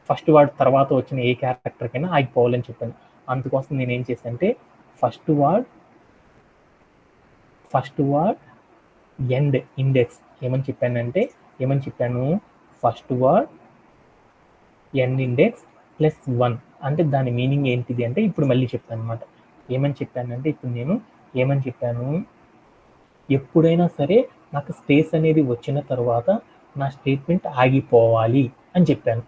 ఫస్ట్ వర్డ్ తర్వాత వచ్చిన ఏ క్యారెక్టర్కైనా ఆగిపోవాలని చెప్పాను. అందుకోసం నేనేం చేశానంటే ఫస్ట్ వర్డ్ ఎండ్ ఇండెక్స్ ఏమని చెప్పాను ఫస్ట్ వర్డ్ ఎండ్ ఇండెక్స్ +1 అంటే దాని మీనింగ్ ఏంటిది అంటే ఇప్పుడు మళ్ళీ చెప్తాను అనమాట. ఏమని చెప్పాను ఎప్పుడైనా సరే నాకు స్పేస్ అనేది వచ్చిన తర్వాత నా స్టేట్మెంట్ ఆగిపోవాలి అని చెప్పాను.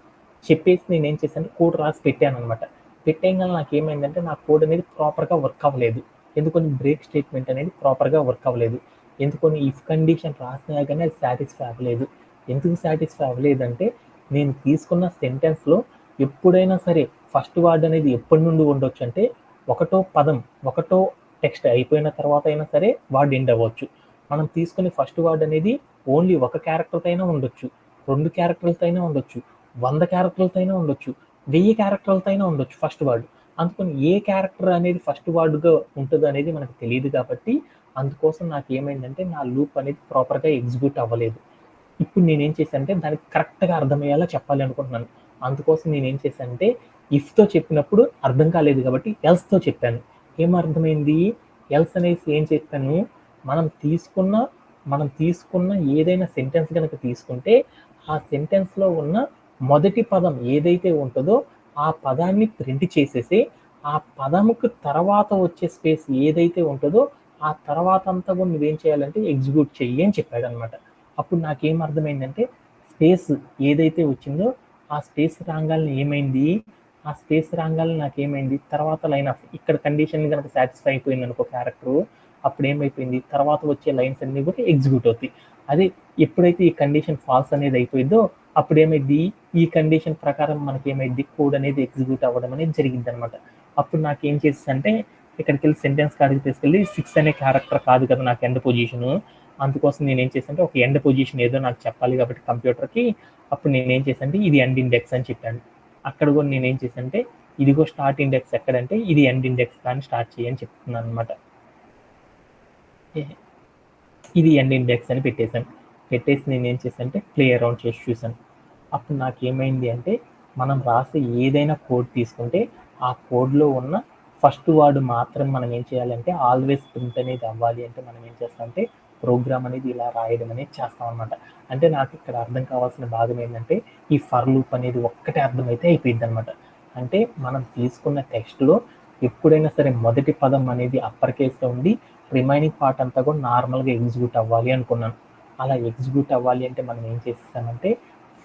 చెప్పేసి నేనేం చేశాను కోడ్ రాసి పెట్టాను అనమాట. పెట్టేయగానే నాకు ఏమైందంటే నా కోడ్ అనేది ప్రాపర్గా వర్క్ అవ్వలేదు. ఎందుకని బ్రేక్ స్టేట్మెంట్ అనేది ప్రాపర్గా వర్క్ అవ్వలేదు. ఎందుకని ఇఫ్ కండిషన్ రాసినా కానీ అది సాటిస్ఫై అవ్వలేదు. ఎందుకు సాటిస్ఫై అవ్వలేదంటే నేను తీసుకున్న సెంటెన్స్లో ఎప్పుడైనా సరే ఫస్ట్ వర్డ్ అనేది ఎప్పటి నుండి ఉండొచ్చు అంటే ఒకటో టెక్స్ట్ అయిపోయిన తర్వాత అయినా సరే వర్డ్ ఎండ్ అవ్వచ్చు. మనం తీసుకునే ఫస్ట్ వర్డ్ అనేది ఓన్లీ ఒక క్యారెక్టర్తో అయినా ఉండొచ్చు, 2 క్యారెక్టర్లతో అయినా ఉండొచ్చు, 100 క్యారెక్టర్లతో అయినా ఉండొచ్చు, 1000 క్యారెక్టర్లతో అయినా ఉండొచ్చు ఫస్ట్ వర్డ్. అందుకని ఏ క్యారెక్టర్ అనేది ఫస్ట్ వర్డ్గా ఉంటుంది అనేది మనకు తెలియదు కాబట్టి అందుకోసం నాకు ఏమైందంటే నా లూప్ అనేది ప్రాపర్గా ఎగ్జిక్యూట్ అవ్వలేదు. ఇప్పుడు నేనేం చేశానంటే దానికి కరెక్ట్గా అర్థమయ్యేలా చెప్పాలి అనుకుంటున్నాను. అందుకోసం నేనేం చేశానంటే ఇఫ్తో చెప్పినప్పుడు అర్థం కాలేదు కాబట్టి ఎల్స్తో చెప్పాను. ఏం అర్థమైంది, ఎల్స్ అనేసి ఏం చెప్పాను, మనం తీసుకున్న ఏదైనా సెంటెన్స్ కనుక తీసుకుంటే ఆ సెంటెన్స్లో ఉన్న మొదటి పదం ఏదైతే ఉంటుందో ఆ పదాన్ని ప్రింట్ చేసేసి ఆ పదముకు తర్వాత వచ్చే స్పేస్ ఏదైతే ఉంటుందో ఆ తర్వాత అంతా కూడా నువ్వేం చేయాలంటే ఎగ్జిక్యూట్ చెయ్యి అని చెప్పాడు అనమాట. అప్పుడు నాకేం అర్థమైందంటే స్పేస్ ఏదైతే వచ్చిందో ఆ స్పేస్ రాగాలని నాకేమైంది తర్వాత లైన్ ఆఫ్ ఇక్కడ కండిషన్ కనుక సాటిస్ఫై అయిపోయింది అనుకో క్యారెక్టర్, అప్పుడు ఏమైపోయింది తర్వాత వచ్చే లైన్స్ అన్ని కూడా ఎగ్జిక్యూట్ అవుతాయి. అదే ఎప్పుడైతే ఈ కండిషన్ ఫాల్స్ అనేది అయిపోయిందో అప్పుడు ఏమైంది ఈ కండిషన్ ప్రకారం మనకి ఏమైంది కోడ్ అనేది ఎగ్జిక్యూట్ అవ్వడం అనేది జరిగింది అనమాట. అప్పుడు నాకు ఏం చేసి అంటే ఇక్కడికి వెళ్ళి సెంటెన్స్ కాడికి తీసుకెళ్ళి 6 అనే క్యారెక్టర్ కాదు కదా నాకు ఎండ్ పొజిషను, అందుకోసం నేనేం చేశానంటే ఒక ఎండ్ పొజిషన్ ఏదో నాకు చెప్పాలి కాబట్టి కంప్యూటర్కి, అప్పుడు నేనేం చేశానంటే ఇది ఎండ్ ఇండెక్స్ అని చెప్పాను. అక్కడ కూడా నేనేం చేశానంటే ఇదిగో స్టార్ట్ ఇండెక్స్ ఎక్కడంటే ఇది ఎండ్ ఇండెక్స్ కానీ స్టార్ట్ చేయని చెప్తున్నాను అనమాట. ఇది ఎండ్ ఇండెక్స్ అని పెట్టేశాను. పెట్టేసి నేనేం చేశానంటే ప్లే అరౌండ్ చేసి చూశాను. అప్పుడు నాకు ఏమైంది అంటే మనం రాసే ఏదైనా కోడ్ తీసుకుంటే ఆ కోడ్లో ఉన్న ఫస్ట్ వర్డ్ మాత్రం మనం ఏం చేయాలంటే ఆల్వేస్ ప్రింట్ అనేది అవ్వాలి అంటే మనం ఏం చేస్తామంటే ప్రోగ్రామ్ అనేది ఇలా రాయడం అనేది చేస్తాం అనమాట. అంటే నాకు ఇక్కడ అర్థం కావాల్సిన భాగం ఏంటంటే ఈ ఫర్ లూప్ అనేది ఒక్కటే అర్థమైతే అయిపోయింది అనమాట. అంటే మనం తీసుకున్న టెక్స్ట్లో ఎప్పుడైనా సరే మొదటి పదం అనేది అప్పర్ కేస్లో ఉండి రిమైనింగ్ పార్ట్ అంతా కూడా నార్మల్గా ఎగ్జిక్యూట్ అవ్వాలి అనుకున్నాను. అలా ఎగ్జిక్యూట్ అవ్వాలి అంటే మనం ఏం చేస్తామంటే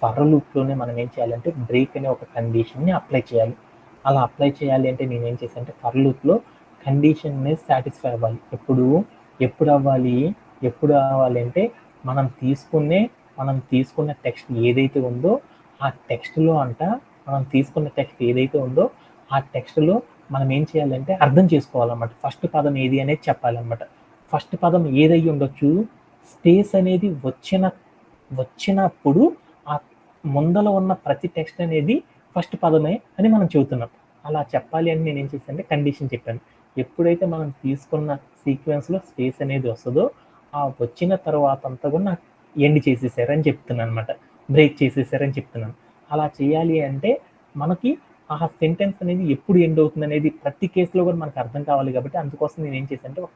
ఫర్ లూప్లోనే మనం ఏం చేయాలంటే బ్రేక్ అనే ఒక కండిషన్ని అప్లై చేయాలి. అలా అప్లై చేయాలి అంటే నేను ఏం చేశానంటే ఫర్ లూప్లో కండిషన్ అనేది సాటిస్ఫై అవ్వాలి. ఎప్పుడు అవ్వాలి అంటే మనం తీసుకున్న టెక్స్ట్ ఏదైతే ఉందో ఆ టెక్స్ట్లో ఆ టెక్స్ట్లో మనం ఏం చేయాలంటే అర్థం చేసుకోవాలన్నమాట. ఫస్ట్ పదం ఏది అనేది చెప్పాలన్నమాట. ఫస్ట్ పదం ఏదై ఉండొచ్చు, స్పేస్ అనేది వచ్చినప్పుడు ఆ ముందల ఉన్న ప్రతి టెక్స్ట్ అనేది ఫస్ట్ పదమే అని మనం చెబుతున్నాం. అలా చెప్పాలి అని నేను ఏం చేశానంటే కండిషన్ చెప్పాను. ఎప్పుడైతే మనం తీసుకున్న సీక్వెన్స్లో స్పేస్ అనేది వస్తుందో ఆ వచ్చిన తర్వాత అంతా కూడా నాకు ఎండ్ చేసేసారని చెప్తున్నాను అనమాట, బ్రేక్ చేసేసారని చెప్తున్నాను. అలా చేయాలి అంటే మనకి ఆ సెంటెన్స్ అనేది ఎప్పుడు ఎండ్ అవుతుంది అనేది ప్రతి కేసులో కూడా మనకు అర్థం కావాలి కాబట్టి అందుకోసం నేను ఏం చేశానంటే ఒక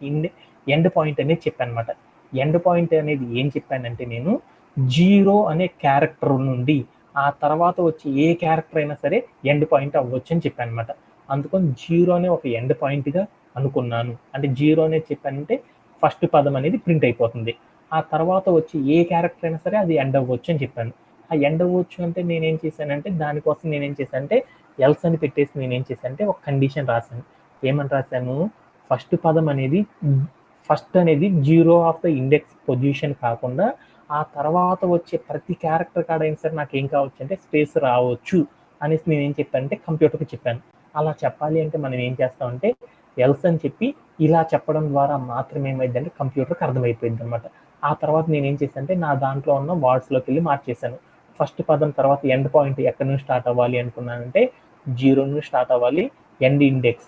ఎండ్ పాయింట్ అనేది చెప్పాను అనమాట. ఎండ్ పాయింట్ అనేది ఏం చెప్పానంటే నేను 0 అనే క్యారెక్టర్ నుండి ఆ తర్వాత వచ్చి ఏ క్యారెక్టర్ అయినా సరే ఎండ్ పాయింట్ అవ్వచ్చు అని చెప్పాను అనమాట. అందుకని 0 అనే ఒక ఎండ్ పాయింట్గా అనుకున్నాను. అంటే 0 అనేది చెప్పానంటే ఫస్ట్ పదం అనేది ప్రింట్ అయిపోతుంది. ఆ తర్వాత వచ్చి ఏ క్యారెక్టర్ అయినా సరే అది ఎండ్ అవ్వచ్చు అని చెప్పాను. ఆ ఎండ్ అవ్వచ్చు అంటే నేనేం చేశానంటే దానికోసం నేనేం చేశానంటే ఎల్స్ అని పెట్టేసి నేనేం చేశానంటే ఒక కండిషన్ రాశాను. ఏమని రాశాను, ఫస్ట్ అనేది 0 ఆఫ్ ద ఇండెక్స్ పొజిషన్ కాకుండా ఆ తర్వాత వచ్చే ప్రతి క్యారెక్టర్ కాడ అయినా సరే నాకు ఏం కావచ్చు అంటే స్పేస్ రావచ్చు అనేసి నేను ఏం చెప్పానంటే కంప్యూటర్కి చెప్పాను. అలా చెప్పాలి అంటే మనం ఏం చేస్తామంటే ఎల్స్ అని చెప్పి ఇలా చెప్పడం ద్వారా మాత్రం ఏమైందంటే కంప్యూటర్కి అర్థమైపోయింది అనమాట. ఆ తర్వాత నేను ఏం చేశానంటే నా దాంట్లో ఉన్న వర్డ్స్లోకి వెళ్ళి మార్చేశాను. ఫస్ట్ పదం తర్వాత ఎండ్ పాయింట్ ఎక్కడి నుంచి స్టార్ట్ అవ్వాలి అనుకున్నానంటే 0 నుంచి స్టార్ట్ అవ్వాలి, ఎండ్ ఇండెక్స్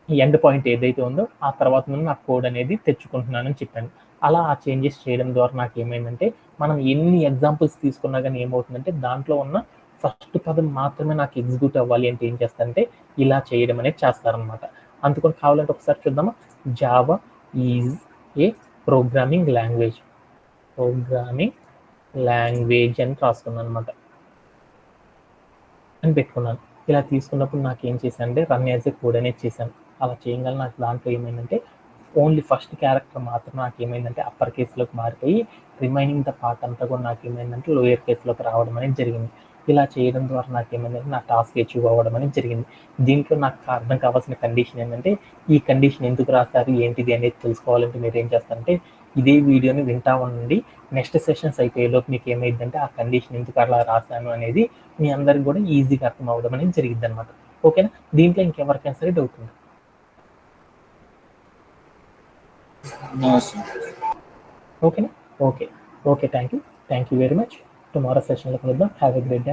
ఎండ్ పాయింట్ ఏదైతే ఉందో ఆ తర్వాత నుండి నా కోడ్ అనేది తెచ్చుకుంటున్నానని చెప్పాను. అలా ఆ చేంజెస్ చేయడం ద్వారా నాకు ఏమైందంటే మనం ఎన్ని ఎగ్జాంపుల్స్ తీసుకున్నా కానీ ఏమవుతుందంటే దాంట్లో ఉన్న ఫస్ట్ పదం మాత్రమే నాకు ఎగ్జిక్యూట్ అవ్వాలి అంటే ఏం చేస్తారంటే ఇలా చేయడం అనేది చేస్తారనమాట. అందుకని కావాలంటే ఒకసారి చూద్దామా. Java is a programming language అని రాసుకున్నాను అనమాట అని పెట్టుకున్నాను. ఇలా తీసుకున్నప్పుడు నాకు ఏం చేశానంటే రన్ యాజ్ ఏ కోడ్ అనేది చేశాను. అలా చేయగల నాకు దాంట్లో ఏమైందంటే ఓన్లీ ఫస్ట్ క్యారెక్టర్ మాత్రం నాకు ఏమైందంటే అప్పర్ కేసులోకి మారిపోయి రిమైనింగ్ ద పార్ట్ అంతా కూడా నాకు ఏమైందంటే లోయర్ కేసులోకి రావడం అనేది జరిగింది. ఇలా చేయడం ద్వారా నాకు ఏమైందంటే నా టాస్క్ అచీవ్ అవ్వడం అనేది జరిగింది. దీంట్లో నాకు అర్థం కావాల్సిన కండిషన్ ఏంటంటే ఈ కండిషన్ ఎందుకు రాస్తారు ఏంటిది అనేది తెలుసుకోవాలంటే మీరు ఏం చేస్తారంటే ఇదే వీడియోని వింటా ఉండండి. నెక్స్ట్ సెషన్స్ అయిపోయేలోపు మీకు ఏమైందంటే ఆ కండిషన్ ఎందుకు అలా రాశాను అనేది మీ అందరికి కూడా ఈజీగా అర్థం అవ్వడం అనేది జరిగింది అనమాట. ఓకేనా. దీంట్లో ఇంకెవరికైనా సరే డౌట్ ఉంది? ఓకేనా. Okay thank you very much. Tomorrow సెషన్లో కలుద్దాం. Have a great day.